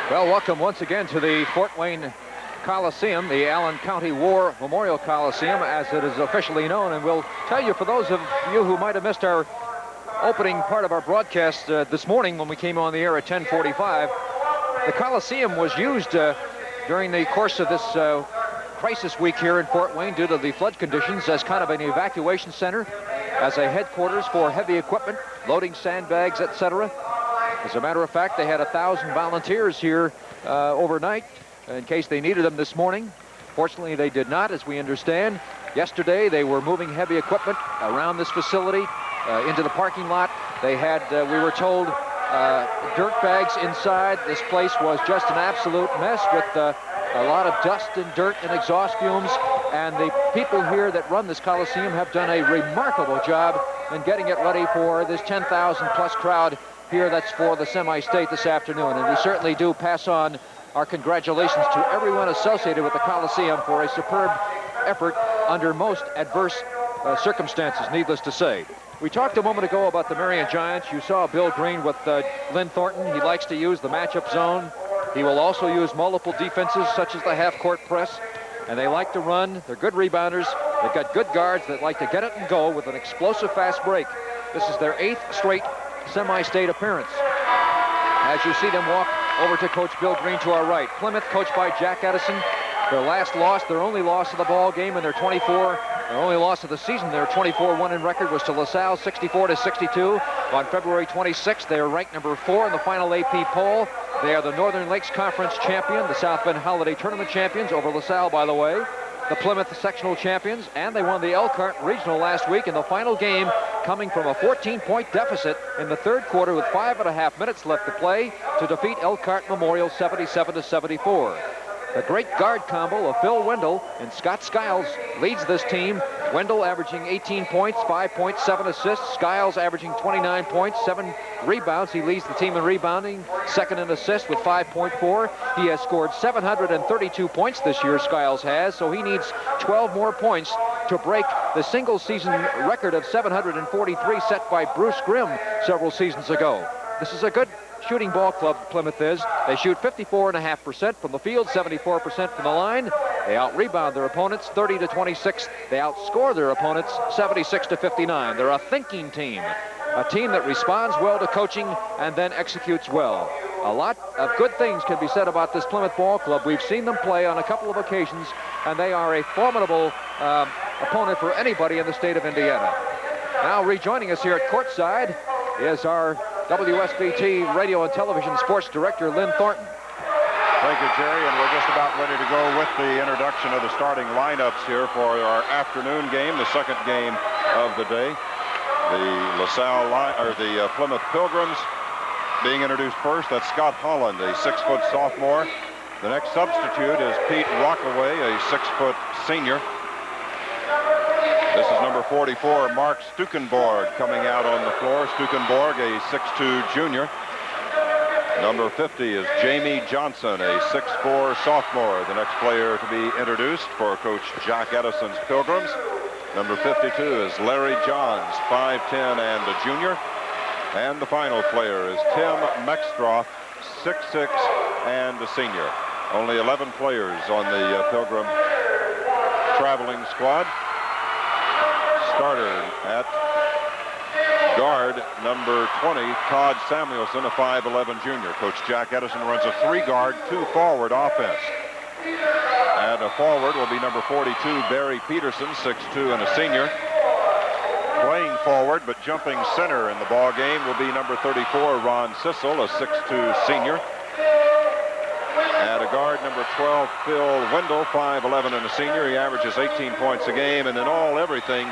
[SPEAKER 1] Well, welcome once again to the Fort Wayne Coliseum, the Allen County War Memorial Coliseum, as it is officially known. And we'll tell you, for those of you who might have missed our opening part of our broadcast this morning when we came on the air at 10:45, the Coliseum was used during the course of this crisis week here in Fort Wayne due to the flood conditions as kind of an evacuation center, as a headquarters for heavy equipment, loading sandbags, etc. As a matter of fact, they had 1,000 volunteers here overnight in case they needed them this morning. Fortunately, they did not, as we understand. Yesterday, they were moving heavy equipment around this facility into the parking lot. They had, we were told, dirt bags inside. This place was just an absolute mess with a lot of dust and dirt and exhaust fumes. And the people here that run this Coliseum have done a remarkable job in getting it ready for this 10,000 plus crowd here that's for the semi-state this afternoon. And we certainly do pass on our congratulations to everyone associated with the Coliseum for a superb effort under most adverse circumstances, needless to say. We talked a moment ago about the Marion Giants. You saw Bill Green with Lynn Thornton. He likes to use the matchup zone. He will also use multiple defenses, such as the half-court press. And they like to run. They're good rebounders. They've got good guards that like to get it and go with an explosive fast break. This is their 8th straight semi-state appearance. As you see them walk over to Coach Bill Green to our right. Plymouth, coached by Jack Edison. Their last loss, their only loss of the ball game, and their only loss of the season, their 24-1 in record was to LaSalle, 64-62. On February 26th, they are ranked number 4 in the final AP poll. They are the Northern Lakes Conference champion, the South Bend Holiday Tournament champions, over LaSalle, by the way. The Plymouth sectional champions, and they won the Elkhart Regional last week in the final game, coming from a 14-point deficit in the third quarter with 5.5 minutes left to play to defeat Elkhart Memorial 77-74. The great guard combo of Phil Wendell and Scott Skiles leads this team. Wendell averaging 18 points, 5.7 assists. Skiles averaging 29 points, 7 rebounds. He leads the team in rebounding, second in assists with 5.4. He has scored 732 points this year, Skiles has, so he needs 12 more points to break the single season record of 743 set by Bruce Grimm several seasons ago. this is a good shooting ball club, Plymouth is. They shoot 54.5% from the field, 74% from the line. They out-rebound their opponents 30-26. They outscore their opponents 76-59. They're a thinking team, a team that responds well to coaching and then executes well. A lot of good things can be said about this Plymouth ball club. We've seen them play on a couple of occasions, and they are a formidable opponent for anybody in the state of Indiana. Now rejoining us here at courtside is our WSBT radio and television sports director, Lynn Thornton.
[SPEAKER 2] Thank you, Jerry, and we're just about ready to go with the introduction of the starting lineups here for our afternoon game, the second game of the day. The Plymouth Pilgrims being introduced first. That's Scott Holland, a 6-foot sophomore. The next substitute is Pete Rockaway, a 6-foot senior. This is number 44, Mark Stukenborg, coming out on the floor. Stukenborg, a 6'2 junior. Number 50 is Jamie Johnson, a 6'4 sophomore. The next player to be introduced for Coach Jack Edison's Pilgrims. Number 52 is Larry Johns, 5'10 and a junior. And the final player is Tim Mextroff, 6'6 and a senior. Only 11 players on the Pilgrim traveling squad. Starter at guard, number 20, Todd Samuelson, a 5'11 junior. Coach Jack Edison runs a 3-guard, 2-forward offense. And a forward will be number 42, Barry Peterson, 6'2 and a senior. Playing forward but jumping center in the ball game will be number 34, Ron Sissel, a 6'2 senior. And a guard, number 12, Phil Wendell, 5'11 and a senior. He averages 18 points a game. And in all everything,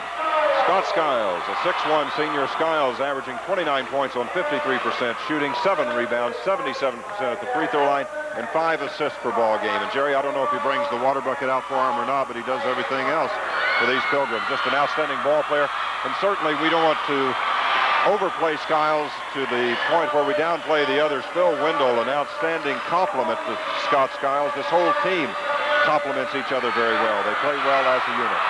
[SPEAKER 2] Scott Skiles, a 6'1 senior. Skiles averaging 29 points on 53% shooting, 7 rebounds, 77% at the free throw line, and 5 assists per ball game. And Jerry, I don't know if he brings the water bucket out for him or not, but he does everything else for these Pilgrims. Just an outstanding ball player. And certainly we don't want to overplay Skiles to the point where we downplay the others. Phil Wendell, an outstanding compliment to Scott Skiles. This whole team complements each other very well. They play well as a unit.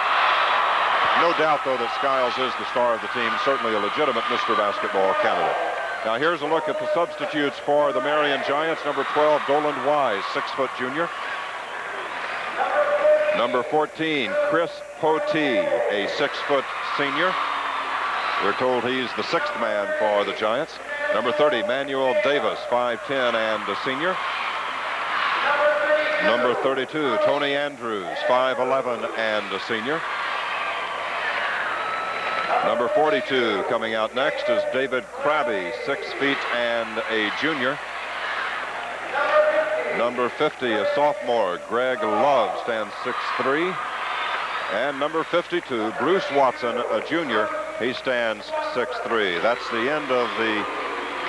[SPEAKER 2] No doubt, though, that Skiles is the star of the team, certainly a legitimate Mr. Basketball candidate. Now here's a look at the substitutes for the Marion Giants. Number 12, Doland Wise, 6-foot junior. Number 14, Chris Potee, a 6-foot senior. We're told he's the 6th man for the Giants. Number 30, Manuel Davis, 5'10 and a senior. Number 32, Tony Andrews, 5'11 and a senior. Number 42 coming out next is David Krabby, 6 feet and a junior. Number 50, a sophomore, Greg Love, stands 6'3. And number 52, Bruce Watson, a junior. He stands 6'3". That's the end of the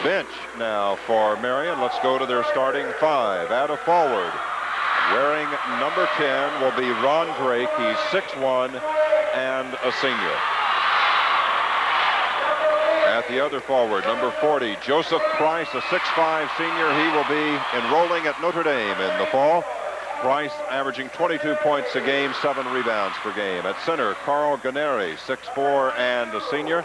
[SPEAKER 2] bench now for Marion. Let's go to their starting 5. At a forward, wearing number 10 will be Ron Drake. He's 6'1 and a senior. At the other forward, number 40, Joseph Price, a 6'5 senior. He will be enrolling at Notre Dame in the fall. Price averaging 22 points a game, 7 rebounds per game. At center, Carl Ganeri, 6'4 and a senior.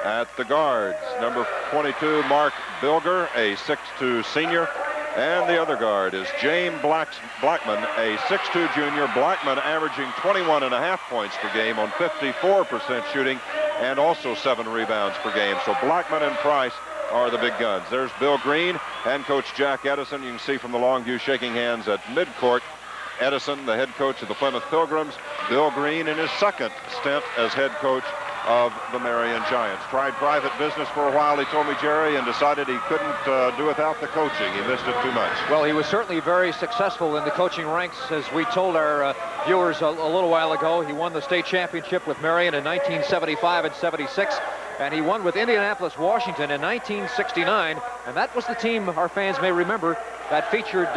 [SPEAKER 2] At the guards, number 22, Mark Bilger, a 6'2 senior. And the other guard is James Blackman, a 6'2 junior. Blackman averaging 21.5 points per game on 54% shooting and also 7 rebounds per game. So Blackman and Price are the big guns. There's Bill Green and Coach Jack Edison. You can see from the long view shaking hands at midcourt. Edison, the head coach of the Plymouth Pilgrims. Bill Green in his second stint as head coach of the Marion Giants. Tried private business for a while, he told me, Jerry, and decided he couldn't do without the coaching. He missed it too much.
[SPEAKER 1] Well, he was certainly very successful in the coaching ranks. As we told our viewers a little while ago, he won the state championship with Marion in 1975 and 76. And he won with Indianapolis, Washington in 1969. And that was the team, our fans may remember, that featured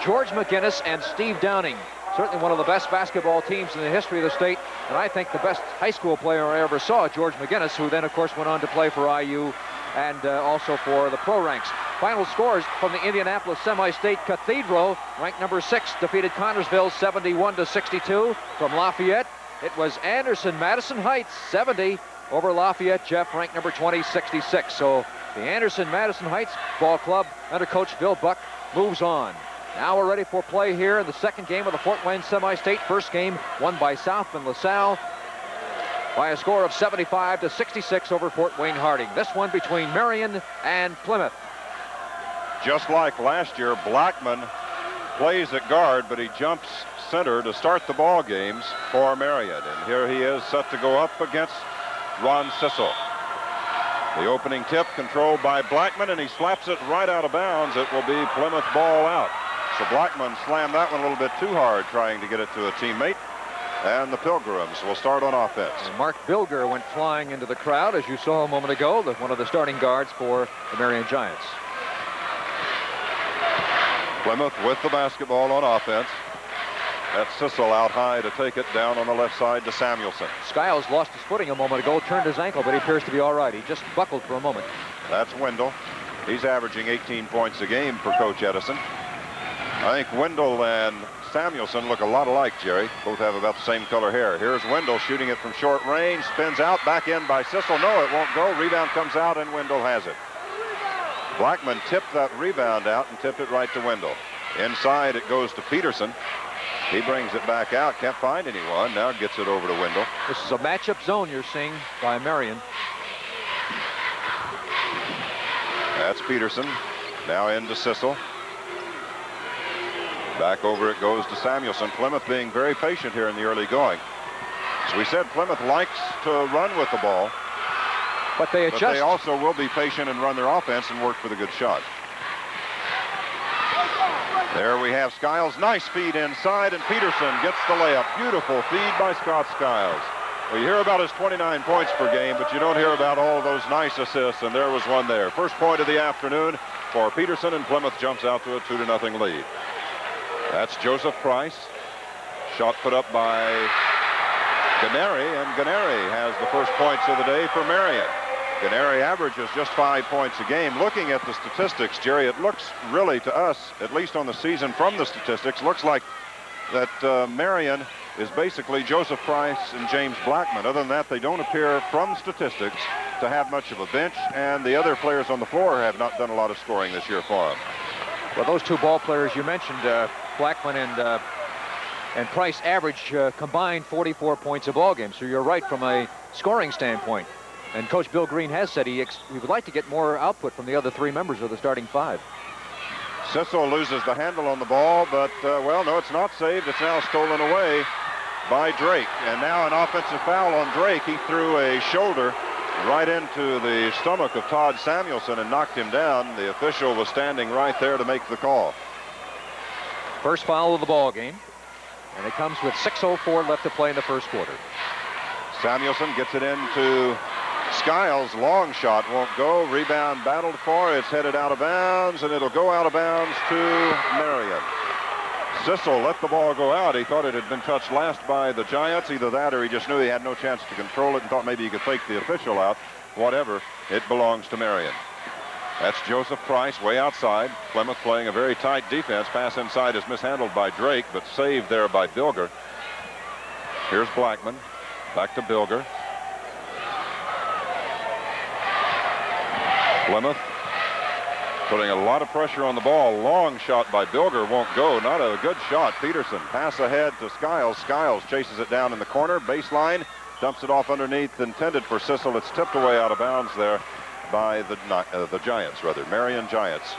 [SPEAKER 1] George McGinnis and Steve Downing. Certainly one of the best basketball teams in the history of the state. And I think the best high school player I ever saw, George McGinnis, who then, of course, went on to play for IU and also for the pro ranks. Final scores from the Indianapolis Semi-State Cathedral. Ranked number 6, defeated Connorsville 71-62. From Lafayette, it was Anderson Madison Heights 70 over Lafayette Jeff, ranked number 20, 66. So The Anderson-Madison Heights Ball Club under Coach Bill Buck moves on. Now we're ready for play here in the second game of the Fort Wayne Semi-State. First game won by South Bend LaSalle by a score of 75-66 over Fort Wayne Harding. This one between Marion and Plymouth.
[SPEAKER 2] Just like last year, Blackman plays at guard, but he jumps center to start the ball games for Marion. And here he is set to go up against Ron Sissel. The opening tip controlled by Blackman, and he slaps it right out of bounds. It will be Plymouth ball out. So Blackman slammed that one a little bit too hard, trying to get it to a teammate. And the Pilgrims will start on offense.
[SPEAKER 1] And Mark Bilger went flying into the crowd, as you saw a moment ago, one of the starting guards for the Marion Giants.
[SPEAKER 2] Plymouth with the basketball on offense. That's Sissel out high to take it down on the left side to Samuelson.
[SPEAKER 1] Skiles lost his footing a moment ago, turned his ankle, but he appears to be all right. He just buckled for a moment.
[SPEAKER 2] That's Wendell. He's averaging 18 points a game for Coach Edison. I think Wendell and Samuelson look a lot alike, Jerry. Both have about the same color hair. Here's Wendell shooting it from short range. Spins out, back in by Sissel. No, it won't go. Rebound comes out, and Wendell has it. Blackman tipped that rebound out and tipped it right to Wendell. Inside, it goes to Peterson. He brings it back out. Can't find anyone. Now gets it over to Wendell.
[SPEAKER 1] This is a matchup zone you're seeing by Marion.
[SPEAKER 2] That's Peterson. Now into Sissel. Back over it goes to Samuelson. Plymouth being very patient here in the early going. As we said, Plymouth likes to run with the ball.
[SPEAKER 1] But they adjust.
[SPEAKER 2] But they also will be patient and run their offense and work for the good shot. There we have Skiles. Nice feed inside, and Peterson gets the layup. Beautiful feed by Scott Skiles. Well, you hear about his 29 points per game, but you don't hear about all those nice assists, and there was one there. First point of the afternoon for Peterson, and Plymouth jumps out to a 2-0 lead. That's Joseph Price. Shot put up by Ganeri, and Ganeri has the first points of the day for Marion. Ganeri averages just 5 points a game. Looking at the statistics, Jerry, it looks really to us, at least on the season from the statistics, looks like that Marion is basically Joseph Price and James Blackman. Other than that, they don't appear from statistics to have much of a bench, and the other players on the floor have not done a lot of scoring this year for them.
[SPEAKER 1] Well, those two ball players you mentioned, Blackman and Price, average combined 44 points a ball game. So you're right from a scoring standpoint. And Coach Bill Green has said he would like to get more output from the other three members of the starting five.
[SPEAKER 2] Sissel loses the handle on the ball, but, well, no, it's not saved. It's now stolen away by Drake. And now an offensive foul on Drake. He threw a shoulder right into the stomach of Todd Samuelson and knocked him down. The official was standing right there to make the call.
[SPEAKER 1] First foul of the ball game. And it comes with 6:04 left to play in the first quarter.
[SPEAKER 2] Samuelson gets it into Skiles. Long shot won't go. Rebound battled for. It's headed out of bounds, and it'll go out of bounds to Marion. Sissel let the ball go out. He thought it had been touched last by the Giants. Either that or he just knew he had no chance to control it and thought maybe he could fake the official out. Whatever, it belongs to Marion. That's Joseph Price way outside. Plymouth playing a very tight defense. Pass inside is mishandled by Drake, but saved there by Bilger. Here's Blackman. Back to Bilger. Plymouth putting a lot of pressure on the ball. Long shot by Bilger won't go. Not a good shot. Peterson pass ahead to Skiles. Skiles chases it down in the corner. Baseline. Dumps it off underneath. Intended for Sissel. It's tipped away out of bounds there by the Giants, rather. Marion Giants.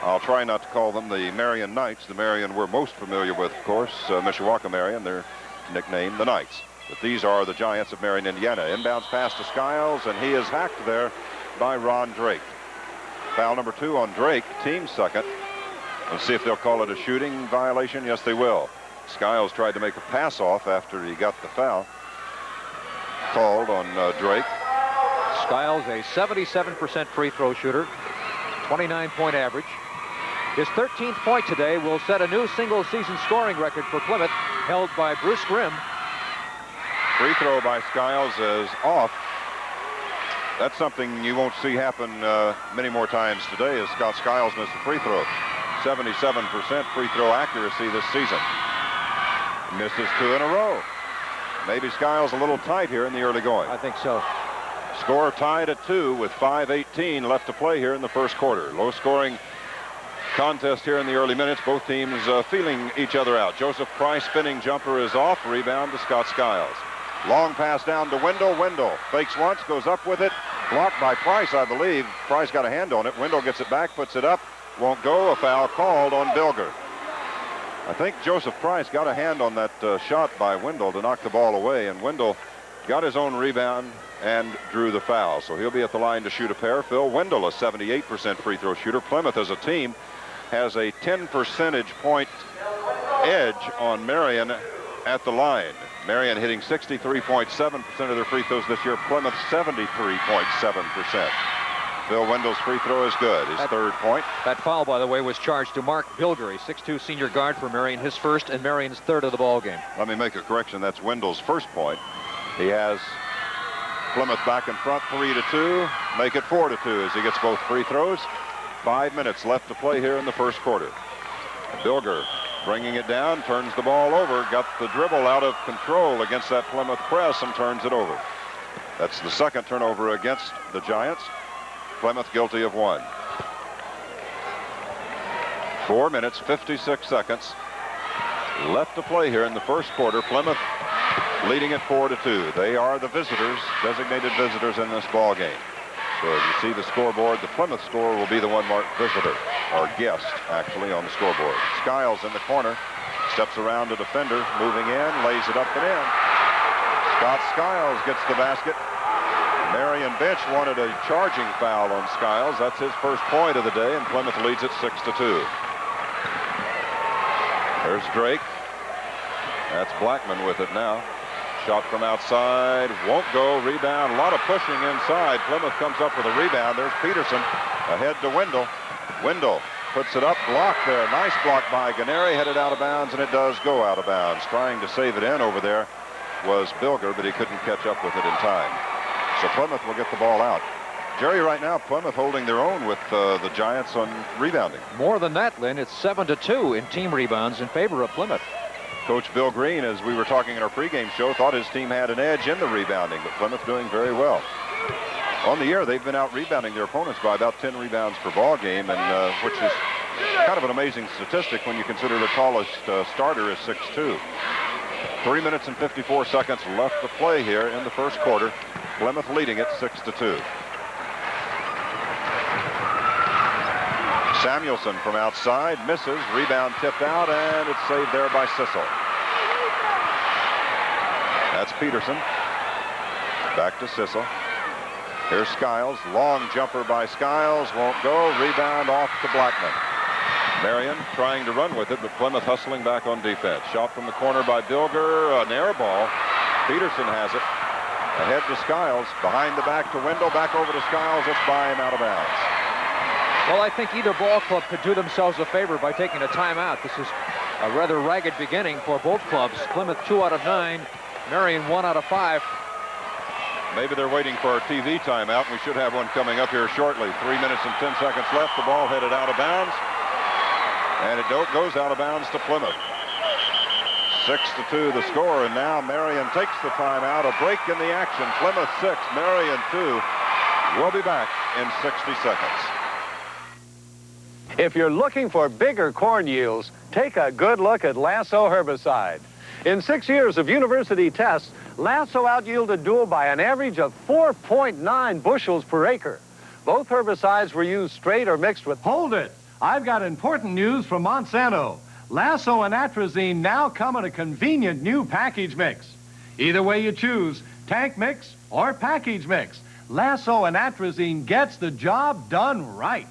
[SPEAKER 2] I'll try not to call them the Marion Knights. The Marion we're most familiar with, of course, Mishawaka Marion. Their nickname, the Knights. But these are the Giants of Marion, Indiana. Inbounds pass to Skiles, and he is hacked there by Ron Drake. Foul number 2 on Drake, team second. Let's see if they'll call it a shooting violation. Yes, they will. Skiles tried to make a pass off after he got the foul called on Drake.
[SPEAKER 1] Skiles, a 77% free throw shooter, 29-point average. His 13th point today will set a new single-season scoring record for Plymouth, held by Bruce Grimm.
[SPEAKER 2] Free throw by Skiles is off. That's something you won't see happen many more times today, as Scott Skiles missed a free throw. 77% free throw accuracy this season. Misses 2 in a row. Maybe Skiles a little tight here in the early going.
[SPEAKER 1] I think so.
[SPEAKER 2] Score tied at 2 with 5:18 left to play here in the first quarter. Low-scoring contest here in the early minutes. Both teams feeling each other out. Joseph Price spinning jumper is off. Rebound to Scott Skiles. Long pass down to Wendell. Wendell fakes once, goes up with it. Blocked by Price, I believe. Price got a hand on it. Wendell gets it back, puts it up. Won't go. A foul called on Bilger. I think Joseph Price got a hand on that shot by Wendell to knock the ball away, and Wendell got his own rebound and drew the foul. So he'll be at the line to shoot a pair. Phil Wendell, a 78% free throw shooter. Plymouth as a team has a 10 percentage point edge on Marion at the line. Marion hitting 63.7% of their free throws this year. Plymouth 73.7%. Phil Wendell's free throw is good. His third point.
[SPEAKER 1] That foul, by the way, was charged to Mark Bilger, a 6'2" senior guard for Marion, his first and Marion's third of the ball game.
[SPEAKER 2] Let me make a correction. That's Wendell's first point. He has Plymouth back in front 3-2. Make it 4-2 as he gets both free throws. 5 minutes left to play here in the first quarter. Bilger bringing it down, turns the ball over, got the dribble out of control against that Plymouth press and turns it over. That's the second turnover against the Giants. Plymouth guilty of one. 4 minutes, 56 seconds left to play here in the first quarter. Plymouth leading at 4-2. They are the visitors, designated visitors in this ball game. So as you see the scoreboard, the Plymouth score will be the one marked visitor, or guest, actually, on the scoreboard. Skiles in the corner, steps around a defender, moving in, lays it up and in. Scott Skiles gets the basket. Marion bench wanted a charging foul on Skiles. That's his first point of the day, and Plymouth leads it 6-2. There's Drake. That's Blackman with it now. Shot from outside, won't go. Rebound, a lot of pushing inside. Plymouth comes up with a rebound. There's Peterson ahead to Wendell. Wendell puts it up, blocked there. Nice block by Ganeri, headed out of bounds, and it does go out of bounds. Trying to save it in over there was Bilger, but he couldn't catch up with it in time. So Plymouth will get the ball out. Jerry, right now, Plymouth holding their own with the Giants on rebounding.
[SPEAKER 1] More than that, Lynn. It's 7-2 in team rebounds in favor of Plymouth.
[SPEAKER 2] Coach Bill Green, as we were talking in our pregame show, thought his team had an edge in the rebounding, but Plymouth doing very well. On the year, they've been out rebounding their opponents by about 10 rebounds per ball game, and which is kind of an amazing statistic when you consider the tallest starter is 6'2". 3 minutes and 54 seconds left to play here in the first quarter. Plymouth leading it 6-2. Samuelson from outside misses. Rebound tipped out, and it's saved there by Sissel. That's Peterson. Back to Sissel. Here's Skiles. Long jumper by Skiles. Won't go. Rebound off to Blackman. Marion trying to run with it, but Plymouth hustling back on defense. Shot from the corner by Bilger. An air ball. Peterson has it. Ahead to Skiles. Behind the back to Wendell. Back over to Skiles. Let's buy him out of bounds.
[SPEAKER 1] Well, I think either ball club could do themselves a favor by taking a timeout. This is a rather ragged beginning for both clubs. Plymouth 2 out of 9. Marion 1 out of 5.
[SPEAKER 2] Maybe they're waiting for our TV timeout. We should have one coming up here shortly. 3 minutes and 10 seconds left. The ball headed out of bounds. And it goes out of bounds to Plymouth. 6-2 the score, and now Marion takes the timeout. A break in the action. Plymouth 6, Marion 2. We'll be back in 60 seconds.
[SPEAKER 14] If you're looking for bigger corn yields, take a good look at Lasso herbicide. In 6 years of university tests, Lasso out-yielded Dual by an average of 4.9 bushels per acre. Both herbicides were used straight or mixed with...
[SPEAKER 15] Hold it! I've got important news from Monsanto. Lasso and atrazine now come in a convenient new package mix. Either way you choose, tank mix or package mix, Lasso and atrazine gets the job done right.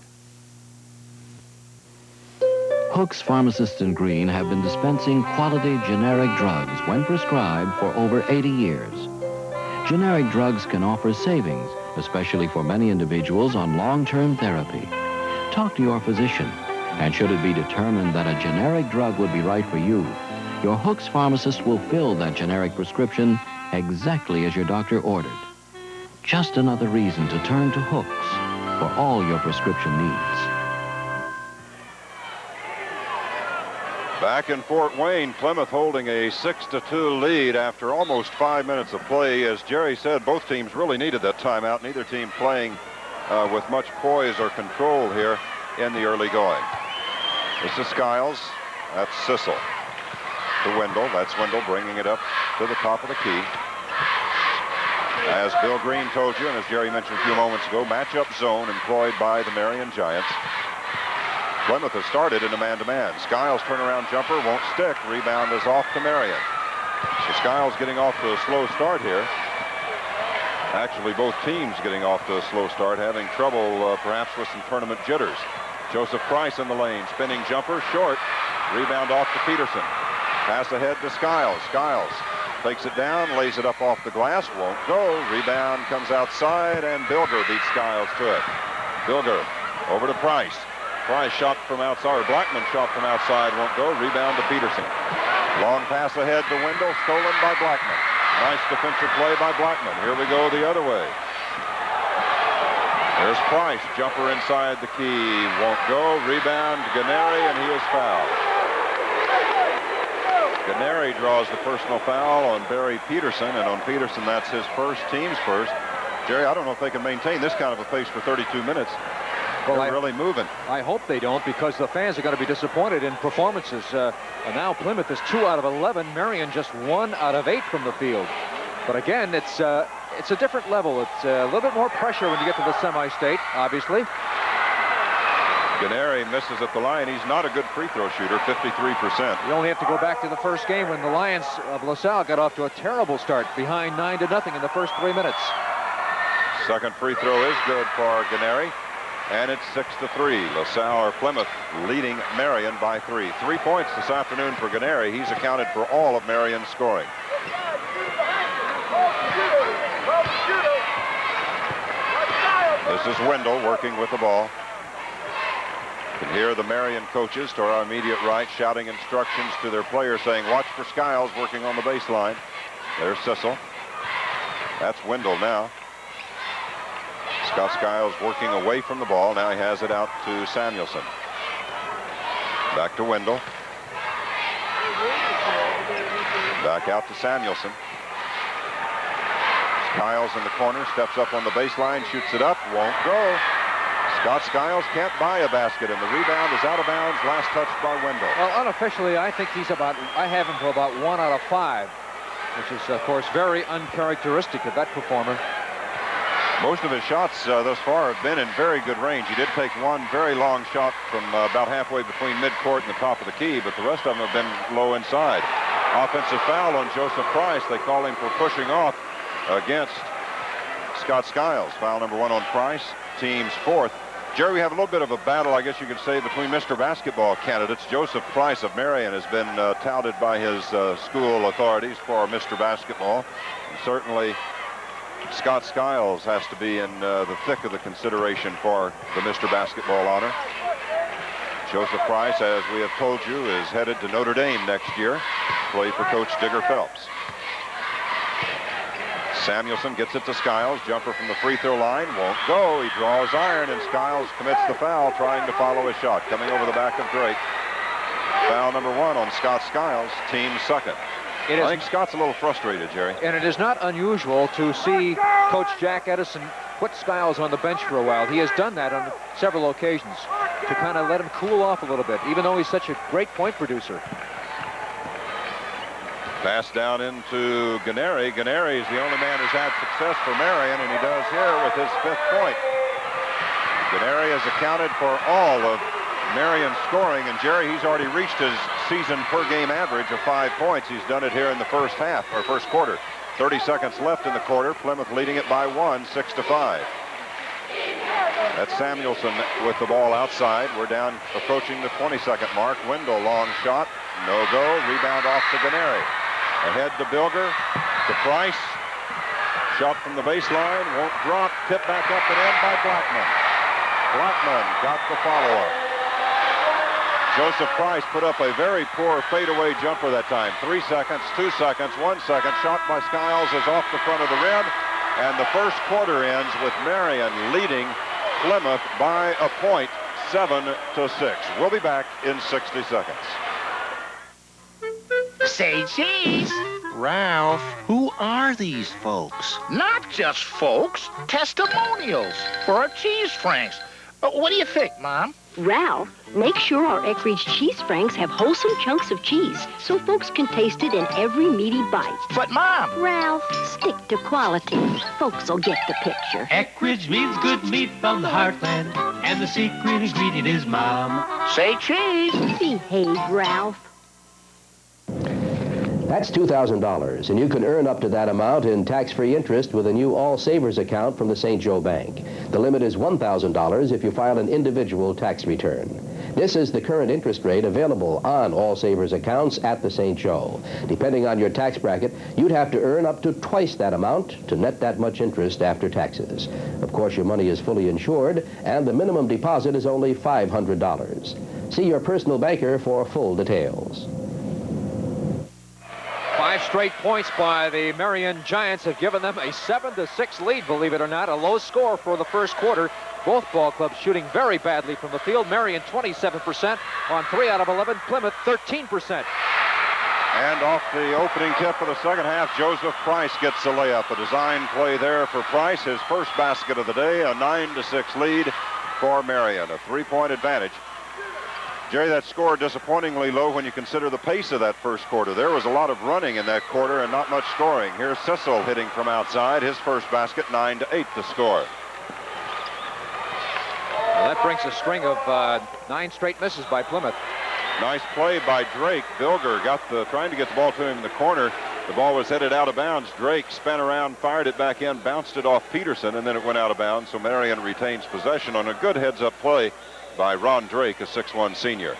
[SPEAKER 3] Hook's pharmacists in Green have been dispensing quality generic drugs when prescribed for over 80 years. Generic drugs can offer savings, especially for many individuals on long-term therapy. Talk to your physician, and should it be determined that a generic drug would be right for you, your Hook's pharmacist will fill that generic prescription exactly as your doctor ordered. Just another reason to turn to Hook's for all your prescription needs.
[SPEAKER 2] Back in Fort Wayne, Plymouth holding a 6-2 lead after almost 5 minutes of play. As Jerry said, both teams really needed that timeout. Neither team playing with much poise or control here in the early going. This is Skiles. That's Sissel. To Wendell. That's Wendell bringing it up to the top of the key. As Bill Green told you, and as Jerry mentioned a few moments ago, matchup zone employed by the Marion Giants. Plymouth has started in a man-to-man. Skiles' turnaround jumper won't stick. Rebound is off to Marion. So Skiles getting off to a slow start here. Actually, both teams getting off to a slow start, having trouble perhaps with some tournament jitters. Joseph Price in the lane. Spinning jumper, short. Rebound off to Peterson. Pass ahead to Skiles. Skiles takes it down, lays it up off the glass. Won't go. Rebound comes outside, and Bilger beats Skiles to it. Bilger over to Price. Price shot from outside, or Blackman shot from outside, won't go. Rebound to Peterson. Long pass ahead to Wendell, stolen by Blackman. Nice defensive play by Blackman. Here we go the other way. There's Price, jumper inside the key, won't go. Rebound, Ganeri, and he is fouled. Ganeri draws the personal foul on Barry Peterson, and on Peterson, that's his first, team's first. Jerry, I don't know if they can maintain this kind of a pace for 32 minutes. Well, they're really moving.
[SPEAKER 1] I hope they don't, because the fans are going to be disappointed in performances. And now Plymouth is 2 out of 11. Marion just 1 out of 8 from the field. But again, it's a different level. It's a little bit more pressure when you get to the semi-state, obviously.
[SPEAKER 2] Ganeri misses at the line. He's not a good free throw shooter, 53%.
[SPEAKER 1] You only have to go back to the first game when the Lions of LaSalle got off to a terrible start, behind 9-0 in the first 3 minutes.
[SPEAKER 2] Second free throw is good for Ganeri. And it's 6-3. LaSalle or Plymouth leading Marion by 3. 3 points this afternoon for Ganeri. He's accounted for all of Marion's scoring. This is Wendell working with the ball. You can hear the Marion coaches to our immediate right shouting instructions to their players saying, watch for Skiles working on the baseline. There's Sissel. That's Wendell now. Scott Skiles working away from the ball. Now he has it out to Samuelson. Back to Wendell. Back out to Samuelson. Skiles in the corner, steps up on the baseline, shoots it up, won't go. Scott Skiles can't buy a basket, and the rebound is out of bounds. Last touched by Wendell.
[SPEAKER 1] Well, unofficially, I think I have him for about 1 out of 5, which is, of course, very uncharacteristic of that performer.
[SPEAKER 2] Most of his shots thus far have been in very good range. He did take one very long shot from about halfway between midcourt and the top of the key, but the rest of them have been low inside. Offensive foul on Joseph Price. They call him for pushing off against Scott Skiles. Foul number 1 on Price, team's 4th. Jerry, we have a little bit of a battle, I guess you could say, between Mr. Basketball candidates. Joseph Price of Marion has been touted by his school authorities for Mr. Basketball. And certainly Scott Skiles has to be in the thick of the consideration for the Mr. Basketball honor. Joseph Price, as we have told you, is headed to Notre Dame next year, play for Coach Digger Phelps. Samuelson gets it to Skiles, jumper from the free throw line, won't go. He draws iron, and Skiles commits the foul, trying to follow his shot, coming over the back of Drake. Foul number 1 on Scott Skiles, team's 2nd. I think Scott's a little frustrated, Jerry.
[SPEAKER 1] And it is not unusual to see Coach Jack Edison put Skiles on the bench for a while. He has done that on several occasions to kind of let him cool off a little bit, even though he's such a great point producer.
[SPEAKER 2] Pass down into Ganeri. Ganeri is the only man who's had success for Marion, and he does here with his 5th point. Ganeri has accounted for all of Marion's scoring, and Jerry, he's already reached his season per game average of 5 points. He's done it here in the first half, or first quarter. 30 seconds left in the quarter. Plymouth leading it by 1, 6-5. That's Samuelson with the ball outside. We're down approaching the 20-second mark. Wendell, long shot, no go. Rebound off to Ganeri. Ahead to Bilger, to Price. Shot from the baseline, won't drop. Tip back up and in by Blackman. Blackman got the follow-up. Joseph Price put up a very poor fadeaway jumper that time. 3 seconds, 2 seconds, 1 second. Shot by Skiles is off the front of the rim. And the first quarter ends with Marion leading Plymouth by a point, 7-6. We'll be back in 60 seconds.
[SPEAKER 4] Say cheese.
[SPEAKER 16] Ralph, who are these folks?
[SPEAKER 4] Not just folks, testimonials for our cheese franks. What do you think, Mom?
[SPEAKER 5] Ralph, make sure our Eckridge cheese franks have wholesome chunks of cheese so folks can taste it in every meaty bite.
[SPEAKER 4] But, Mom...
[SPEAKER 5] Ralph, stick to quality. Folks will get the picture.
[SPEAKER 6] Eckridge means good meat from the heartland, and the secret ingredient is Mom.
[SPEAKER 4] Say cheese.
[SPEAKER 5] Behave, Ralph.
[SPEAKER 17] That's $2,000, and you can earn up to that amount in tax-free interest with a new All Savers account from the St. Joe Bank. The limit is $1,000 if you file an individual tax return. This is the current interest rate available on All Savers accounts at the St. Joe. Depending on your tax bracket, you'd have to earn up to twice that amount to net that much interest after taxes. Of course, your money is fully insured, and the minimum deposit is only $500. See your personal banker for full details.
[SPEAKER 1] 5 straight points by the Marion Giants have given them a 7-6 lead, believe it or not. A low score for the first quarter. Both ball clubs shooting very badly from the field. Marion 27% on 3 out of 11. Plymouth 13%.
[SPEAKER 2] And off the opening tip of the second half, Joseph Price gets the layup. A design play there for Price. His first basket of the day, a 9-6 lead for Marion. A 3-point advantage. Jerry, that score disappointingly low when you consider the pace of that first quarter. There was a lot of running in that quarter and not much scoring. Here's Sissel hitting from outside. His first basket, 9-8 to score.
[SPEAKER 1] Well, that brings a string of 9 straight misses by Plymouth.
[SPEAKER 2] Nice play by Drake. Bilger trying to get the ball to him in the corner. The ball was headed out of bounds. Drake spun around, fired it back in, bounced it off Peterson, and then it went out of bounds. So Marion retains possession on a good heads-up play by Ron Drake, a 6'1 senior.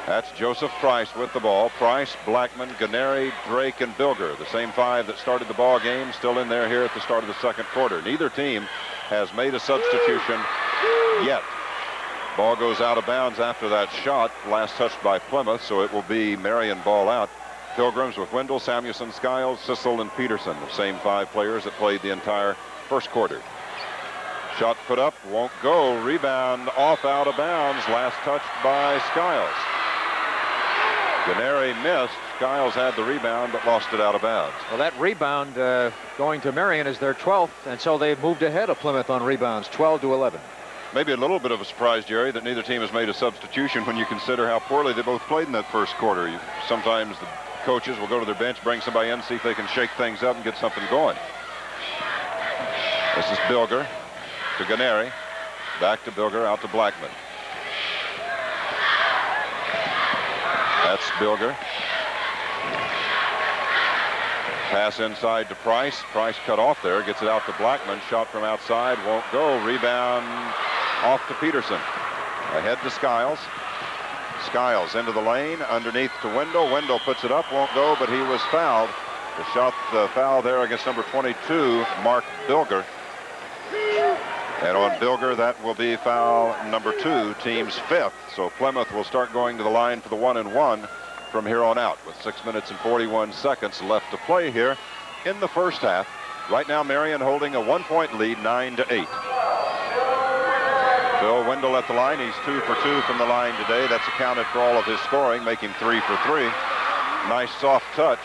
[SPEAKER 2] That's Joseph Price with the ball. Price, Blackman, Ganeri, Drake, and Bilger. The same 5 that started the ball game still in there here at the start of the second quarter. Neither team has made a substitution yet. Ball goes out of bounds after that shot. Last touched by Plymouth, so it will be Marion ball out. Pilgrims with Wendell, Samuelson, Skiles, Sissel, and Peterson. The same 5 players that played the entire first quarter. Shot put up, won't go. Rebound off out of bounds. Last touched by Skiles. Ganeri missed. Skiles had the rebound but lost it out of bounds.
[SPEAKER 1] Well, that rebound going to Marion is their 12th, and so they've moved ahead of Plymouth on rebounds, 12-11.
[SPEAKER 2] Maybe a little bit of a surprise, Jerry, that neither team has made a substitution when you consider how poorly they both played in that first quarter. Sometimes the coaches will go to their bench, bring somebody in, see if they can shake things up and get something going. This is Bilger to Ganeri, back to Bilger, out to Blackman. That's Bilger. Pass inside to Price. Price cut off there, gets it out to Blackman. Shot from outside, won't go. Rebound off to Peterson. Ahead to Skiles. Skiles into the lane, underneath to Wendell. Wendell puts it up, won't go, but he was fouled. The foul there against number 22, Mark Bilger. And on Bilger, that will be foul number 2, team's 5th. So Plymouth will start going to the line for the 1-and-1 from here on out with 6 minutes and 41 seconds left to play here in the first half. Right now, Marion holding a 1-point lead, 9-8. Bill Wendell at the line. He's 2 for 2 from the line today. That's accounted for all of his scoring, making 3 for 3. Nice soft touch.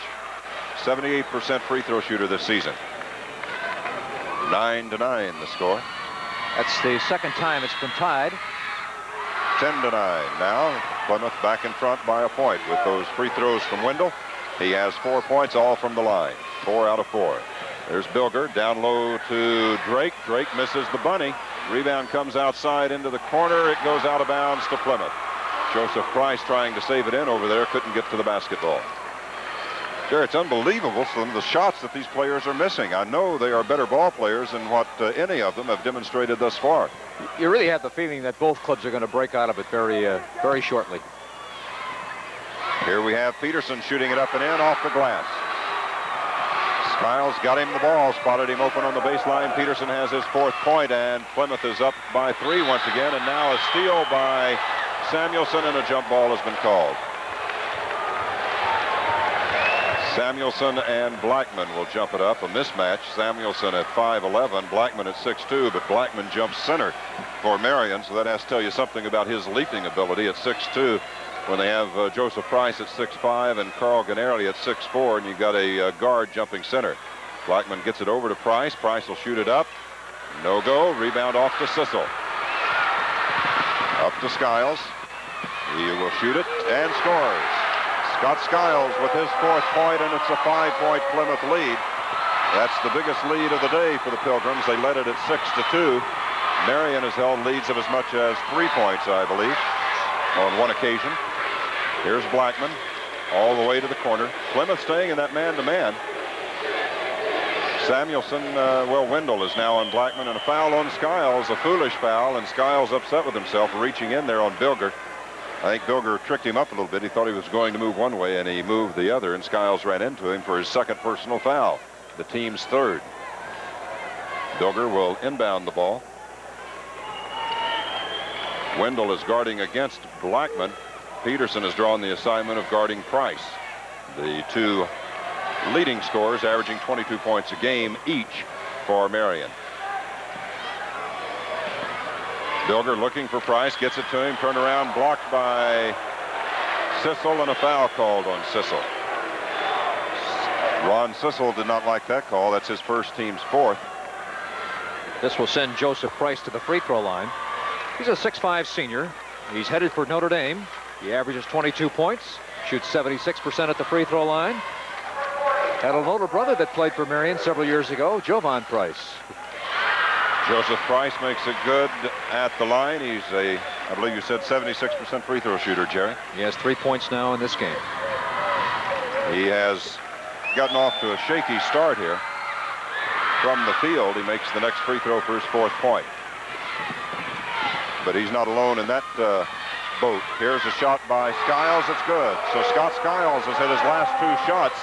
[SPEAKER 2] 78% free throw shooter this season. 9-9 the score.
[SPEAKER 1] That's the second time it's been tied.
[SPEAKER 2] 10-9 now. Plymouth back in front by a point with those free throws from Wendell. He has 4 points, all from the line. 4 out of 4. There's Bilger down low to Drake. Drake misses the bunny. Rebound comes outside into the corner. It goes out of bounds to Plymouth. Joseph Price trying to save it in over there. Couldn't get to the basketball. Jerry, it's unbelievable some of the shots that these players are missing. I know they are better ball players than what any of them have demonstrated thus far.
[SPEAKER 1] You really have the feeling that both clubs are going to break out of it very shortly.
[SPEAKER 2] Here we have Peterson shooting it up and in off the glass. Skiles got him the ball, spotted him open on the baseline. Peterson has his 4th point, and Plymouth is up by 3 once again. And now a steal by Samuelson, and a jump ball has been called. Samuelson and Blackman will jump it up. A mismatch. Samuelson at 5'11", Blackman at 6'2", but Blackman jumps center for Marion, so that has to tell you something about his leaping ability at 6'2". when they have Joseph Price at 6'5" and Carl Gannerli at 6'4", and you've got a guard jumping center. Blackman gets it over to Price. Price will shoot it up. No go. Rebound off to Sissel. Up to Skiles. He will shoot it and scores. Scott Skiles with his 4th point, and it's a 5-point Plymouth lead. That's the biggest lead of the day for the Pilgrims. They led it at 6-2. Marion has held leads of as much as 3 points, I believe, on one occasion. Here's Blackman all the way to the corner. Plymouth staying in that man-to-man. Samuelson, Wendell is now on Blackman, and a foul on Skiles, a foolish foul, and Skiles upset with himself, reaching in there on Bilger. I think Bilger tricked him up a little bit. He thought he was going to move one way, and he moved the other, and Skiles ran into him for his 2nd personal foul, the team's 3rd. Bilger will inbound the ball. Wendell is guarding against Blackman. Peterson has drawn the assignment of guarding Price. The 2 leading scorers averaging 22 points a game each for Marion. Bilger looking for Price, gets it to him, turned around, blocked by Sissel, and a foul called on Sissel. Ron Sissel did not like that call. That's his first, team's 4th.
[SPEAKER 1] This will send Joseph Price to the free throw line. He's a 6'5" senior. He's headed for Notre Dame. He averages 22 points, shoots 76% at the free throw line. Had an older brother that played for Marion several years ago, Jovan Price.
[SPEAKER 2] Joseph Price makes it good at the line. He's a, I believe you said, 76% free throw shooter, Jerry.
[SPEAKER 1] He has 3 points now in this game.
[SPEAKER 2] He has gotten off to a shaky start here. From the field, he makes the next free throw for his 4th point. But he's not alone in that boat. Here's a shot by Skiles. It's good. So Scott Skiles has hit his last 2 shots.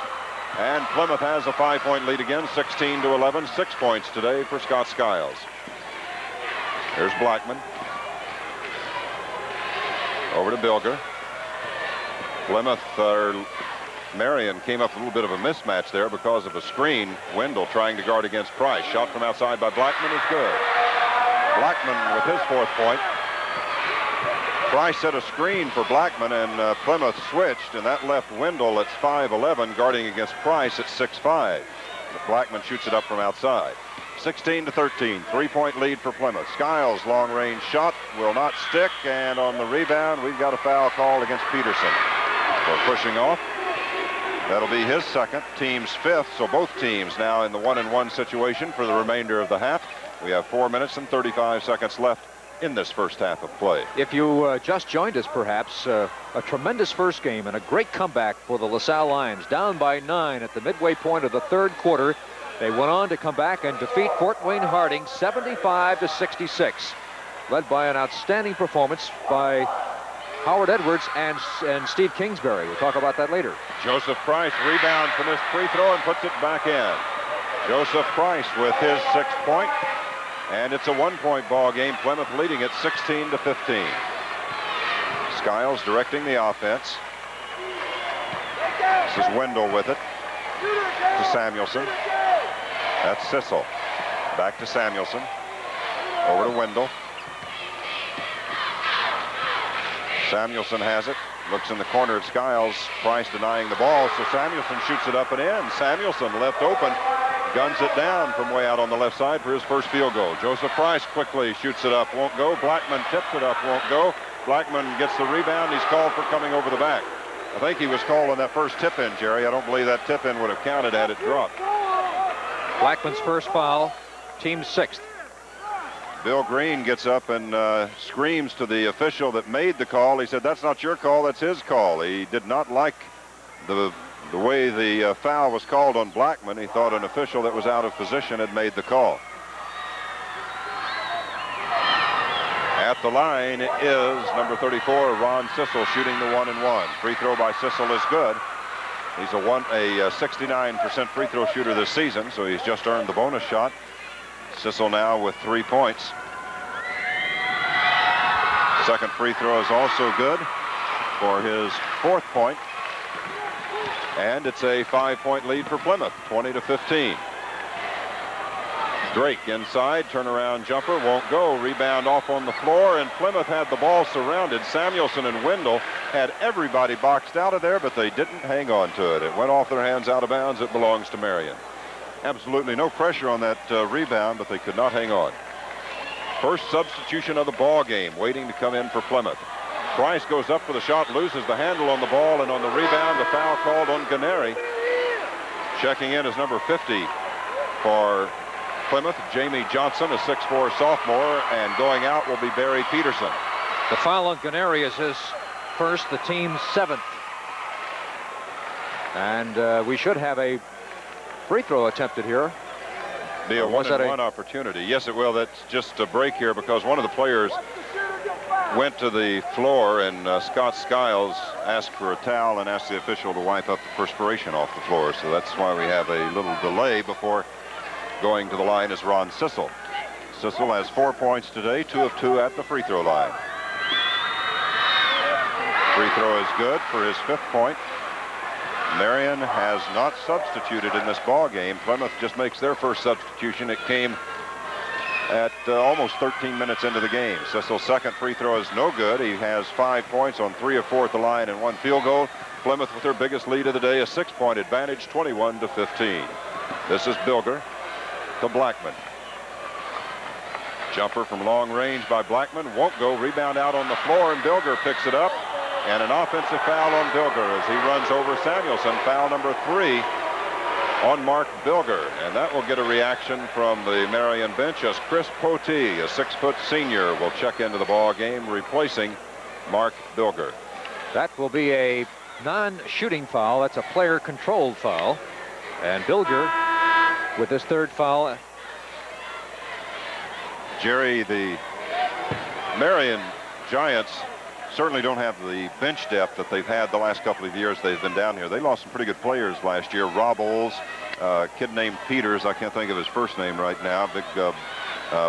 [SPEAKER 2] And Plymouth has a 5-point lead again, 16-11. 6 points today for Scott Skiles. Here's Blackman. Over to Bilger. Plymouth, Marion came up a little bit of a mismatch there because of a screen. Wendell trying to guard against Price. Shot from outside by Blackman is good. Blackman with his 4th point. Price set a screen for Blackman, and Plymouth switched, and that left Wendell at 5'11", guarding against Price at 6'5". But Blackman shoots it up from outside. 16-13, 3-point lead for Plymouth. Skiles' long-range shot will not stick, and on the rebound, we've got a foul called against Peterson for pushing off. That'll be his 2nd, team's 5th, so both teams now in the 1-and-1 situation for the remainder of the half. We have 4 minutes and 35 seconds left in this first half of play.
[SPEAKER 1] If you just joined us, perhaps, a tremendous first game and a great comeback for the LaSalle Lions. Down by 9 at the midway point of the 3rd quarter. They went on to come back and defeat Fort Wayne Harding 75-66, led by an outstanding performance by Howard Edwards and Steve Kingsbury. We'll talk about that later.
[SPEAKER 2] Joseph Price rebounds from his free throw and puts it back in. Joseph Price with his 6th point. And it's a 1-point ball game. Plymouth leading it 16-15. Skiles directing the offense. This is Wendell with it to Samuelson. That's Sissel. Back to Samuelson. Over to Wendell. Samuelson has it. Looks in the corner at Skiles. Price denying the ball, so Samuelson shoots it up and in. Samuelson left open. Guns it down from way out on the left side for his first field goal. Joseph Price quickly shoots it up, won't go. Blackman tips it up, won't go. Blackman gets the rebound. He's called for coming over the back. I think he was called on that first tip-in, Jerry. I don't believe that tip-in would have counted had it dropped.
[SPEAKER 1] Blackman's first foul, team's 6th.
[SPEAKER 2] Bill Green gets up and screams to the official that made the call. He said, "That's not your call, that's his call." He did not like the way the foul was called on Blackman. He thought an official that was out of position had made the call. At the line is number 34, Ron Sissel, shooting the 1-and-1. Free throw by Sissel is good. He's a 69% free throw shooter this season, so he's just earned the bonus shot. Sissel now with 3 points. 2nd free throw is also good for his 4th point. And it's a 5-point lead for Plymouth, 20-15. Drake inside, turnaround jumper, won't go. Rebound off on the floor, and Plymouth had the ball surrounded. Samuelson and Wendell had everybody boxed out of there, but they didn't hang on to it. It went off their hands out of bounds. It belongs to Marion. Absolutely no pressure on that rebound, but they could not hang on. First substitution of the ball game, waiting to come in for Plymouth. Price goes up for the shot, loses the handle on the ball, and on the rebound, the foul called on Ganeri. Checking in is number 50 for Plymouth, Jamie Johnson, a 6'4" sophomore, and going out will be Barry Peterson.
[SPEAKER 1] The foul on Ganeri is his first, the team's 7th. And we should have a free throw attempted here.
[SPEAKER 2] Be a one-and-one opportunity. Yes, it will. That's just a break here because one of the players went to the floor, and Scott Skiles asked for a towel and asked the official to wipe up the perspiration off the floor. So that's why we have a little delay before going to the line is Ron Sissel. Sissel has 4 points today, 2 of 2 at the free throw line. Free throw is good for his 5th point. Marion has not substituted in this ball game. Plymouth just makes their first substitution. It came at almost 13 minutes into the game. Sissel's second free throw is no good. He has 5 points on 3 of 4 at the line and 1 field goal. Plymouth with their biggest lead of the day, a 6-point advantage, 21-15. This is Bilger to Blackman. Jumper from long range by Blackman won't go. Rebound out on the floor, and Bilger picks it up. And an offensive foul on Bilger as he runs over Samuelson. Foul number 3 on Mark Bilger. And that will get a reaction from the Marion bench as Chris Potee, a 6-foot senior, will check into the ball game, replacing Mark Bilger.
[SPEAKER 1] That will be a non-shooting foul. That's a player-controlled foul. And Bilger with his 3rd foul.
[SPEAKER 2] Jerry, the Marion Giants certainly don't have the bench depth that they've had the last couple of years they've been down here. They lost some pretty good players last year. Rob Oles, a kid named Peters, I can't think of his first name right now, big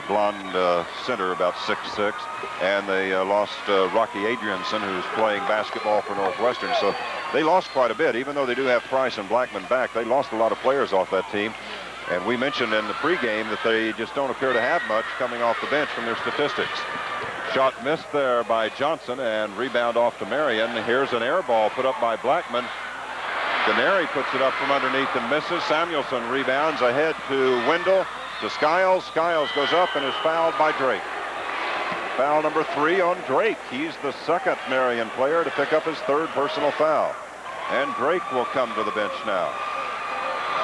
[SPEAKER 2] blonde center, about 6'6", and they lost Rocky Adrianson, who's playing basketball for Northwestern. So they lost quite a bit. Even though they do have Price and Blackman back, they lost a lot of players off that team. And we mentioned in the pregame that they just don't appear to have much coming off the bench from their statistics. Shot missed there by Johnson, and rebound off to Marion. Here's an air ball put up by Blackman. Ganeri puts it up from underneath and misses. Samuelson rebounds ahead to Wendell, to Skiles. Skiles goes up and is fouled by Drake. Foul number 3 on Drake. He's the 2nd Marion player to pick up his 3rd personal foul. And Drake will come to the bench now.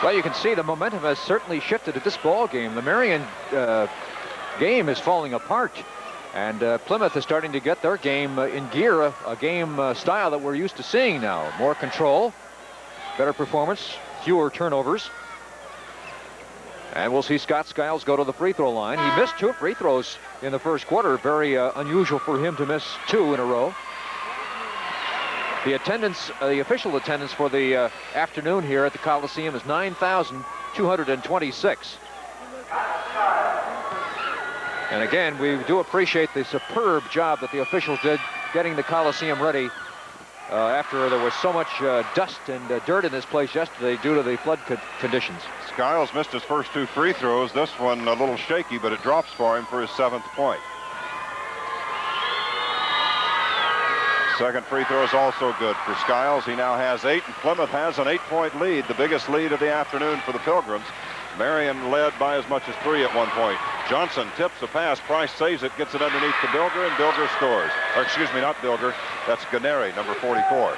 [SPEAKER 1] Well, you can see the momentum has certainly shifted at this ball game. The Marion game is falling apart. And Plymouth is starting to get their game in gear, a game style that we're used to seeing now. More control, better performance, fewer turnovers. And we'll see Scott Skiles go to the free throw line. He missed 2 free throws in the first quarter. Very unusual for him to miss 2 in a row. The attendance, the official attendance for the afternoon here at the Coliseum is 9,226. And again, we do appreciate the superb job that the officials did getting the Coliseum ready after there was so much dust and dirt in this place yesterday due to the flood conditions.
[SPEAKER 2] Skiles missed his first 2 free throws. This one a little shaky, but it drops for him for his 7th point. Second free throw is also good for Skiles. He now has 8, and Plymouth has an 8-point lead, the biggest lead of the afternoon for the Pilgrims. Marion led by as much as 3 at one point. Johnson tips the pass. Price saves it, gets it underneath to Bilger, and Bilger scores. Or excuse me, not Bilger. That's Ganeri, number 44.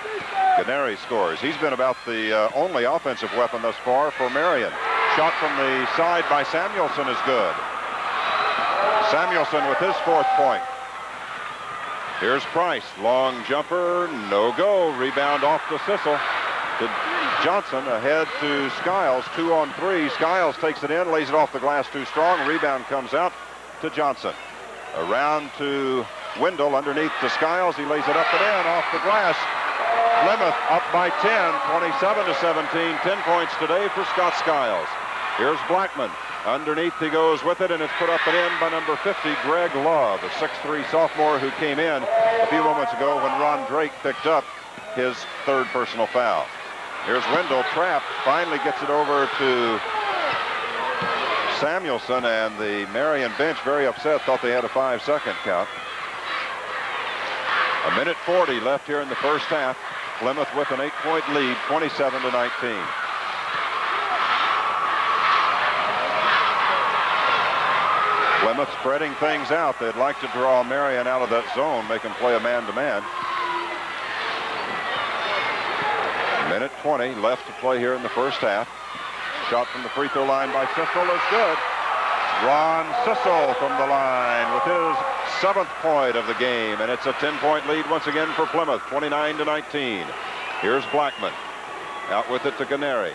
[SPEAKER 2] Ganeri scores. He's been about the only offensive weapon thus far for Marion. Shot from the side by Samuelson is good. Samuelson with his 4th point. Here's Price. Long jumper, no go. Rebound off to Sissel. To Johnson, ahead to Skiles. 2 on 3. Skiles takes it in, lays it off the glass too strong. Rebound comes out to Johnson. Around to Wendell, underneath to Skiles. He lays it up and in, off the glass. Plymouth up by 10, 27-17. 10 points today for Scott Skiles. Here's Blackman. Underneath he goes with it, and it's put up and in by number 50, Greg Love, a 6'3" sophomore who came in a few moments ago when Ron Drake picked up his 3rd personal foul. Here's Wendell, trapped, finally gets it over to Samuelson, and the Marion bench very upset, thought they had a 5-second count. A minute 40 left here in the first half. Plymouth with an 8-point lead, 27-19. Plymouth spreading things out. They'd like to draw Marion out of that zone, make him play a man-to-man. Minute 20 left to play here in the first half. Shot from the free throw line by Sissel is good. Ron Sissel from the line with his 7th point of the game, and it's a 10-point lead once again for Plymouth, 29-19. Here's Blackman. Out with it to Canary.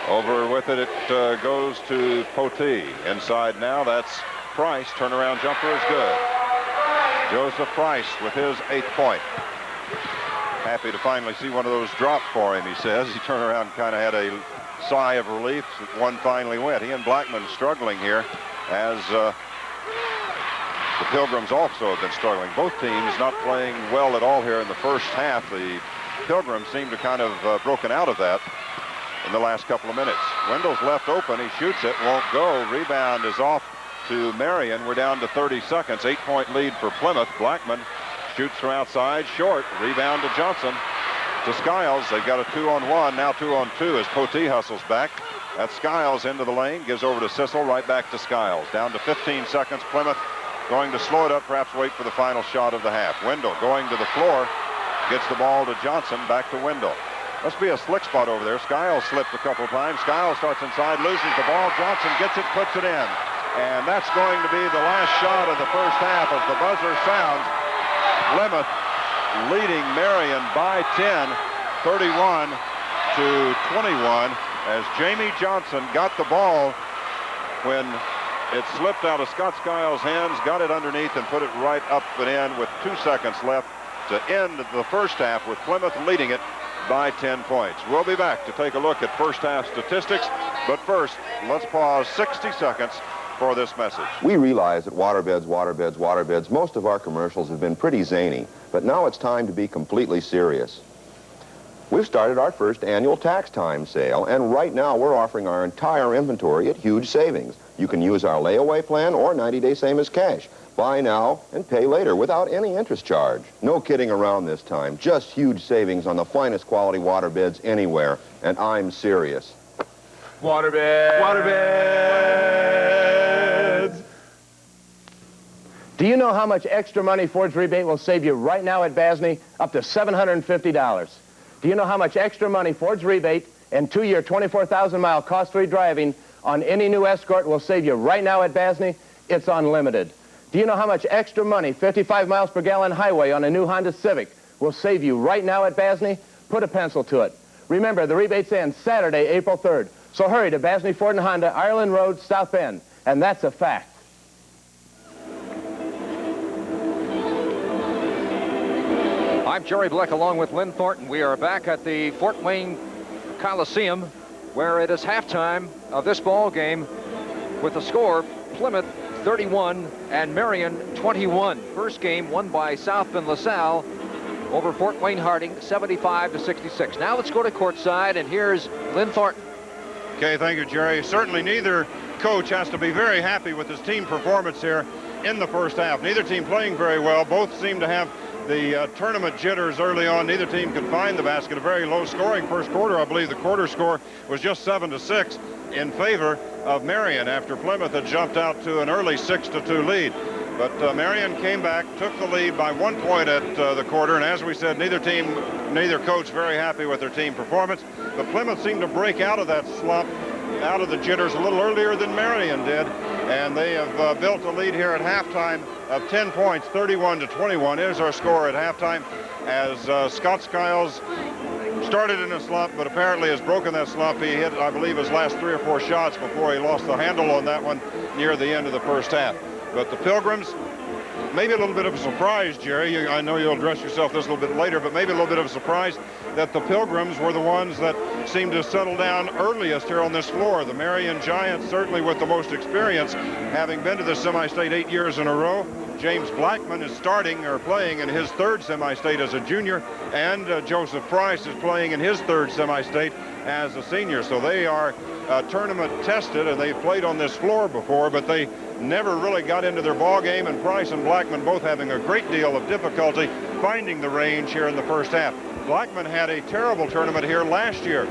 [SPEAKER 2] Over with it, it goes to Potee. Inside now, that's Price. Turnaround jumper is good. Joseph Price with his 8th point. Happy to finally see one of those drop for him, he says. He turned around, kind of had a sigh of relief. One finally went. He and Blackman struggling here, as the Pilgrims also have been struggling. Both teams not playing well at all here in the first half. The Pilgrims seem to kind of broken out of that in the last couple of minutes. Wendell's left open. He shoots it, won't go. Rebound is off to Marion. We're down to 30 seconds. 8-point lead for Plymouth. Blackman shoots from outside, short. Rebound to Johnson. To Skiles. They've got a 2-on-1, now 2-on-2 as Potee hustles back. That's Skiles into the lane, gives over to Sissel, right back to Skiles. Down to 15 seconds. Plymouth going to slow it up, perhaps wait for the final shot of the half. Wendell going to the floor, gets the ball to Johnson, back to Wendell. Must be a slick spot over there. Skiles slipped a couple of times. Skiles starts inside, loses the ball. Johnson gets it, puts it in. And that's going to be the last shot of the first half as the buzzer sounds. Plymouth leading Marion by 10, 31-21, as Jamie Johnson got the ball when it slipped out of Scott Skiles' hands, got it underneath and put it right up and in with 2 seconds left to end the first half, with Plymouth leading it by 10 points. We'll be back to take a look at first half statistics, but first, let's pause 60 seconds for this message.
[SPEAKER 10] We realize that waterbeds, most of our commercials have been pretty zany, but now it's time to be completely serious. We've started our first annual tax time sale, and right now we're offering our entire inventory at huge savings. You can use our layaway plan or 90-day same as cash. Buy now and pay later without any interest charge. No kidding around this time. Just huge savings on the finest quality waterbeds anywhere, and I'm serious.
[SPEAKER 18] Waterbeds! Waterbeds!
[SPEAKER 19] Do you know how much extra money Ford's rebate will save you right now at Basney? Up to $750. Do you know how much extra money Ford's rebate and 2-year 24,000-mile cost-free driving on any new Escort will save you right now at Basney? It's unlimited. Do you know how much extra money 55 miles per gallon highway on a new Honda Civic will save you right now at Basney? Put a pencil to it. Remember, the rebates end Saturday, April 3rd. So hurry to Basney Ford and Honda, Ireland Road, South Bend. And that's a fact.
[SPEAKER 1] I'm Jerry Bleck along with Lynn Thornton. We are back at the Fort Wayne Coliseum, where it is halftime of this ball game with the score Plymouth 31 and Marion 21. First game won by South Bend LaSalle over Fort Wayne Harding 75-66. Now let's go to courtside, and here's Lynn Thornton.
[SPEAKER 2] Okay, thank you, Jerry. Certainly neither coach has to be very happy with his team performance here in the first half. Neither team playing very well. Both seem to have the tournament jitters early on. Neither team could find the basket. A very low scoring first quarter. I believe the quarter score was just 7-6 in favor of Marion after Plymouth had jumped out to an early 6-2 lead. But Marion came back, took the lead by 1 point at the quarter, and as we said, neither coach very happy with their team performance. But Plymouth seemed to break out of that slump, out of the jitters a little earlier than Marion did, and they have built a lead here at halftime of 10 points, 31-21 is our score at halftime, as Scott Skiles started in a slump, but apparently has broken that slump. He hit, I believe, his last 3 or 4 shots before he lost the handle on that one near the end of the first half. But the Pilgrims, maybe a little bit of a surprise, Jerry. I know you'll address yourself this a little bit later, but maybe a little bit of a surprise that the Pilgrims were the ones that seemed to settle down earliest here on this floor. The Marion Giants, certainly with the most experience, having been to the semi-state 8 years in a row. James Blackman is starting or playing in his 3rd semi-state as a junior, and Joseph Price is playing in his 3rd semi-state as a senior. So they are tournament tested, and they've played on this floor before, but they never really got into their ball game, and Price and Blackman both having a great deal of difficulty finding the range here in the first half. Blackman had a terrible tournament here last year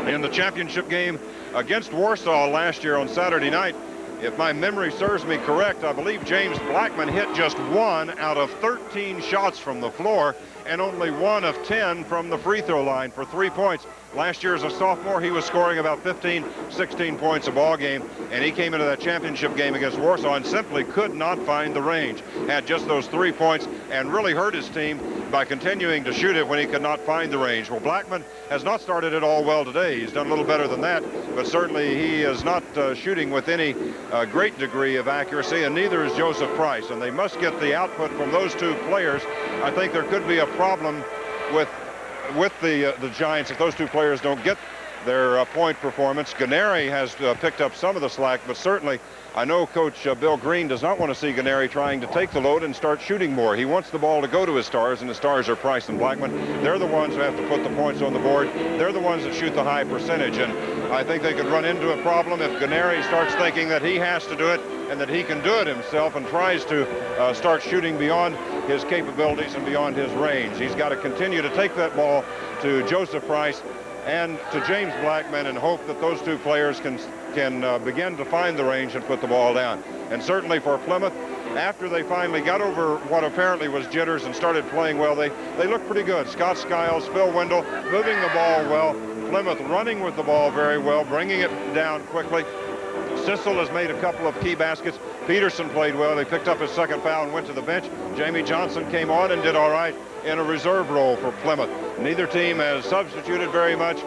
[SPEAKER 2] in the championship game against Warsaw last year on Saturday night. If my memory serves me correct, I believe James Blackman hit just 1 out of 13 shots from the floor and only 1 of 10 from the free throw line for 3 points. Last year as a sophomore, he was scoring about 15, 16 points a ball game, and he came into that championship game against Warsaw and simply could not find the range. Had just those 3 points and really hurt his team by continuing to shoot it when he could not find the range. Well, Blackman has not started it all well today. He's done a little better than that, but certainly he is not shooting with any great degree of accuracy, and neither is Joseph Price, and they must get the output from those two players. I think there could be a problem with the Giants if those two players don't get their point performance. Gennari has picked up some of the slack, but certainly I know Coach Bill Green does not want to see Gennari trying to take the load and start shooting more. He wants the ball to go to his stars, and the stars are Price and Blackman. They're the ones who have to put the points on the board. They're the ones that shoot the high percentage, and I think they could run into a problem if Gennari starts thinking that he has to do it and that he can do it himself and tries to start shooting beyond his capabilities and beyond his range. He's got to continue to take that ball to Joseph Price and to James Blackman and hope that those two players can begin to find the range and put the ball down. And certainly for Plymouth, after they finally got over what apparently was jitters and started playing well, they looked pretty good. Scott Skiles, Phil Wendell moving the ball well. Plymouth running with the ball very well, bringing it down quickly. Sissel has made a couple of key baskets. Peterson played well. He picked up his second foul and went to the bench. Jamie Johnson came on and did all right in a reserve role for Plymouth. Neither team has substituted very much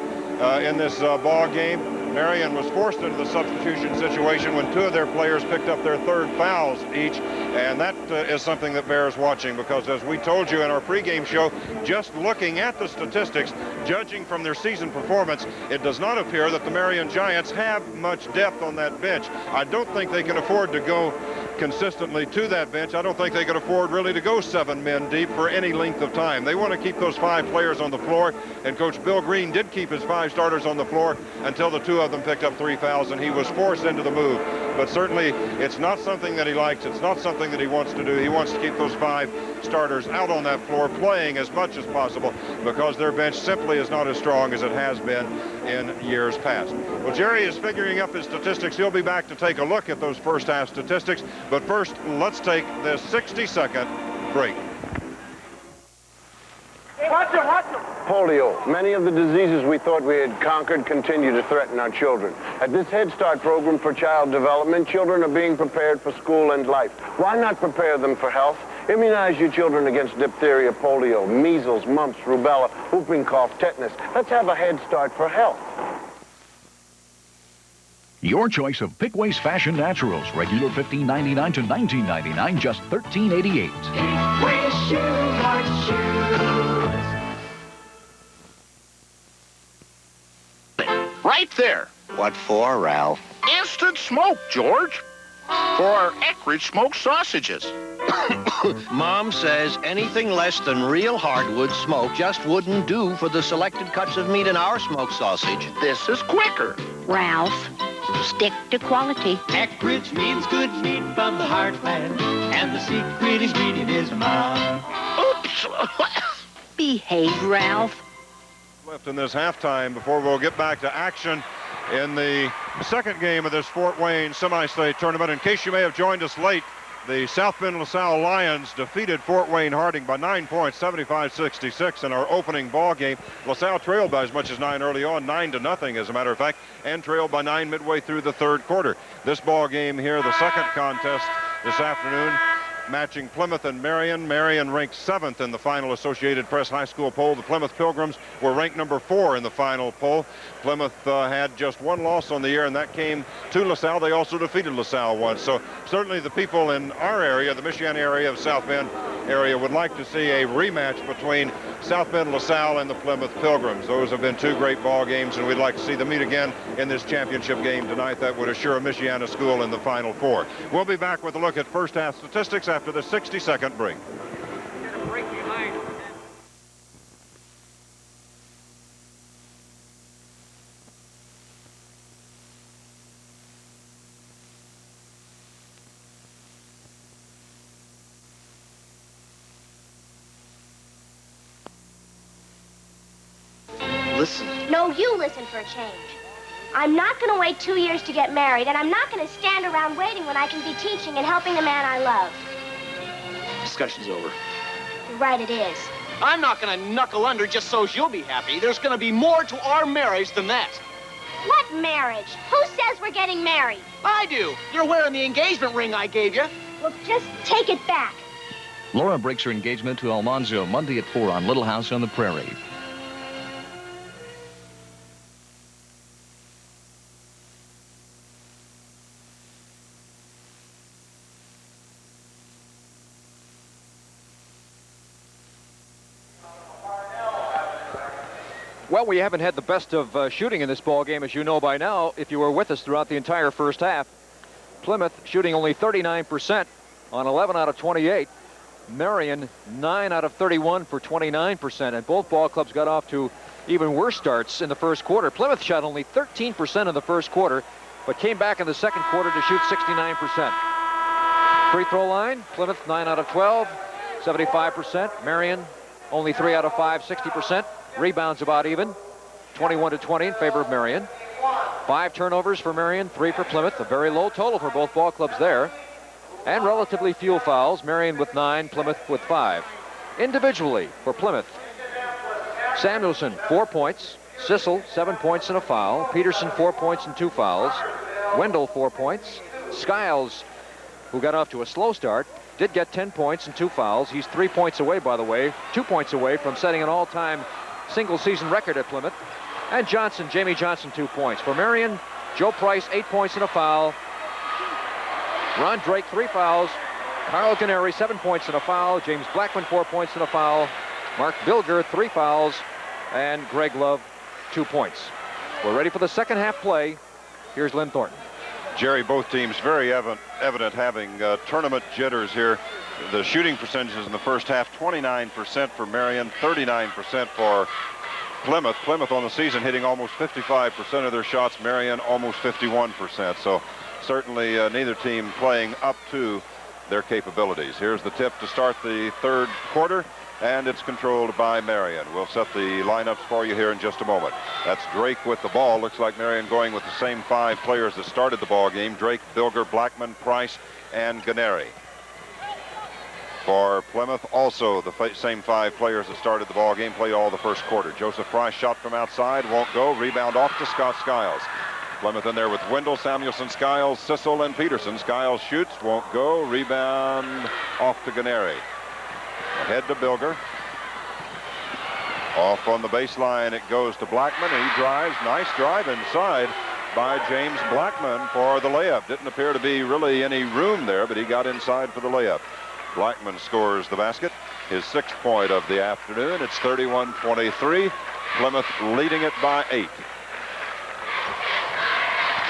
[SPEAKER 2] in this ball game. Marion was forced into the substitution situation when 2 of their players picked up their 3rd fouls each, and that is something that bears watching, because as we told you in our pregame show, just looking at the statistics, judging from their season performance, it does not appear that the Marion Giants have much depth on that bench. I don't think they can afford to go consistently to that bench. I don't think they can afford really to go 7 men deep for any length of time. They want to keep those 5 players on the floor, and Coach Bill Green did keep his 5 starters on the floor until the 2 of them picked up 3 fouls, and he was forced into the move. But certainly it's not something that he likes. It's not something that he wants to do. He wants to keep those 5 starters out on that floor playing as much as possible, because their bench simply is not as strong as it has been in years past. Well, Jerry is figuring up his statistics. He'll be back to take a look at those first half statistics. But first, let's take this 60-second break.
[SPEAKER 7] Polio. Many of the diseases we thought we had conquered continue to threaten our children. At this Head Start program for child development, children are being prepared for school and life. Why not prepare them for health? Immunize your children against diphtheria, polio, measles, mumps, rubella, whooping cough, tetanus. Let's have a Head Start for health.
[SPEAKER 12] Your choice of Pickways Fashion Naturals. Regular $15.99 to $19.99, just $13.88.
[SPEAKER 6] Pickways shoes are shoes.
[SPEAKER 4] Right there.
[SPEAKER 16] What for, Ralph?
[SPEAKER 4] Instant smoke, George. For our Eckridge smoked sausages.
[SPEAKER 16] Mom says anything less than real hardwood smoke just wouldn't do for the selected cuts of meat in our smoked sausage.
[SPEAKER 4] This is quicker.
[SPEAKER 5] Ralph, stick to quality.
[SPEAKER 6] Eckridge means good meat from the heartland, and the secret ingredient is Mom.
[SPEAKER 4] Oops.
[SPEAKER 5] Behave, Ralph.
[SPEAKER 2] Left in this halftime before we'll get back to action in the second game of this Fort Wayne semi-state tournament. In case you may have joined us late, the South Bend LaSalle Lions defeated Fort Wayne Harding by 9 points, 75-66 in our opening ball game. LaSalle trailed by as much as 9 early on, 9-0 as a matter of fact, and trailed by 9 midway through the third quarter. This ball game here, the second contest this afternoon, matching Plymouth and Marion. Marion ranked 7th in the final Associated Press High School poll. The Plymouth Pilgrims were ranked number 4 in the final poll. Plymouth had just 1 loss on the year, and that came to LaSalle. They also defeated LaSalle once. So certainly the people in our area, the Michiana area of South Bend area, would like to see a rematch between South Bend LaSalle and the Plymouth Pilgrims. Those have been 2 great ball games, and we'd like to see them meet again in this championship game tonight. That would assure Michiana School in the Final Four. We'll be back with a look at first half statistics after the 60-second break.
[SPEAKER 8] No, you listen for a change. I'm not going to wait 2 years to get married, and I'm not going to stand around waiting when I can be teaching and helping the man I love.
[SPEAKER 20] Discussion's over.
[SPEAKER 8] You're right, it is.
[SPEAKER 20] I'm not going to knuckle under just so's you'll be happy. There's going to be more to our marriage than that.
[SPEAKER 8] What marriage? Who says we're getting married?
[SPEAKER 20] I do. You're wearing the engagement ring I gave you.
[SPEAKER 8] Well, just take it back.
[SPEAKER 23] Laura breaks her engagement to Almanzo Monday at 4 on Little House on the Prairie.
[SPEAKER 1] Well, we haven't had the best of shooting in this ball game, as you know by now, if you were with us throughout the entire first half. Plymouth shooting only 39% on 11 out of 28. Marion 9 out of 31 for 29%, and both ball clubs got off to even worse starts in the first quarter. Plymouth shot only 13% in the first quarter, but came back in the second quarter to shoot 69%. Free throw line, Plymouth 9 out of 12, 75%. Marion only 3 out of 5, 60%. Rebounds about even, 21-20 in favor of Marion. 5 turnovers for Marion, 3 for Plymouth. A very low total for both ball clubs there. And relatively few fouls. Marion with 9, Plymouth with 5. Individually for Plymouth, Samuelson 4 points. Sissel 7 points and a foul. Peterson 4 points and 2 fouls. Wendell 4 points. Skiles, who got off to a slow start, did get 10 points and 2 fouls. He's 3 points away, by the way, 2 points away from setting an all-time single-season record at Plymouth. And Johnson, Jamie Johnson, 2 points. For Marion, Joe Price, 8 points and a foul. Ron Drake, 3 fouls. Carl Canary, 7 points and a foul. James Blackman, 4 points and a foul. Mark Bilger, 3 fouls. And Greg Love, 2 points. We're ready for the second half play. Here's Lynn Thornton.
[SPEAKER 2] Jerry, both teams very evident having tournament jitters here. The shooting percentages in the first half, 29% for Marion, 39% for Plymouth. Plymouth on the season hitting almost 55% of their shots. Marion almost 51%. So certainly neither team playing up to their capabilities. Here's the tip to start the third quarter, and it's controlled by Marion. We'll set the lineups for you here in just a moment. That's Drake with the ball. Looks like Marion going with the same 5 players that started the ball game. Drake, Bilger, Blackman, Price, and Ganeri. For Plymouth, also the same 5 players that started the ball game played all the first quarter. Joseph Price shot from outside, won't go. Rebound off to Scott Skiles. Plymouth in there with Wendell, Samuelson, Skiles, Sissel, and Peterson. Skiles shoots, won't go. Rebound off to Ganeri. Ahead to Bilger. Off on the baseline, it goes to Blackman, and he drives. Nice drive inside by James Blackman for the layup. Didn't appear to be really any room there, but he got inside for the layup. Blackman scores the basket, his 6th point of the afternoon. It's 31-23. Plymouth leading it by 8.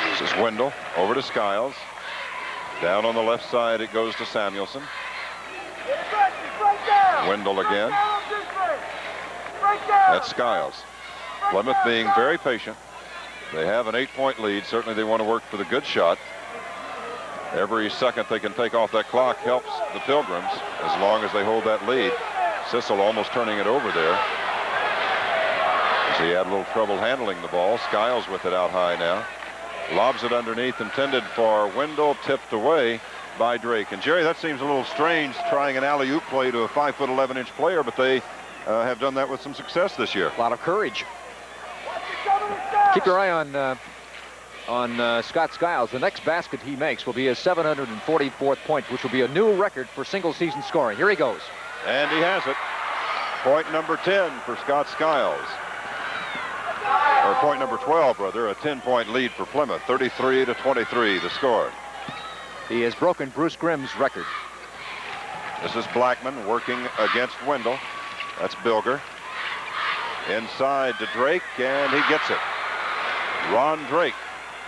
[SPEAKER 2] This is Wendell over to Skiles. Down on the left side, it goes to Samuelson. Wendell again. That's Skiles. Plymouth being very patient. They have an 8-point lead. Certainly they want to work for the good shot. Every second they can take off that clock helps the Pilgrims as long as they hold that lead. Sissel almost turning it over there, as he had a little trouble handling the ball. Skiles with it out high now. Lobs it underneath, intended for Wendell, tipped away by Drake. And Jerry, that seems a little strange, trying an alley-oop play to a 5'11" player, but they have done that with some success this year.
[SPEAKER 1] A lot of courage. Keep your eye on Scott Skiles. The next basket he makes will be his 744th point, which will be a new record for single-season scoring. Here he goes.
[SPEAKER 2] And he has it. Point number 10 for Scott Skiles. Or point number 12, rather. A 10-point lead for Plymouth. 33-23, the score.
[SPEAKER 1] He has broken Bruce Grimm's record.
[SPEAKER 2] This is Blackman working against Wendell. That's Bilger. Inside to Drake, and he gets it. Ron Drake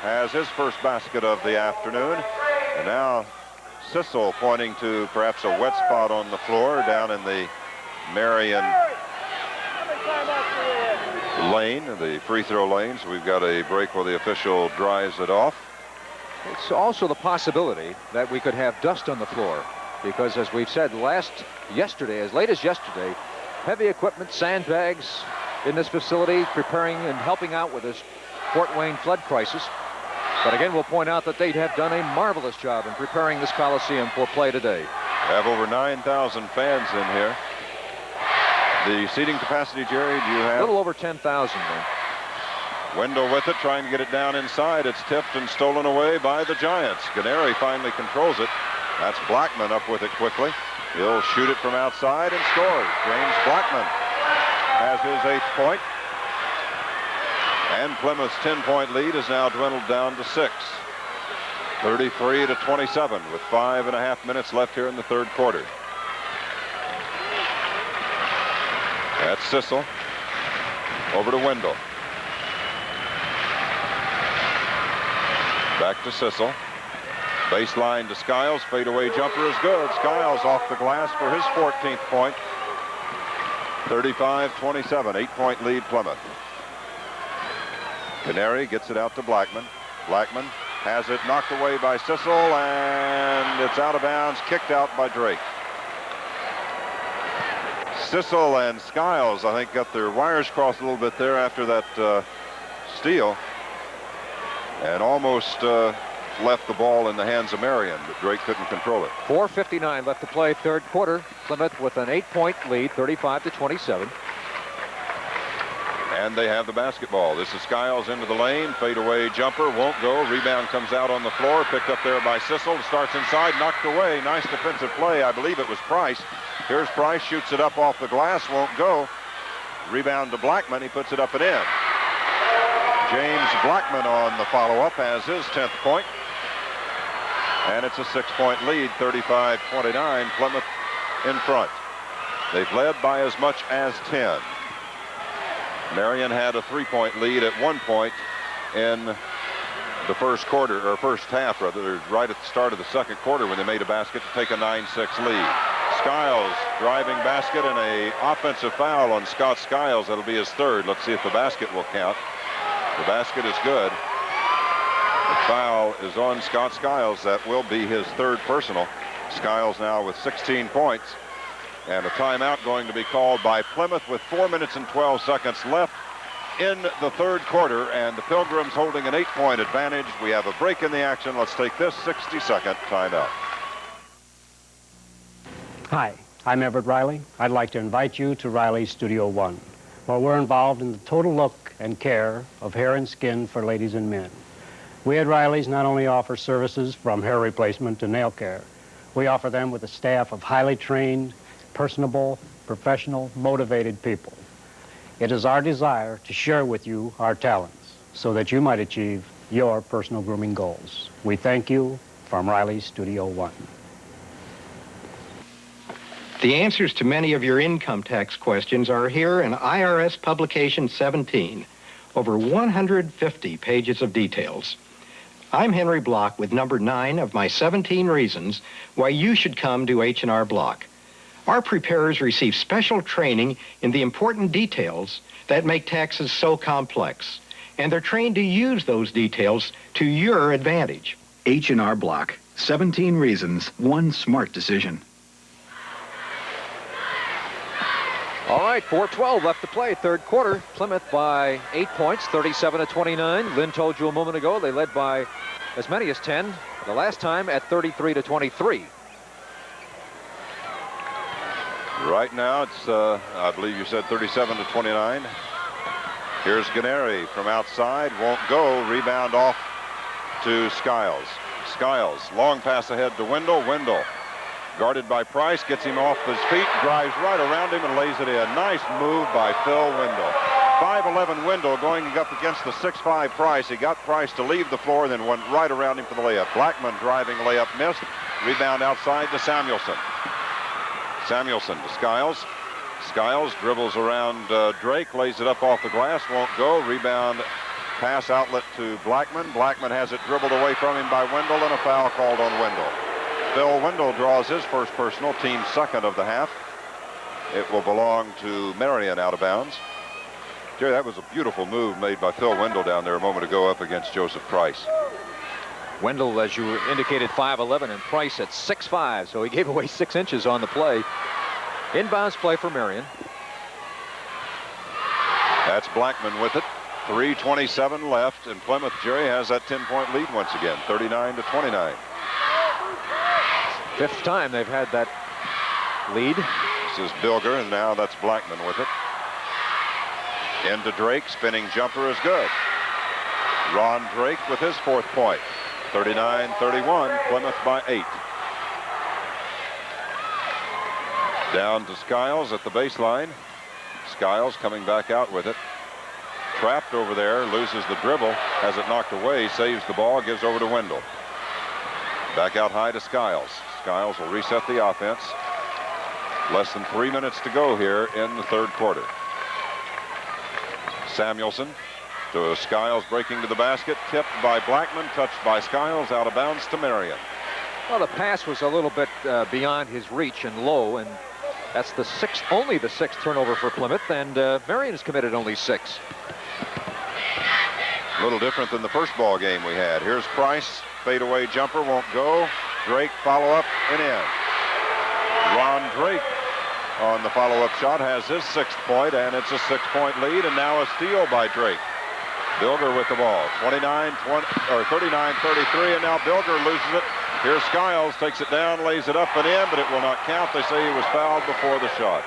[SPEAKER 2] has his first basket of the afternoon. And now Sissel pointing to perhaps a wet spot on the floor down in the Marion lane, the free throw lane. So we've got a break where the official dries it off.
[SPEAKER 1] It's also the possibility that we could have dust on the floor, because as we've said as late as yesterday, heavy equipment, sandbags, in this facility, preparing and helping out with this Fort Wayne flood crisis. But again, we'll point out that they have done a marvelous job in preparing this Coliseum for play today.
[SPEAKER 2] Have over 9,000 fans in here. The seating capacity, Jerry, do you have?
[SPEAKER 1] A little over 10,000 then.
[SPEAKER 2] Wendell with it, trying to get it down inside. It's tipped and stolen away by the Giants. Ganeri finally controls it. That's Blackman up with it quickly. He'll shoot it from outside and scores. James Blackman has his 8th point. And Plymouth's 10-point lead is now dwindled down to 6. 33-27 with 5.5 minutes left here in the third quarter. That's Sissel. Over to Wendell. Back to Sissel. Baseline to Skiles. Fadeaway jumper is good. Skiles off the glass for his 14th point. 35-27. 8-point lead Plymouth. Ganeri gets it out to Blackman. Blackman has it knocked away by Sissel, and it's out of bounds, kicked out by Drake. Sissel and Skiles, I think, got their wires crossed a little bit there after that steal, and almost left the ball in the hands of Marion, but Drake couldn't control it.
[SPEAKER 1] 4:59 left to play, third quarter. Plymouth with an 8-point lead, 35-27.
[SPEAKER 2] And they have the basketball. This is Skiles into the lane. Fadeaway jumper won't go. Rebound comes out on the floor. Picked up there by Sissel. Starts inside. Knocked away. Nice defensive play. I believe it was Price. Here's Price. Shoots it up off the glass. Won't go. Rebound to Blackman. He puts it up and in. James Blackman on the follow-up has his 10th point. And it's a 6-point lead. 35-29. Plymouth in front. They've led by as much as 10. Marion had a 3-point lead at one point in the first quarter, or first half rather, right at the start of the second quarter when they made a basket to take a 9-6 lead. Skiles driving basket and a offensive foul on Scott Skiles. That'll be his 3rd. Let's see if the basket will count. The basket is good. The foul is on Scott Skiles. That will be his 3rd personal. Skiles now with 16 points. And a timeout going to be called by Plymouth with 4 minutes and 12 seconds left in the third quarter, and the Pilgrims holding an 8-point advantage. We have a break in the action. Let's take this 60-second timeout.
[SPEAKER 9] Hi, I'm Everett Riley. I'd like to invite you to Riley's Studio One, where we're involved in the total look and care of hair and skin for ladies and men. We at Riley's not only offer services from hair replacement to nail care, we offer them with a staff of highly trained, personable, professional, motivated people. It is our desire to share with you our talents so that you might achieve your personal grooming goals. We thank you from Riley's Studio One.
[SPEAKER 16] The answers to many of your income tax questions are here in IRS Publication 17. Over 150 pages of details. I'm Henry Block with number 9 of my 17 reasons why you should come to H&R Block. Our preparers receive special training in the important details that make taxes so complex, and they're trained to use those details to your advantage.
[SPEAKER 12] H&R Block. 17 reasons, one smart decision.
[SPEAKER 1] All right, 4:12 left to play, third quarter. Plymouth by 8 points, 37-29. Lynn told you a moment ago they led by as many as 10 the last time at 33-23.
[SPEAKER 2] Right now, it's, I believe you said 37-29. Here's Ganeri from outside. Won't go. Rebound off to Skiles. Skiles, long pass ahead to Wendell. Wendell, guarded by Price, gets him off his feet, drives right around him and lays it in. Nice move by Phil Wendell. 5'11" Wendell going up against the 6'5" Price. He got Price to leave the floor, then went right around him for the layup. Blackman driving layup missed. Rebound outside to Samuelson. Samuelson to Skiles. Skiles dribbles around Drake, lays it up off the glass, won't go. Rebound pass outlet to Blackman. Blackman has it dribbled away from him by Wendell, and a foul called on Wendell. Phil Wendell draws his first personal, team second of the half. It will belong to Marion out of bounds. Jerry, that was a beautiful move made by Phil Wendell down there a moment ago up against Joseph Price.
[SPEAKER 1] Wendell, as you indicated, 5'11", and Price at 6'5", so he gave away 6 inches on the play. Inbounds play for Marion.
[SPEAKER 2] That's Blackman with it. 3:27 left, and Plymouth, Jerry, has that 10-point lead once again, 39-29.
[SPEAKER 1] Fifth time they've had that lead.
[SPEAKER 2] This is Bilger, and now that's Blackman with it. Into Drake, spinning jumper is good. Ron Drake with his 4th point. 39-31, Plymouth by 8. Down to Skiles at the baseline. Skiles coming back out with it. Trapped over there, loses the dribble, has it knocked away, saves the ball, gives over to Wendell. Back out high to Skiles. Skiles will reset the offense. Less than 3 minutes to go here in the 3rd quarter. Samuelson to Skiles, breaking to the basket, tipped by Blackman, touched by Skiles, out of bounds to Marion.
[SPEAKER 1] Well, the pass was a little bit beyond his reach and low, and that's the only the 6th turnover for Plymouth, and Marion has committed only 6.
[SPEAKER 2] A little different than the first ball game we had. Here's Price, fadeaway jumper, won't go. Drake follow up and in. Ron Drake on the follow-up shot has his 6th point, and it's a 6-point lead, and now a steal by Drake. Bilger with the ball, 39-33, and now Bilger loses it. Here's Skiles, takes it down, lays it up and in, but it will not count. They say he was fouled before the shot.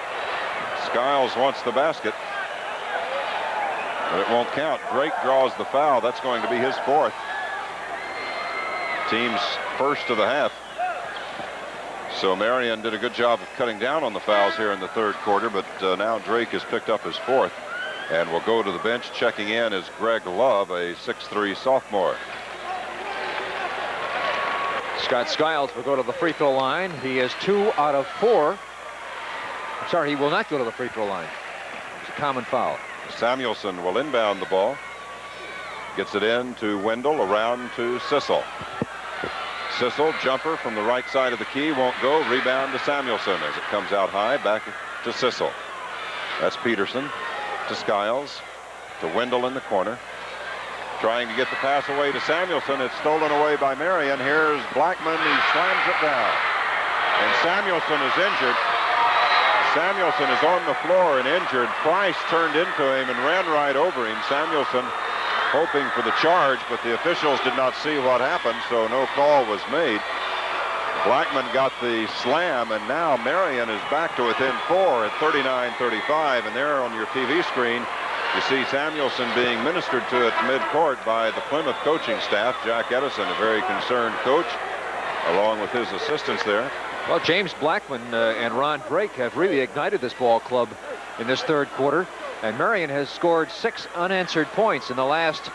[SPEAKER 2] Skiles wants the basket, but it won't count. Drake draws the foul. That's going to be his 4th. Team's 1st of the half. So Marion did a good job of cutting down on the fouls here in the 3rd quarter, but now Drake has picked up his 4th and will go to the bench. Checking in is Greg Love, a 6'3" sophomore.
[SPEAKER 1] Scott Skiles will go to the free throw line. He is 2 out of 4. I'm sorry, he will not go to the free throw line. It's a common foul.
[SPEAKER 2] Samuelson will inbound the ball. Gets it in to Wendell, around to Sissel. Sissel, jumper from the right side of the key, won't go. Rebound to Samuelson as it comes out high, back to Sissel. That's Peterson to Skiles, to Wendell in the corner. Trying to get the pass away to Samuelson. It's stolen away by Marion. Here's Blackman. He slams it down. And Samuelson is injured. Samuelson is on the floor and injured. Price turned into him and ran right over him. Samuelson hoping for the charge, but the officials did not see what happened, so no call was made. Blackman got the slam, and now Marion is back to within 4 at 39-35, and there on your TV screen you see Samuelson being ministered to at midcourt by the Plymouth coaching staff. Jack Edison, a very concerned coach, along with his assistants there.
[SPEAKER 1] Well, James Blackman and Ron Drake have really ignited this ball club in this 3rd quarter, and Marion has scored 6 unanswered points in the last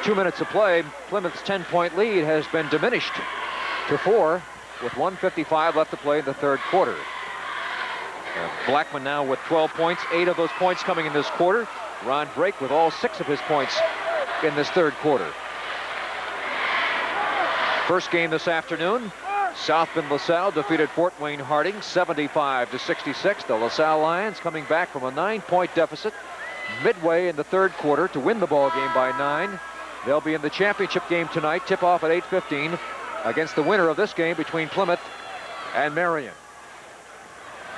[SPEAKER 1] 2 minutes of play. Plymouth's 10-point lead has been diminished to 4 with 1:55 left to play in the 3rd quarter. Blackman now with 12 points, 8 of those points coming in this quarter. Ron Drake with all 6 of his points in this 3rd quarter. First game this afternoon, South Bend LaSalle defeated Fort Wayne Harding 75-66. The LaSalle Lions coming back from a 9-point deficit midway in the 3rd quarter to win the ball game by 9. They'll be in the championship game tonight, tip-off at 8:15 against the winner of this game between Plymouth and Marion.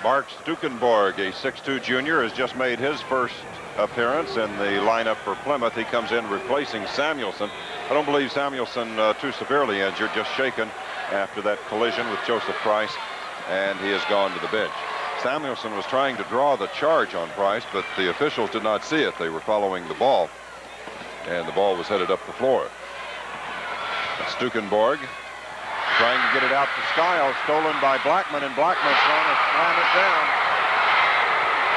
[SPEAKER 2] Mark Stukenborg, a 6'2" junior, has just made his first appearance in the lineup for Plymouth. He comes in replacing Samuelson. I don't believe Samuelson too severely injured, just shaken after that collision with Joseph Price, and he has gone to the bench. Samuelson was trying to draw the charge on Price, but the officials did not see it. They were following the ball, and the ball was headed up the floor. Stukenborg trying to get it out to Skiles, stolen by Blackman, and Blackman's trying to slam it down.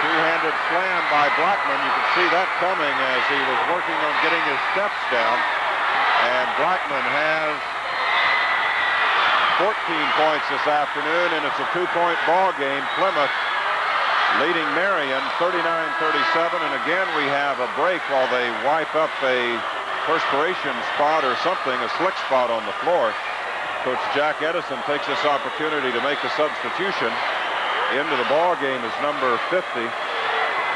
[SPEAKER 2] Two-handed slam by Blackman. You could see that coming as he was working on getting his steps down. And Blackman has 14 points this afternoon, and it's a 2-point ball game. Plymouth leading Marion 39-37, and again we have a break while they wipe up a perspiration spot or something, a slick spot on the floor. Coach Jack Edison takes this opportunity to make a substitution. Into the ball game is number 50,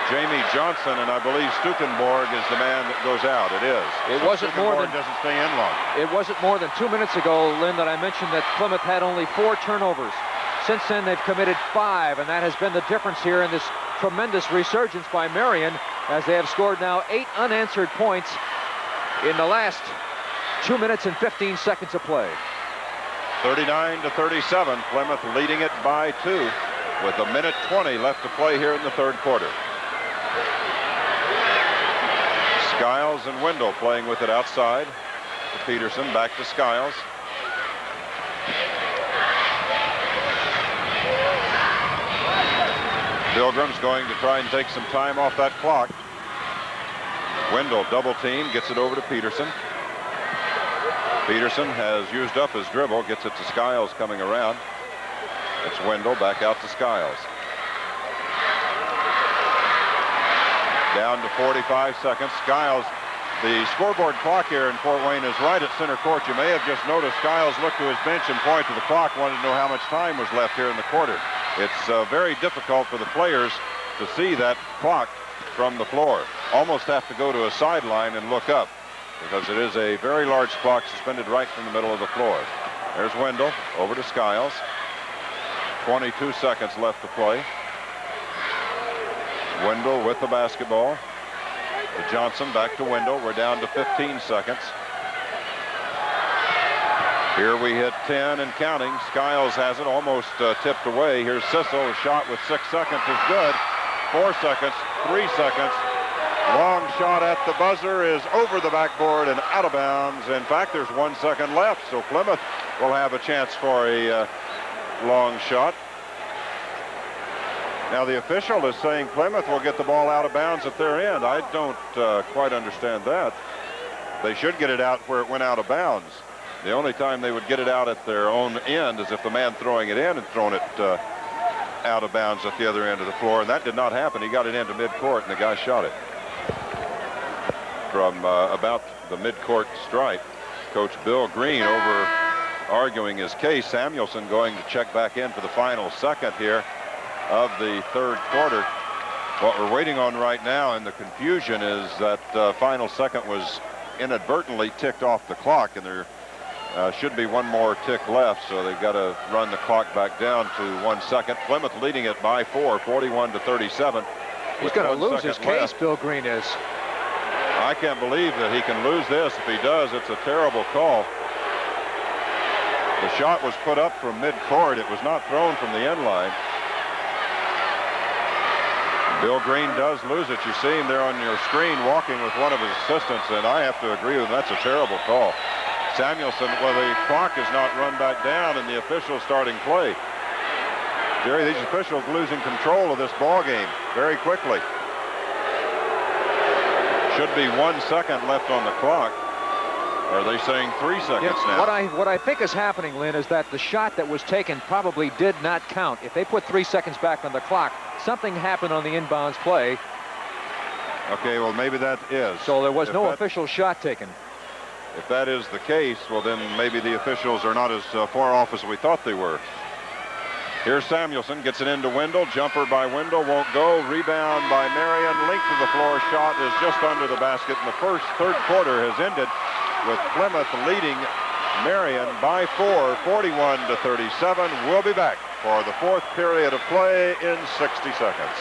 [SPEAKER 2] Jamie Johnson, and I believe Stukenborg is the man that goes out. It is.
[SPEAKER 1] It wasn't more than
[SPEAKER 2] doesn't stay in long.
[SPEAKER 1] It wasn't more than 2 minutes ago, Lynn, that I mentioned that Plymouth had only 4 turnovers. Since then, they've committed 5, and that has been the difference here in this tremendous resurgence by Marion. as they have scored now 8 unanswered points in the last 2 minutes and 15 seconds of play.
[SPEAKER 2] 39-37, Plymouth leading it by 2 with 1:20 left to play here in the third quarter. Skiles and Wendell playing with it outside. To Peterson, back to Skiles. Pilgrim's going to try and take some time off that clock. Wendell double team, gets it over to Peterson. Peterson has used up his dribble, gets it to Skiles coming around. It's Wendell back out to Skiles. Down to 45 seconds. Skiles, the scoreboard clock here in Fort Wayne is right at center court. You may have just noticed Skiles looked to his bench and pointed to the clock, wanted to know how much time was left here in the quarter. It's very difficult for the players to see that clock from the floor. Almost have to go to a sideline and look up because it is a very large clock suspended right in the middle of the floor. There's Wendell over to Skiles. 22 seconds left to play. Wendell with the basketball. To Johnson, back to Wendell. We're down to 15 seconds. Here we hit 10 and counting. Skiles has it almost tipped away. Here's Sissel. A shot with 6 seconds is good. 4 seconds, 3 seconds. Long shot at the buzzer is over the backboard and out of bounds. In fact, there's 1 second left, so Plymouth will have a chance for a long shot. Now the official is saying Plymouth will get the ball out of bounds at their end. I don't quite understand that. They should get it out where it went out of bounds. The only time they would get it out at their own end is if the man throwing it in had thrown it out of bounds at the other end of the floor, and that did not happen. He got it into midcourt, and the guy shot it from about the midcourt stripe. Coach Bill Green over arguing his case. Samuelson going to check back in for the final second here of the third quarter. What we're waiting on right now in the confusion is that final second was inadvertently ticked off the clock, and there should be 1 more tick left, so they've got to run the clock back down to 1 second. Plymouth leading it by 4, 41-37.
[SPEAKER 1] He's going to lose his case, Bill Green is.
[SPEAKER 2] I can't believe that he can lose this. If he does, it's a terrible call. The shot was put up from midcourt. It was not thrown from the end line. Bill Green does lose it. You see him there on your screen walking with one of his assistants, and I have to agree with him. That's a terrible call. Samuelson, well, the clock is not run back down, and the officials starting play. Jerry, these officials losing control of this ball game very quickly. Should be 1 second left on the clock. Are they saying 3 seconds now?
[SPEAKER 1] What I think is happening, Lynn, is that the shot that was taken probably did not count. If they put 3 seconds back on the clock, something happened on the inbounds play.
[SPEAKER 2] Okay, well, maybe that is.
[SPEAKER 1] So there was no official shot taken.
[SPEAKER 2] If that is the case, well, then maybe the officials are not as far off as we thought they were. Here's Samuelson, gets it into Wendell. Jumper by Wendell, won't go. Rebound by Marion. Length of the floor shot is just under the basket. And the third quarter has ended with Plymouth leading Marion by 4, 41-37. We'll be back for the fourth period of play in 60 seconds.